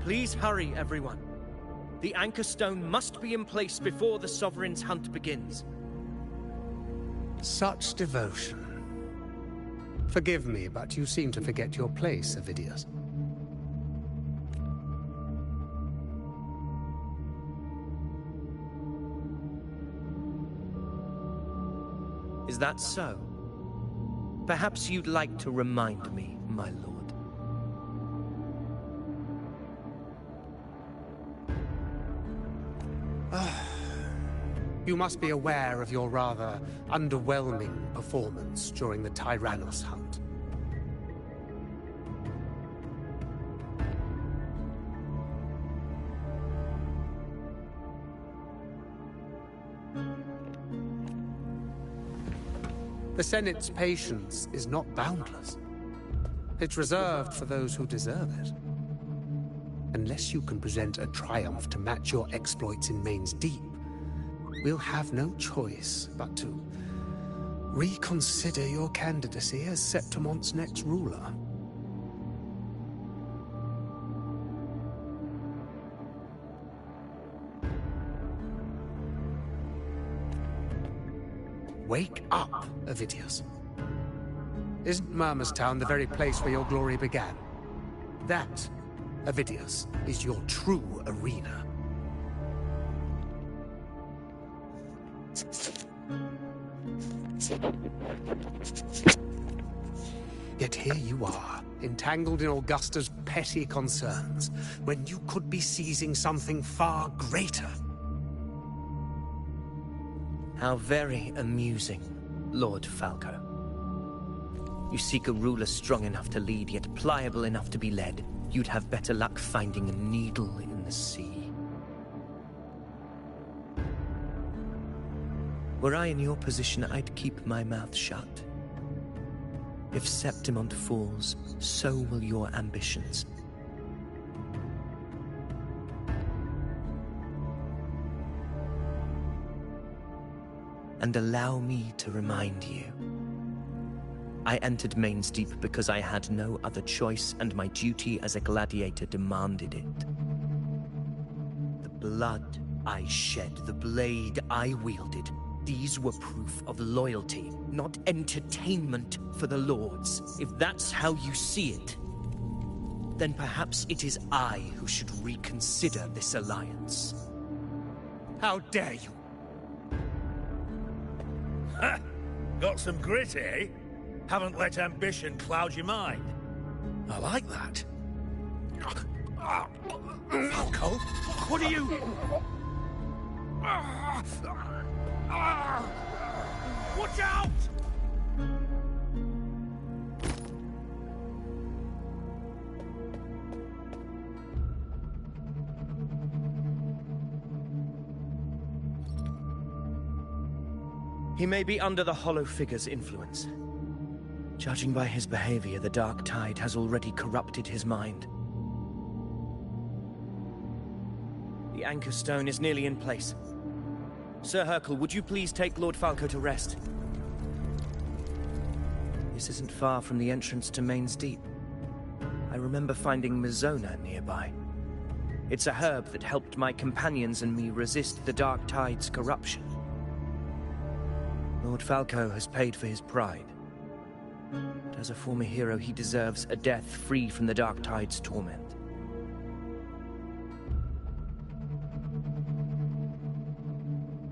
Please hurry, everyone. The Anchor Stone must be in place before the Sovereign's hunt begins. Such devotion. Forgive me, but you seem to forget your place, Avidius. Is that so? Perhaps you'd like to remind me, my lord. You must be aware of your rather underwhelming performance during the Tyrannos hunt. The Senate's patience is not boundless. It's reserved for those who deserve it. Unless you can present a triumph to match your exploits in Main's Deep, we'll have no choice but to reconsider your candidacy as Septimon's next ruler. Wake up, Avidius. Isn't Murmustown the very place where your glory began? That, Avidius, is your true arena. Yet here you are, entangled in Augusta's petty concerns, when you could be seizing something far greater. How very amusing, Lord Falco. You seek a ruler strong enough to lead, yet pliable enough to be led. You'd have better luck finding a needle in the sea. Were I in your position, I'd keep my mouth shut. If Septimon falls, so will your ambitions. And allow me to remind you, I entered Main's Deep because I had no other choice, and my duty as a gladiator demanded it. The blood I shed, the blade I wielded, these were proof of loyalty, not entertainment for the Lords. If that's how you see it, then perhaps it is I who should reconsider this alliance. How dare you! Ha! Got some grit, eh? Haven't let ambition cloud your mind. I like that. Falco, what are you... Watch out! He may be under the Hollow Figure's influence. Judging by his behavior, the Dark Tide has already corrupted his mind. The Anchor Stone is nearly in place. Sir Hercule, would you please take Lord Falco to rest? This isn't far from the entrance to Main's Deep. I remember finding Mizona nearby. It's a herb that helped my companions and me resist the Dark Tide's corruption. Lord Falco has paid for his pride. But as a former hero, he deserves a death free from the Dark Tide's torment.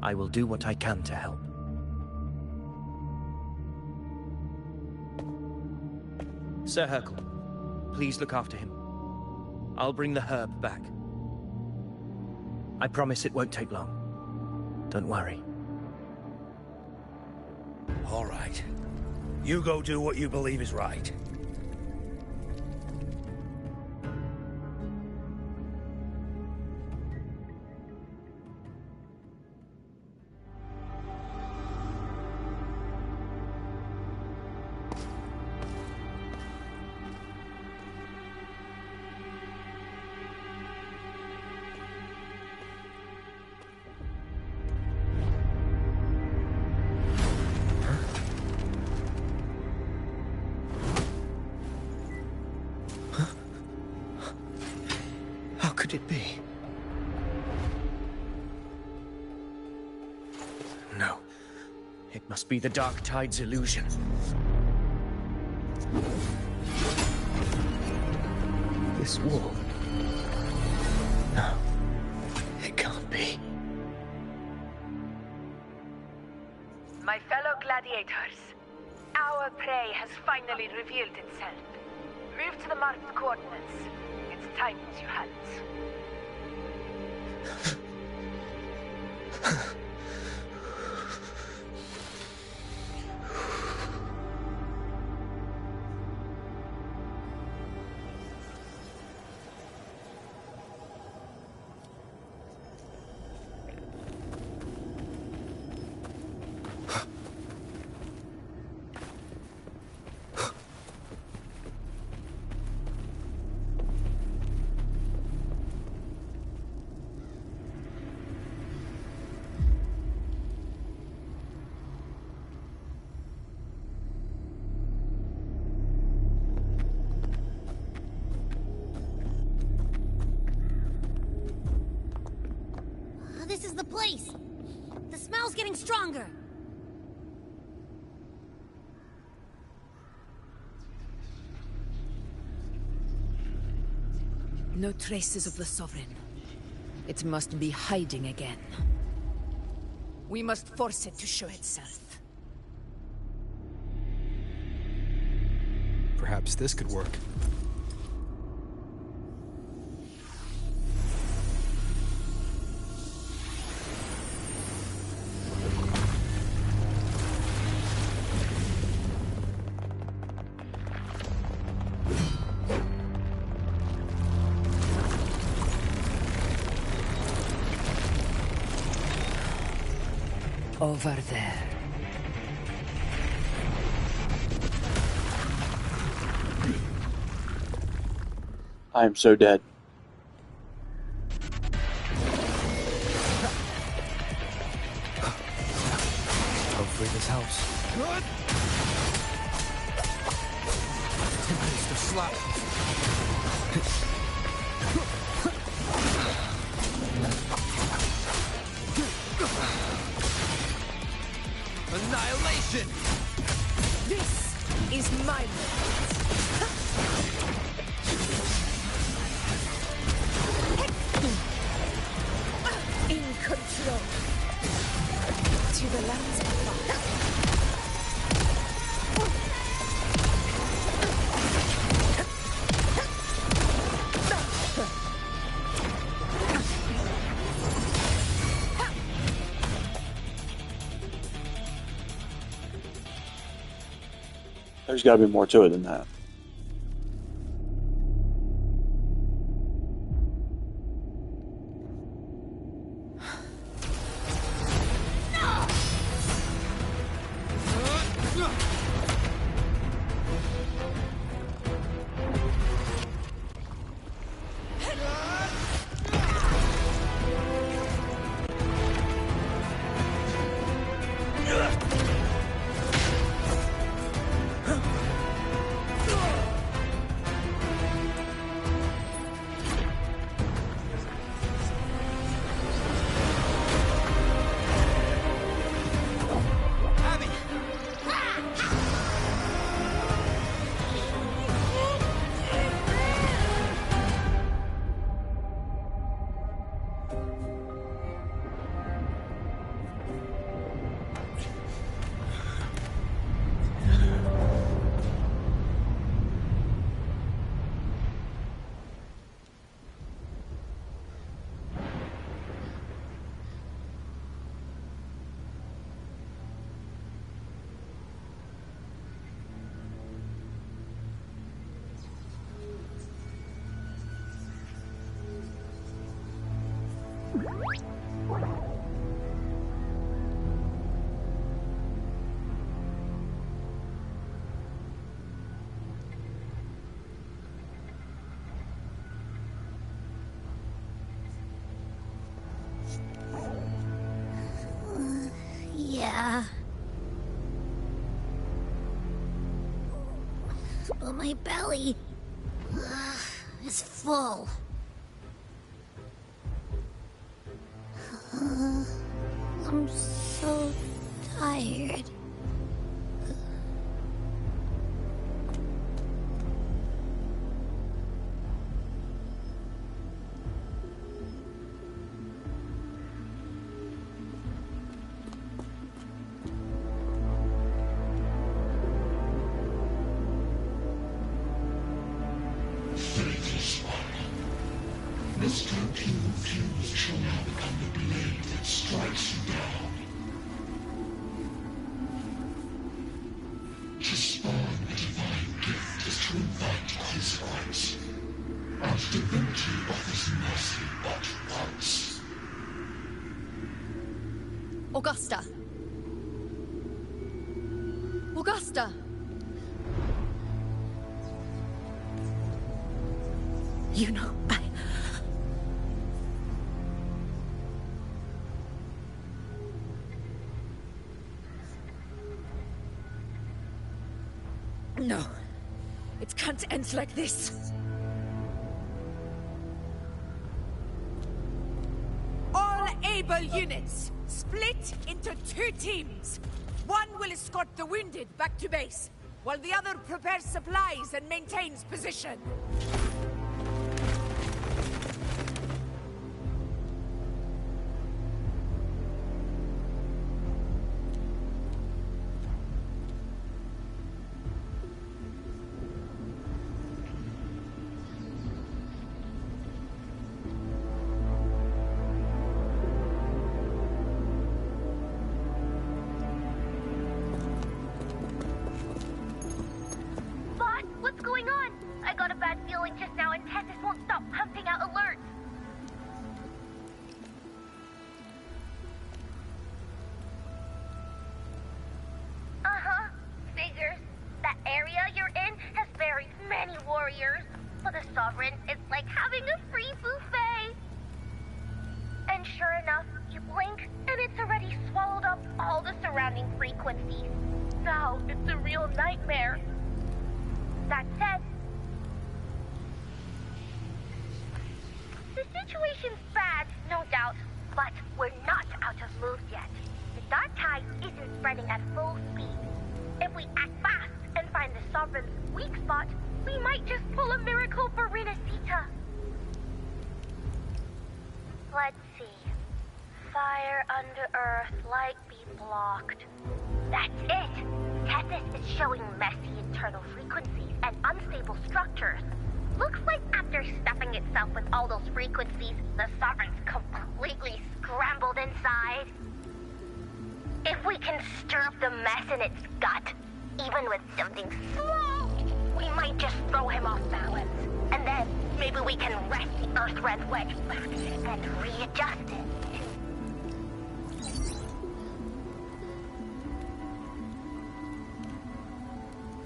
I will do what I can to help. Sir Hercule, please look after him. I'll bring the herb back. I promise it won't take long. Don't worry. All right. You go do what you believe is right. Could it be? No. It must be the Dark Tide's illusion. This wall. No. It can't be. My fellow gladiators, gladiators. Our prey has finally revealed itself. Move to the marked coordinates. It's time to hunt. This is the place! The smell's getting stronger! No traces of the Sovereign. It must be hiding again. We must force it to show itself. Perhaps this could work. Over there. I am so dead. Hopefully this helps. Good. Taste of slap. Annihilation! This is my in control. To the lands of fire. There's got to be more to it than that. Yeah. But my belly is full. I'm so tired. Fate is final. Mr. Confused shall now become the blade that strikes you down. To spawn a divine gift is to invite consequence. And divinity offers mercy but once. Augusta! Augusta! You know, No. It can't end like this. All able units, split into 2 teams. One will escort the wounded back to base, while the other prepares supplies and maintains position.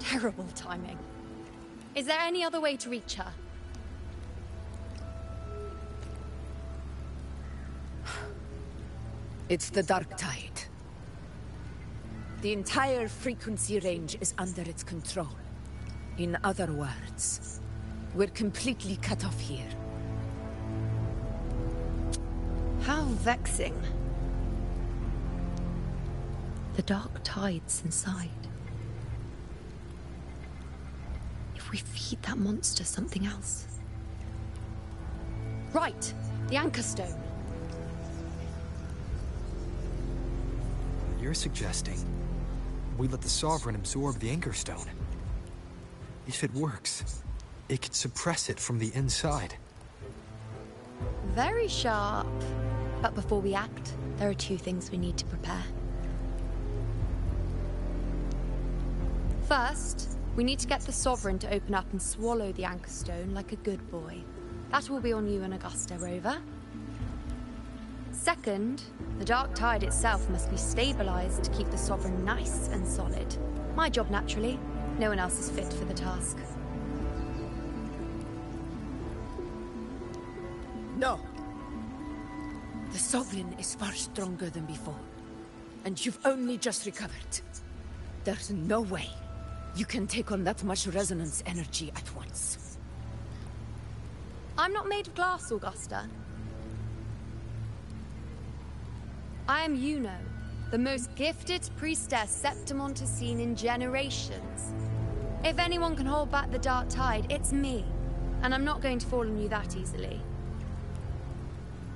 Terrible timing. Is there any other way to reach her? It's the Dark Tide. The entire frequency range is under its control. In other words, we're completely cut off here. How vexing. The Dark Tide's inside. If we feed that monster something else. Right! The Anchor Stone. You're suggesting we let the Sovereign absorb the Anchor Stone. If it works, it could suppress it from the inside. Very sharp. But before we act, there are 2 things we need to prepare. First, we need to get the Sovereign to open up and swallow the Anchor Stone like a good boy. That will be on you and Augusta, Rover. Second, the Dark Tide itself must be stabilized to keep the Sovereign nice and solid. My job, naturally. No one else is fit for the task. No. The Sovereign is far stronger than before. And you've only just recovered. There's no way you can take on that much resonance energy at once. I'm not made of glass, Augusta. I am Yuno, the most gifted priestess Septimont has seen in generations. If anyone can hold back the Dark Tide, it's me. And I'm not going to fall on you that easily.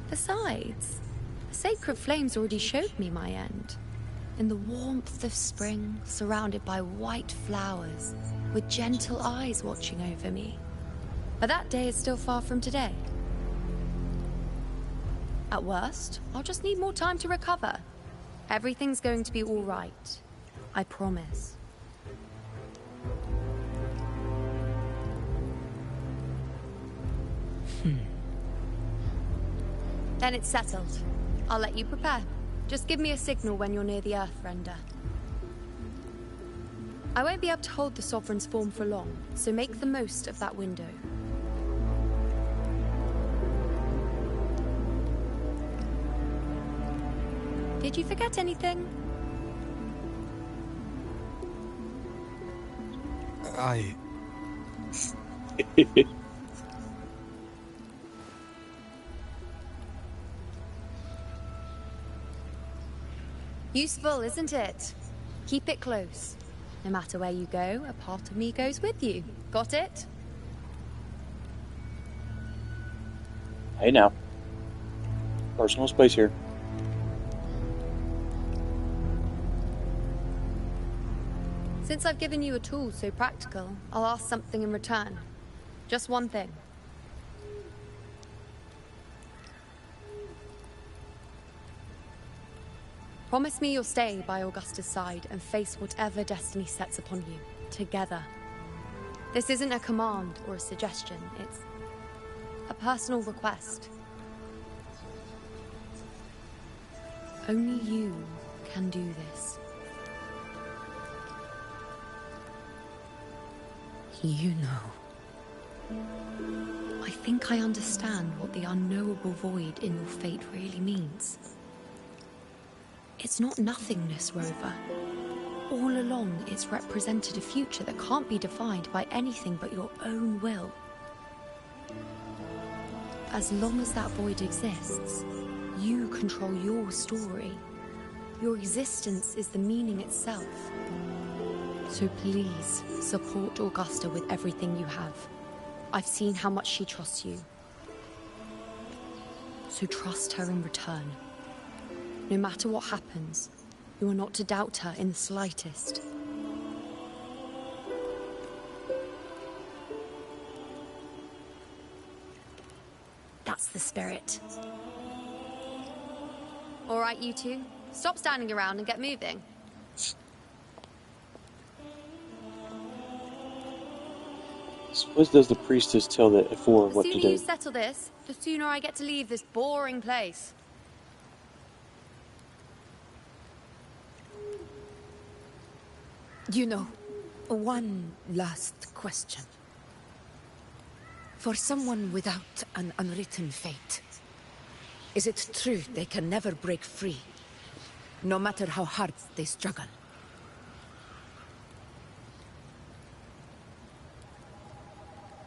Besides, the sacred flames already showed me my end. In the warmth of spring, surrounded by white flowers, with gentle eyes watching over me. But that day is still far from today. At worst, I'll just need more time to recover. Everything's going to be all right. I promise. Then it's settled. I'll let you prepare. Just give me a signal when you're near the Earthrender. I won't be able to hold the Sovereign's form for long, so make the most of that window. Did you forget anything? Useful, isn't it? Keep it close. No matter where you go, a part of me goes with you. Got it? Hey now. Personal space here. Since I've given you a tool so practical, I'll ask something in return. Just one thing. Promise me you'll stay by Augusta's side and face whatever destiny sets upon you, together. This isn't a command or a suggestion, it's a personal request. Only you can do this. You know. I think I understand what the unknowable void in your fate really means. It's not nothingness, Rover. All along, it's represented a future that can't be defined by anything but your own will. As long as that void exists, you control your story. Your existence is the meaning itself. So please, support Augusta with everything you have. I've seen how much she trusts you. So trust her in return. No matter what happens, you are not to doubt her in the slightest. That's the spirit. All right, you two. Stop standing around and get moving. Suppose does the priestess tell the F4 what to do? The sooner you settle this, the sooner I get to leave this boring place. You know, one last question. For someone without an unwritten fate, is it true they can never break free, no matter how hard they struggle?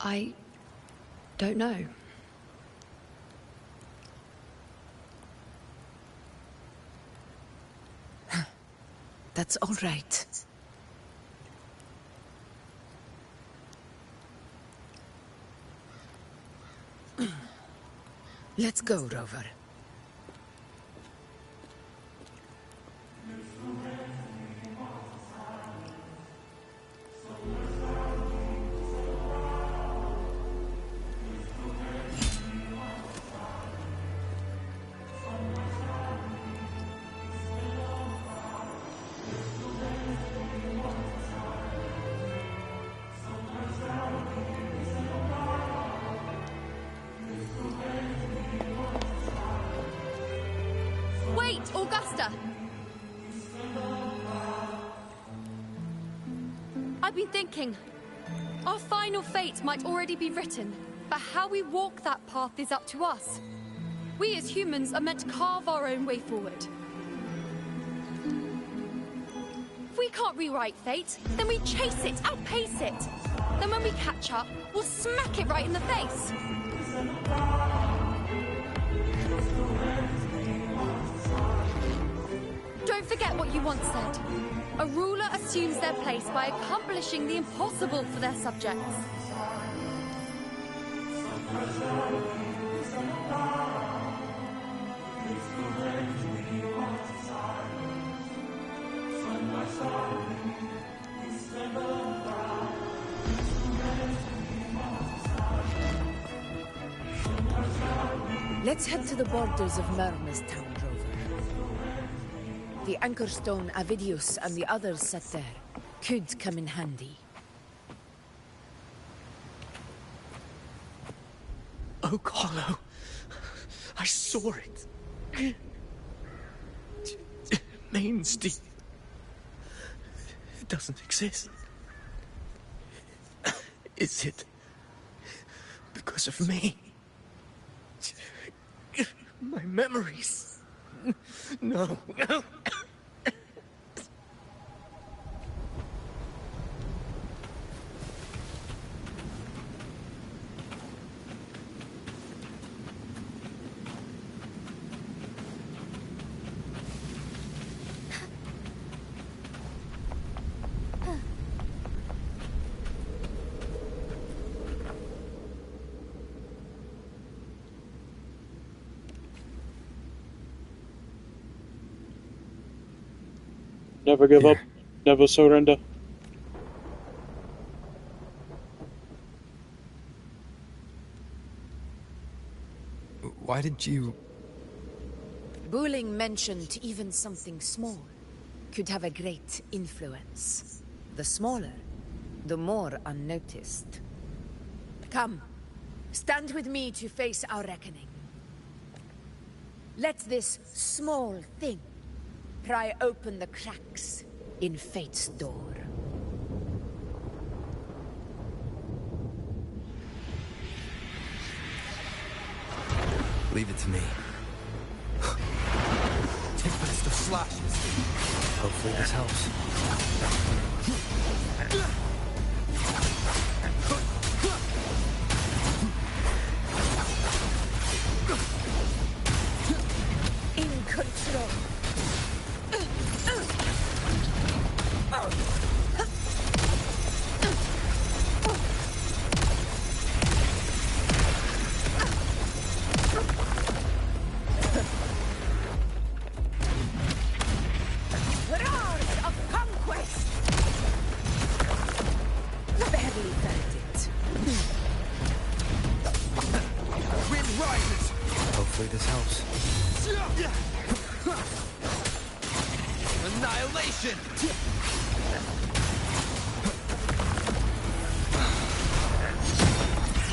I don't know. That's all right. Let's go, Rover. Wait, Augusta! I've been thinking. Our final fate might already be written, but how we walk that path is up to us. We as humans are meant to carve our own way forward. If we can't rewrite fate, then we chase it, outpace it. Then when we catch up, we'll smack it right in the face. Don't forget what you once said. A ruler assumes their place by accomplishing the impossible for their subjects. Let's head to the borders of Myrna's town, Rover. The anchor stone Avidius and the others set there could come in handy. Oak Hollow. I saw it. Main Steep. It doesn't exist. Is it because of me? My memories. No. Never give up, never surrender. Why did you... Booling mentioned even something small could have a great influence. The smaller, the more unnoticed. Come, stand with me to face our reckoning. Let this small thing pry open the cracks in fate's door. Leave it to me. Tempest of slashes. Hopefully this helps. In control. Hopefully this helps. Annihilation!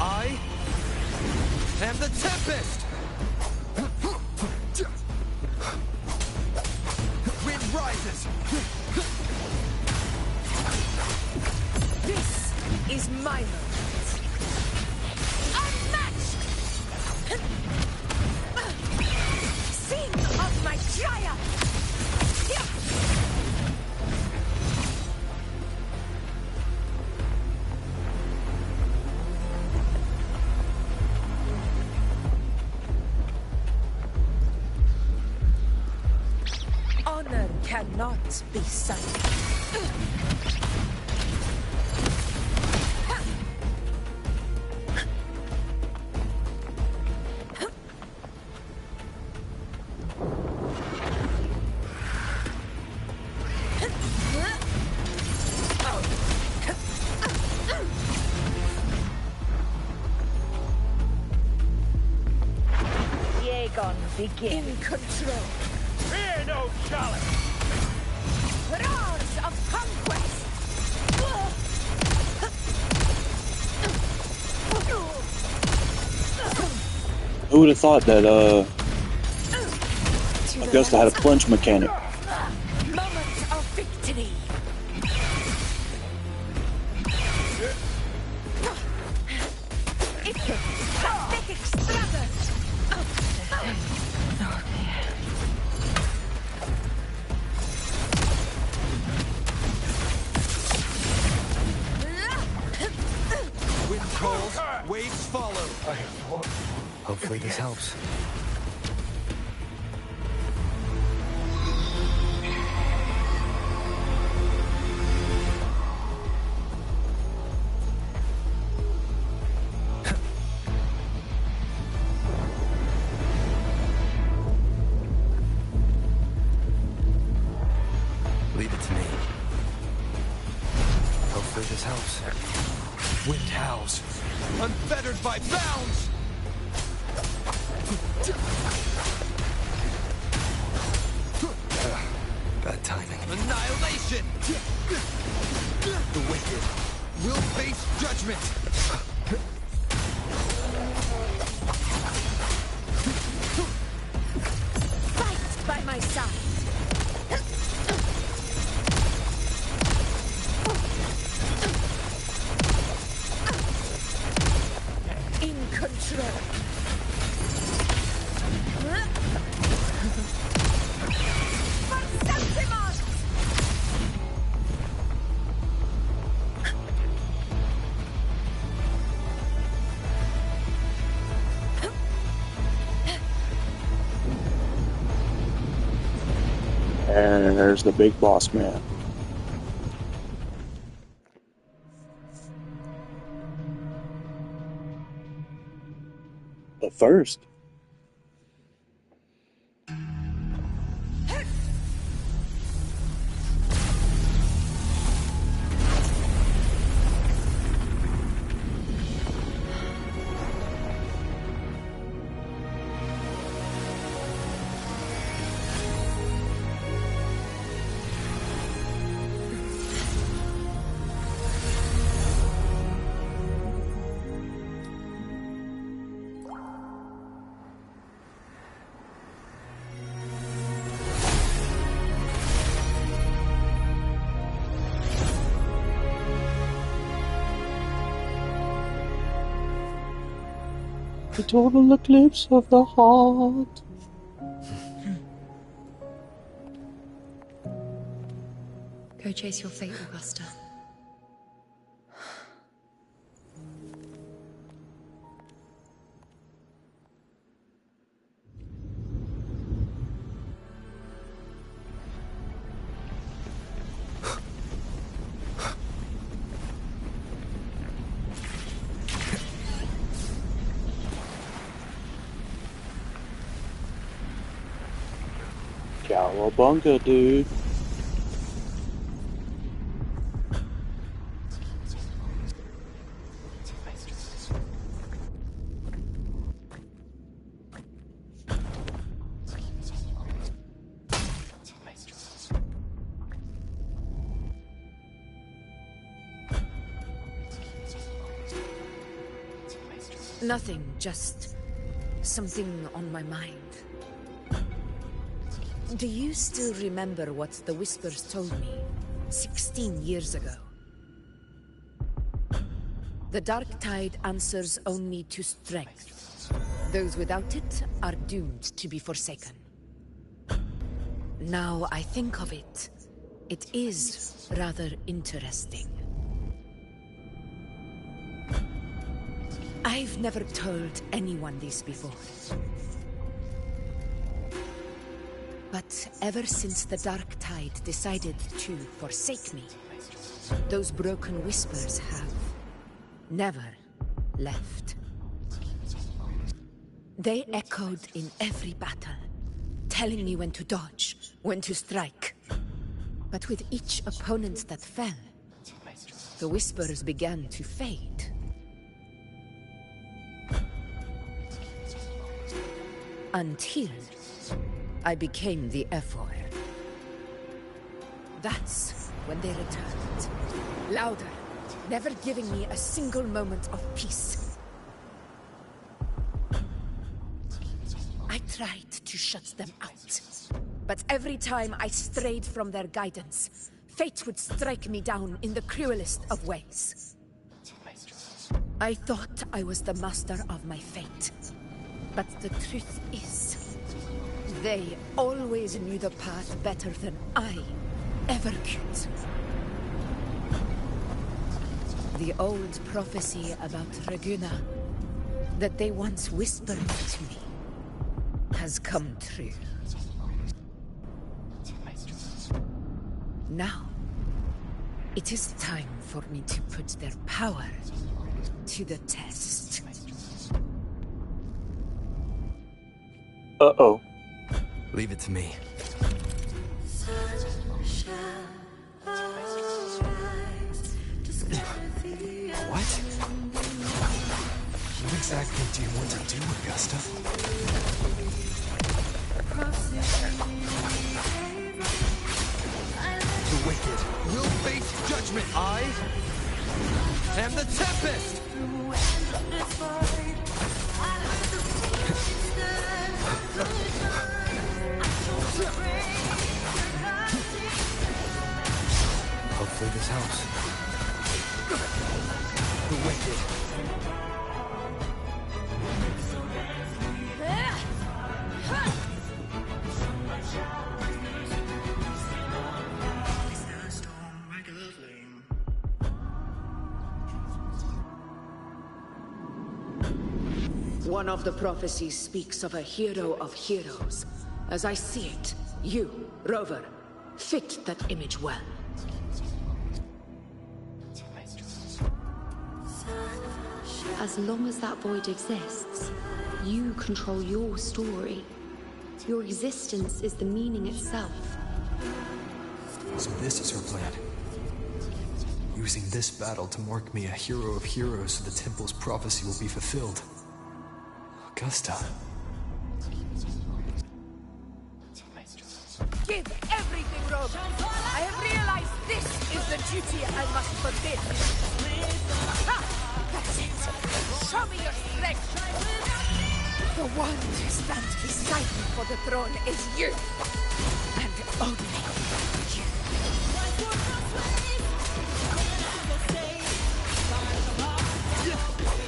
I am the Tempest! Wind rises! This is my moment. Unmatched! Sing of my triumph! Honor cannot be silent. Begin. In control. Fear no challenge! Roars of conquest! Who would have thought that, Augusta had a plunge mechanic? Moment of victory! Wind calls, waves follow. Hopefully this helps. Leave it to me. Hopefully this helps. Wind howls, unfettered by bounds. Bad timing. Annihilation! The wicked will face judgment! Fight by my side! In control. And there's the big boss man. But first, the total eclipse of the heart. Go chase your fate, Augusta. Cowabunga, dude. Nothing, just something on my mind. Do you still remember what the Whispers told me 16 years ago? The Dark Tide answers only to strength. Those without it are doomed to be forsaken. Now I think of it, it is rather interesting. I've never told anyone this before. But ever since the Dark Tide decided to forsake me, those broken whispers have never left. They echoed in every battle, telling me when to dodge, when to strike. But with each opponent that fell, the whispers began to fade. Until I became the F-word. That's when they returned. Louder, never giving me a single moment of peace. I tried to shut them out. But every time I strayed from their guidance, fate would strike me down in the cruelest of ways. I thought I was the master of my fate. But the truth is, they always knew the path better than I ever could. The old prophecy about Reguna, that they once whispered to me, has come true. Now, it is time for me to put their power to the test. Uh-oh. Leave it to me. What? She makes exactly do you want to do, Augusta? The wicked will face judgment. I am the Tempest! Hopefully this helps. The wicked. One of the prophecies speaks of a hero of heroes. As I see it, you, Rover, fit that image well. As long as that void exists, you control your story. Your existence is the meaning itself. So this is her plan. Using this battle to mark me a hero of heroes so the temple's prophecy will be fulfilled. Augusta. Give everything, Rover. I have realized this is the duty I must fulfill. Ha! That's it. Show me your strength. The one to stand beside me for the throne is you. And only you.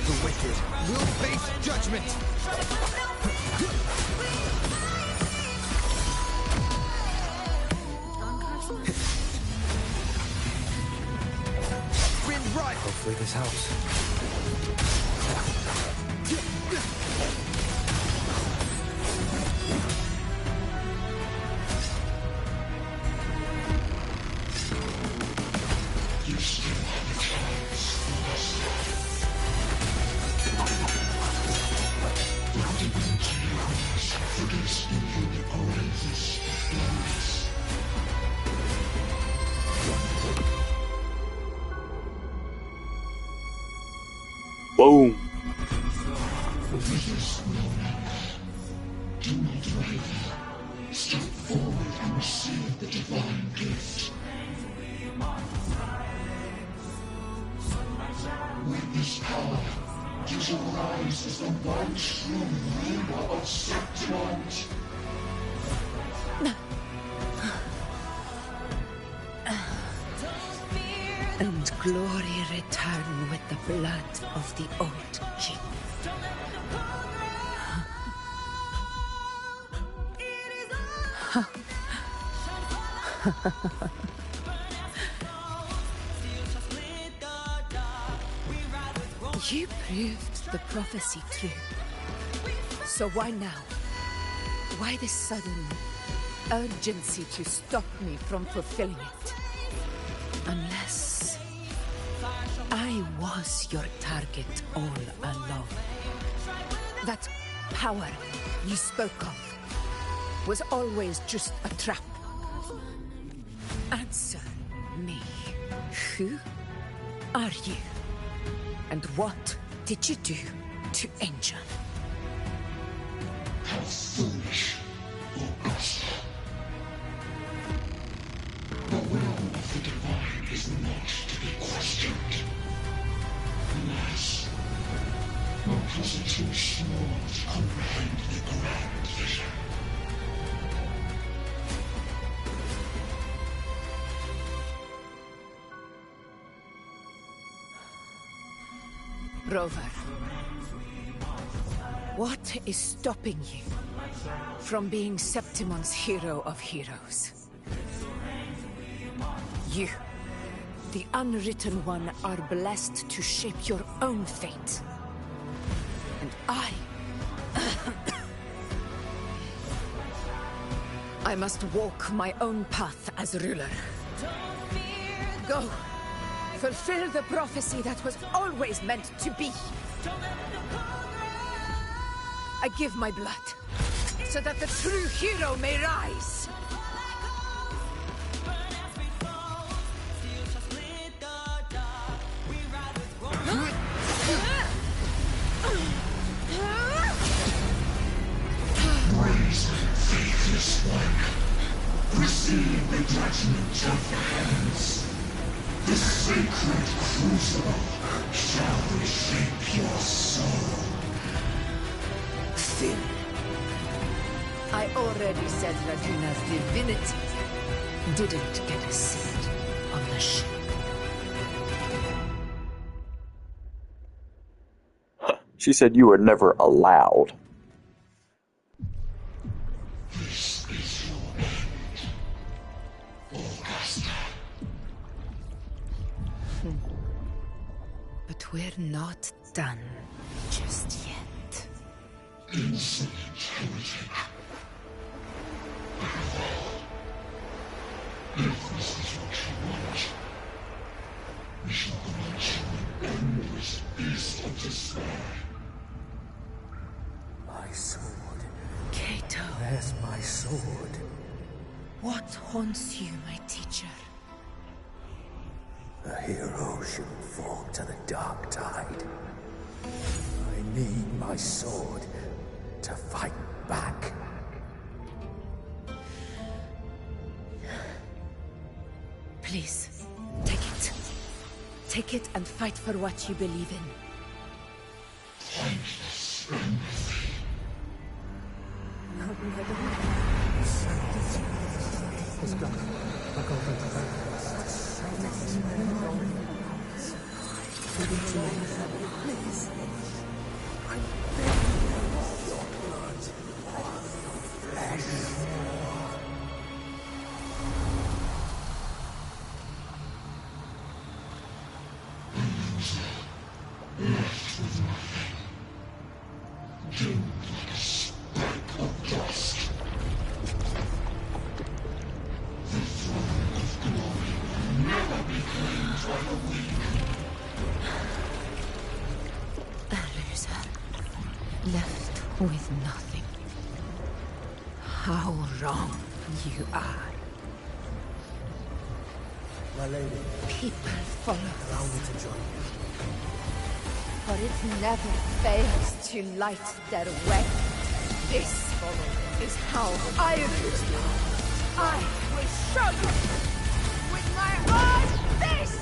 The wicked will face judgment. Wind right. Hopefully this helps. You still have a chance. For this infinite oasis, Boom. for this moment, do not waver. Step forward and receive the divine gift. With this power, you shall rise as the one true ruler of Septimont. And glory return with the blood of the old king. You proved the prophecy true. So why now? Why this sudden urgency to stop me from fulfilling it? Unless I was your target all along. That power you spoke of was always just a trap. Answer me. Who are you? And what did you do to Angel? How foolish, Augusta. The will of the divine is not to be questioned. Alas, because it is small to comprehend the grand vision. Rover, what is stopping you from being Septimon's hero of heroes? You, the unwritten one, are blessed to shape your own fate. And I must walk my own path as ruler. Go. Fulfill the prophecy that was always meant to be. I give my blood, so that the true hero may rise. this one. Receive the judgment of the hands. The sacred crucible shall reshape your soul. Finn. I already said Ragina's divinity didn't get a seat on the ship. She said you were never allowed. This is your end, Augusta. But we're not done just yet. Insolent heretic. If this is what you want, we shall grant you an endless beast of despair. My sword. Cato. Where's my sword? What haunts you, my teacher? A hero shouldn't fall to the dark tide. I need my sword to fight back. Please, take it. Take it and fight for what you believe in. Pointless empathy. Left with nothing. Doomed like a speck of dust. The throne of glory will never be claimed by the weak. A loser. Left with nothing. How wrong you are. My lady. People follow Allow me to join you. For it never fails to light their way. This is how I lose you. I will show you with my own fist!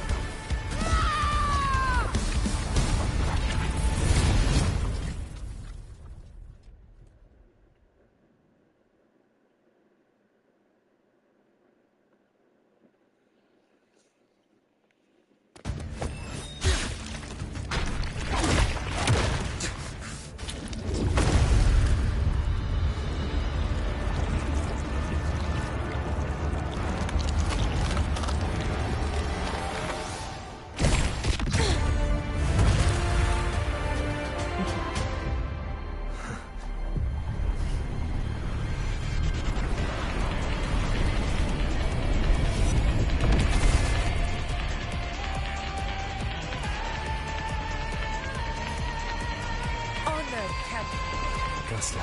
Augusta.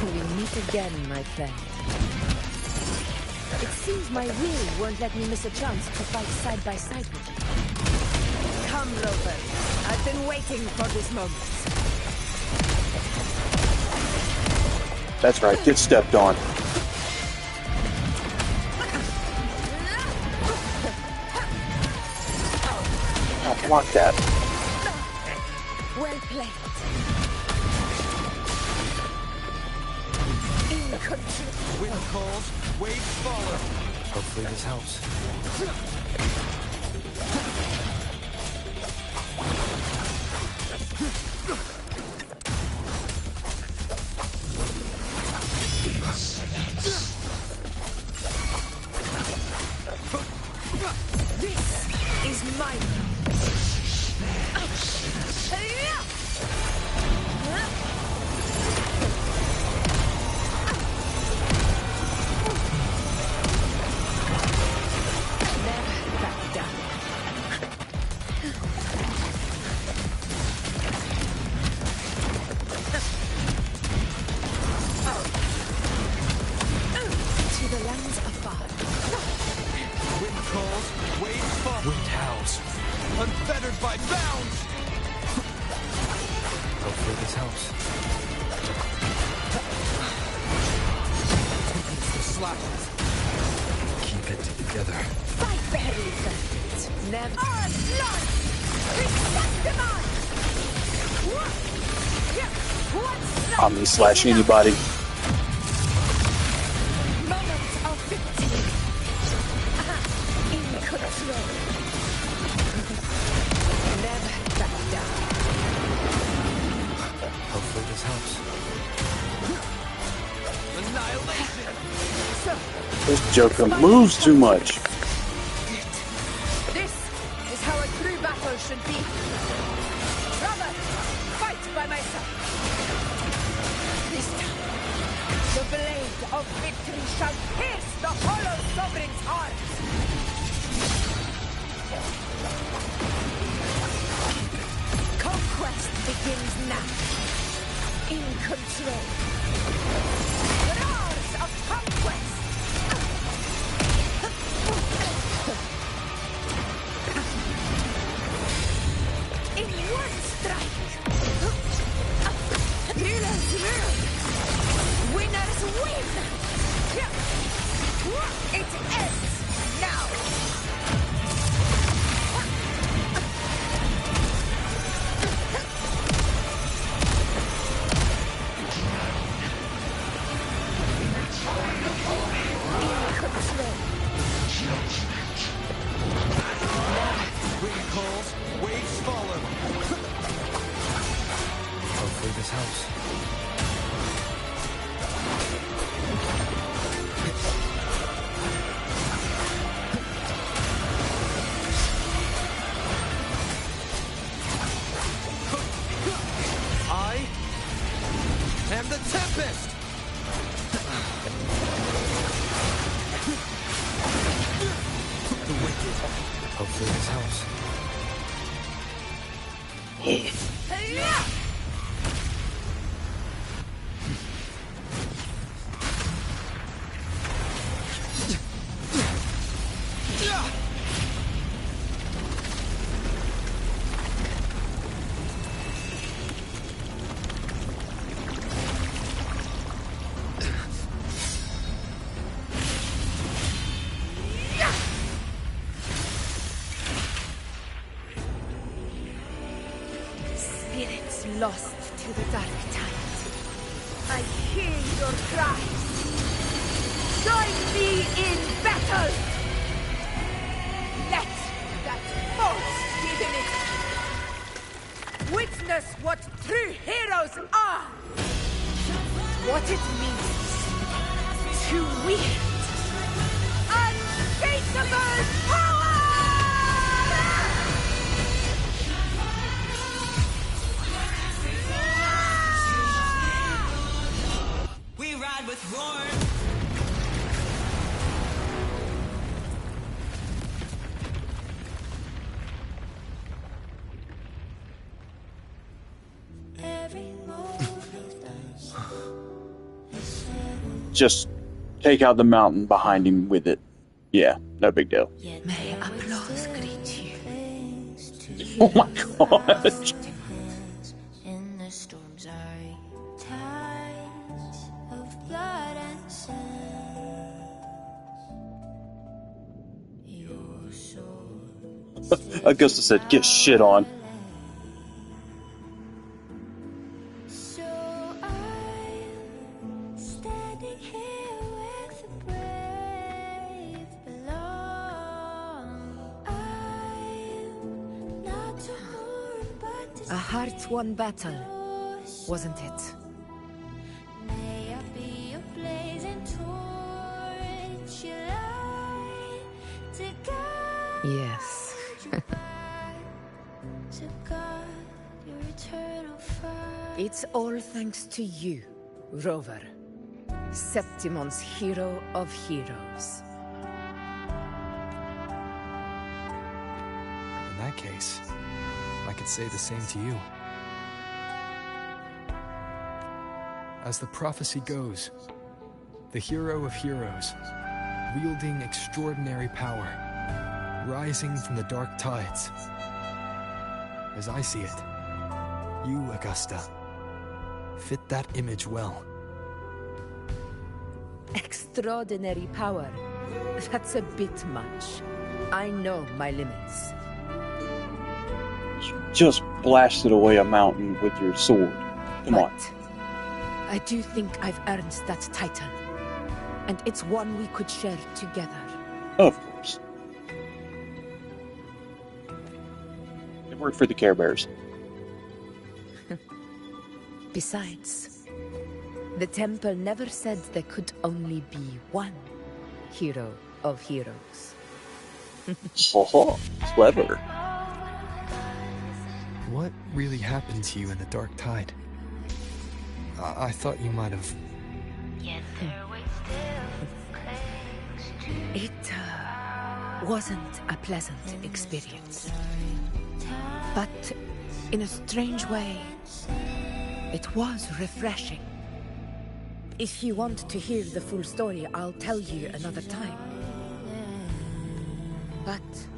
We'll meet again, my friend. It seems my will won't let me miss a chance to fight side by side with you. Come, Rover. I've been waiting for this moment. That's right, get stepped on. Oh, block that. Well played. In control. Wind calls, waves follow. Hopefully this helps. This is mine. Unfettered by bounds! Hopefully this helps. Omni slash anybody. Moment of victory. In control. Never back down. Hopefully this helps. Annihilation! This Joker moves too much. This is how a true battle should be. Brother, fight by my side. This time, the blade of victory shall pierce the hollow sovereign's heart. Conquest begins now. In control. The hours of conquest. In one strike. Healers rule. Winners win. It ends now. Wind calls, waves follow. Hopefully this helps. I am the Tempest! The wicked. Hopefully this helps. Spirits lost to the dark tide. I hear your cries. Join me in battle! Let that force be in it. Witness what true heroes are! What it means to wield unshakable power! We ride with roar. Just take out the mountain behind him with it. Yeah, no big deal. May applause greet you. Oh my gosh. In the storm's eye, tides of blood and sand. Your soul. Augusta said, get shit on. So I'm standing here with the brave below. I'm not torn, but A hard-won battle, wasn't it? may I be a blazing torch, you light to guide Yes. you back to God, your eternal fire. It's all thanks to you, Rover. Septimon's hero of heroes. In that case, I could say the same to you. As the prophecy goes, the hero of heroes, wielding extraordinary power, rising from the dark tides. As I see it, you, Augusta, fit that image well. Extraordinary power. That's a bit much. I know my limits. Just blasted away a mountain with your sword. Come on. I do think I've earned that title, and it's one we could share together. Of course. It worked for the Care Bears. Besides, the temple never said there could only be one hero of heroes. Oh, clever. What really happened to you in the Dark Tide? I thought you might have... It wasn't a pleasant experience. But in a strange way, it was refreshing. If you want to hear the full story, I'll tell you another time. But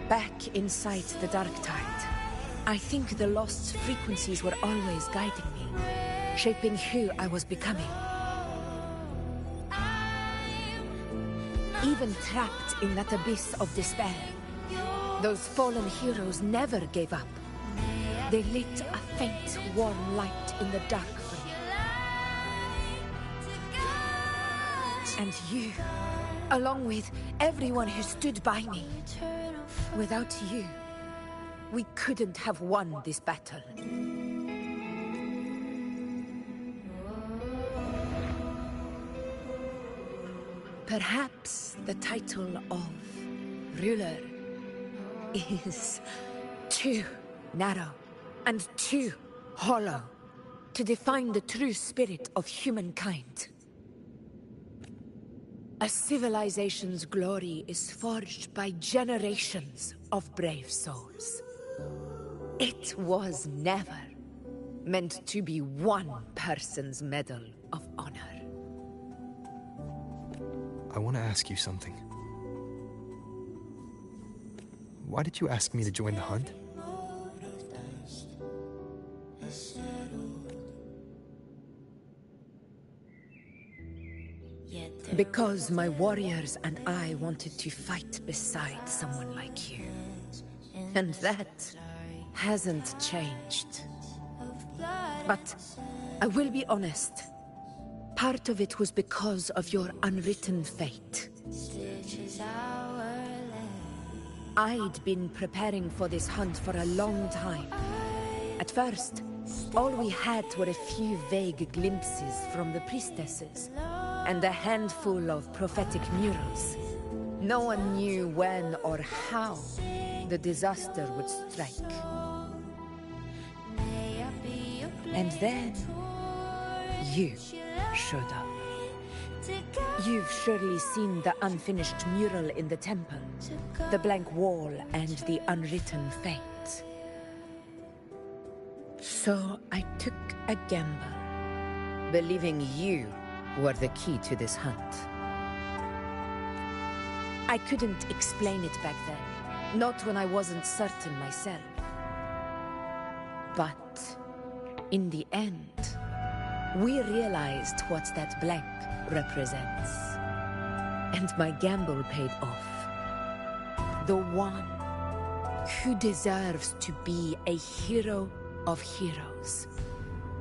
back inside the Dark Tide, I think the lost frequencies were always guiding me, shaping who I was becoming. Even trapped in that abyss of despair, those fallen heroes never gave up. They lit a faint, warm light in the dark for me. And you, along with everyone who stood by me. Without you, we couldn't have won this battle. Perhaps the title of ruler is too narrow and too hollow to define the true spirit of humankind. A civilization's glory is forged by generations of brave souls. It was never meant to be one person's medal of honor. I want to ask you something. Why did you ask me to join the hunt? Because my warriors and I wanted to fight beside someone like you. And that hasn't changed. But I will be honest. Part of it was because of your unwritten fate. I'd been preparing for this hunt for a long time. At first, all we had were a few vague glimpses from the priestesses, and a handful of prophetic murals. No one knew when or how the disaster would strike. And then, you showed up. You've surely seen the unfinished mural in the temple, the blank wall and the unwritten fate. So I took a gamble, believing you were the key to this hunt. I couldn't explain it back then, not when I wasn't certain myself. But in the end, we realized what that blank represents. And my gamble paid off. The one who deserves to be a hero of heroes,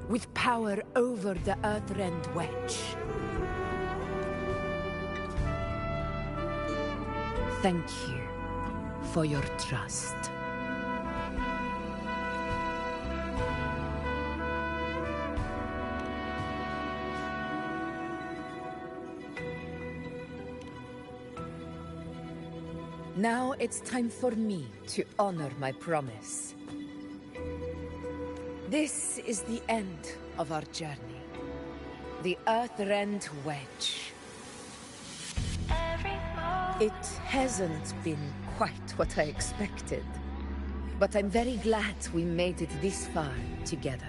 with power over the Earthrend Wedge. Thank you for your trust. Now it's time for me to honor my promise. This is the end of our journey. The Earthrend Wedge. It hasn't been quite what I expected, but I'm very glad we made it this far together.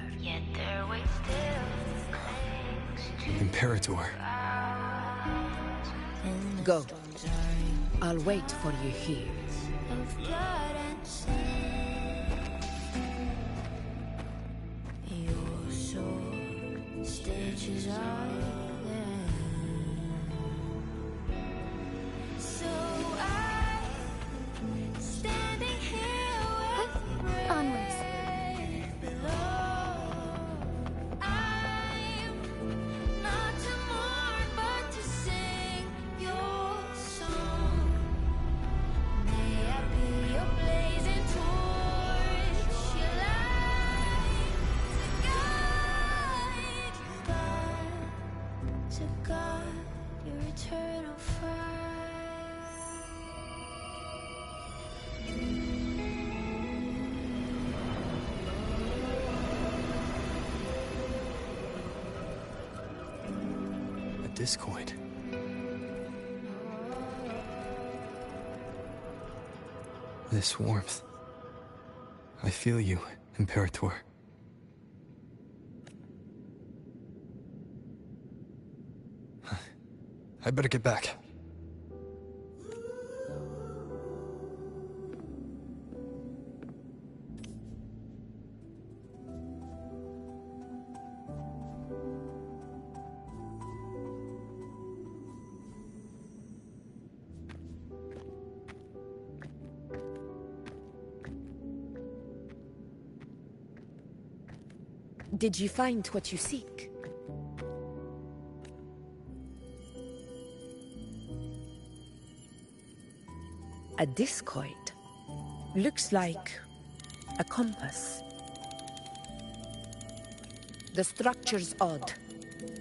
Imperator. Go. I'll wait for you here. discoid. This warmth. I feel you, Imperator. I better get back. Did you find what you seek? A discoid. Looks like a compass. The structure's odd.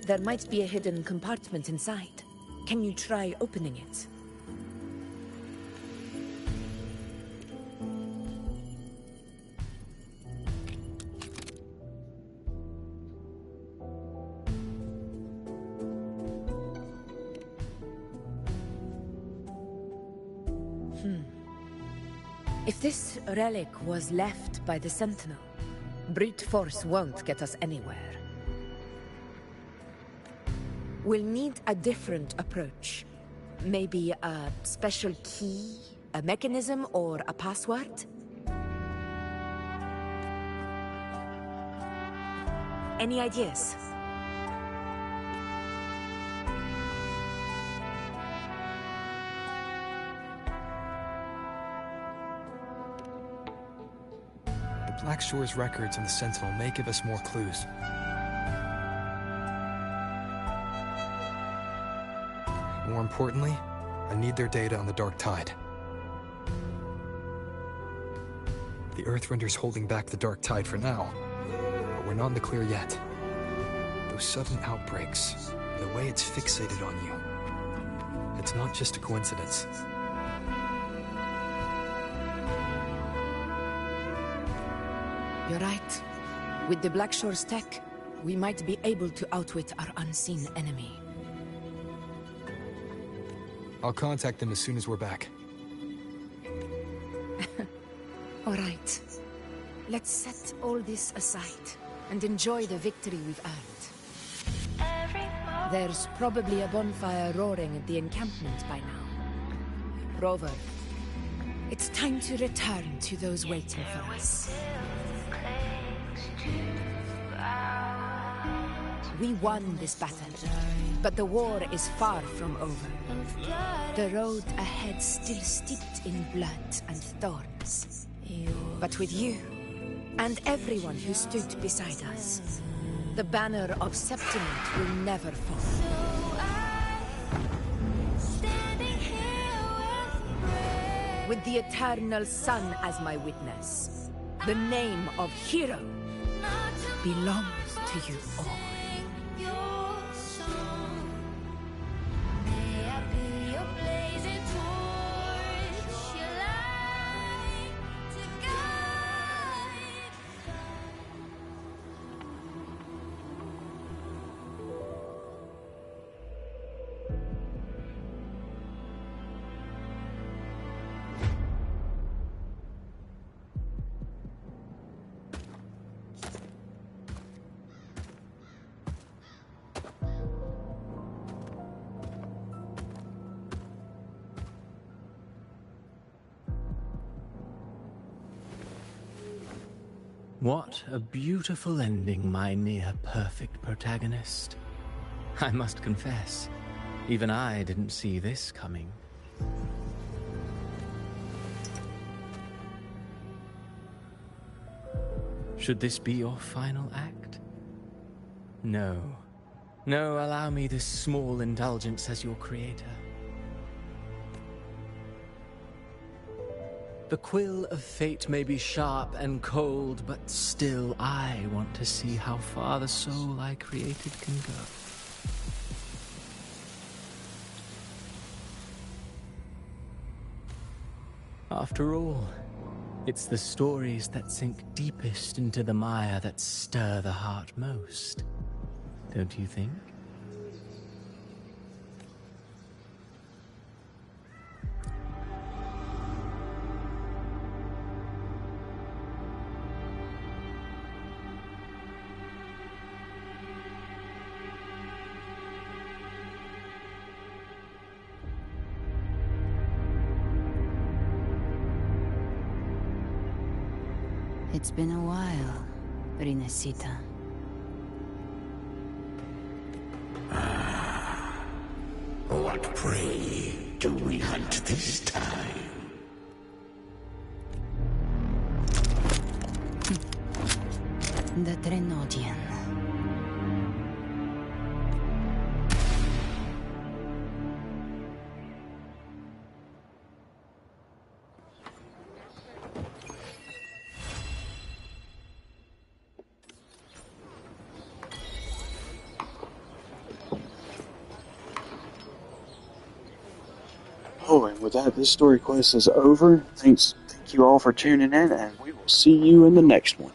There might be a hidden compartment inside. Can you try opening it? If this relic was left by the Sentinel, brute force won't get us anywhere. We'll need a different approach. Maybe a special key, a mechanism, or a password? Any ideas? Black Shore's records on the Sentinel may give us more clues. More importantly, I need their data on the Dark Tide. The Earthrender's holding back the Dark Tide for now, but we're not in the clear yet. Those sudden outbreaks, and the way it's fixated on you, it's not just a coincidence. You're right. With the Black Shore's tech, we might be able to outwit our unseen enemy. I'll contact them as soon as we're back. All right. Let's set all this aside and enjoy the victory we've earned. There's probably a bonfire roaring at the encampment by now. Rover, it's time to return to those waiting for us. We won this battle, but the war is far from over. The road ahead still steeped in blood and thorns. But with you, and everyone who stood beside us, the banner of Septiment will never fall. With the eternal sun as my witness, the name of hero belongs to you all. What a beautiful ending, my near-perfect protagonist. I must confess, even I didn't see this coming. Should this be your final act? No. No, allow me this small indulgence as your creator. The quill of fate may be sharp and cold, but still I want to see how far the soul I created can go. After all, it's the stories that sink deepest into the mire that stir the heart most, don't you think? It's been a while, Rinesita. What prey do we hunt this time? The Trenodian. Oh, and with that, this story quest is over. Thank you all for tuning in, and we will see you in the next one.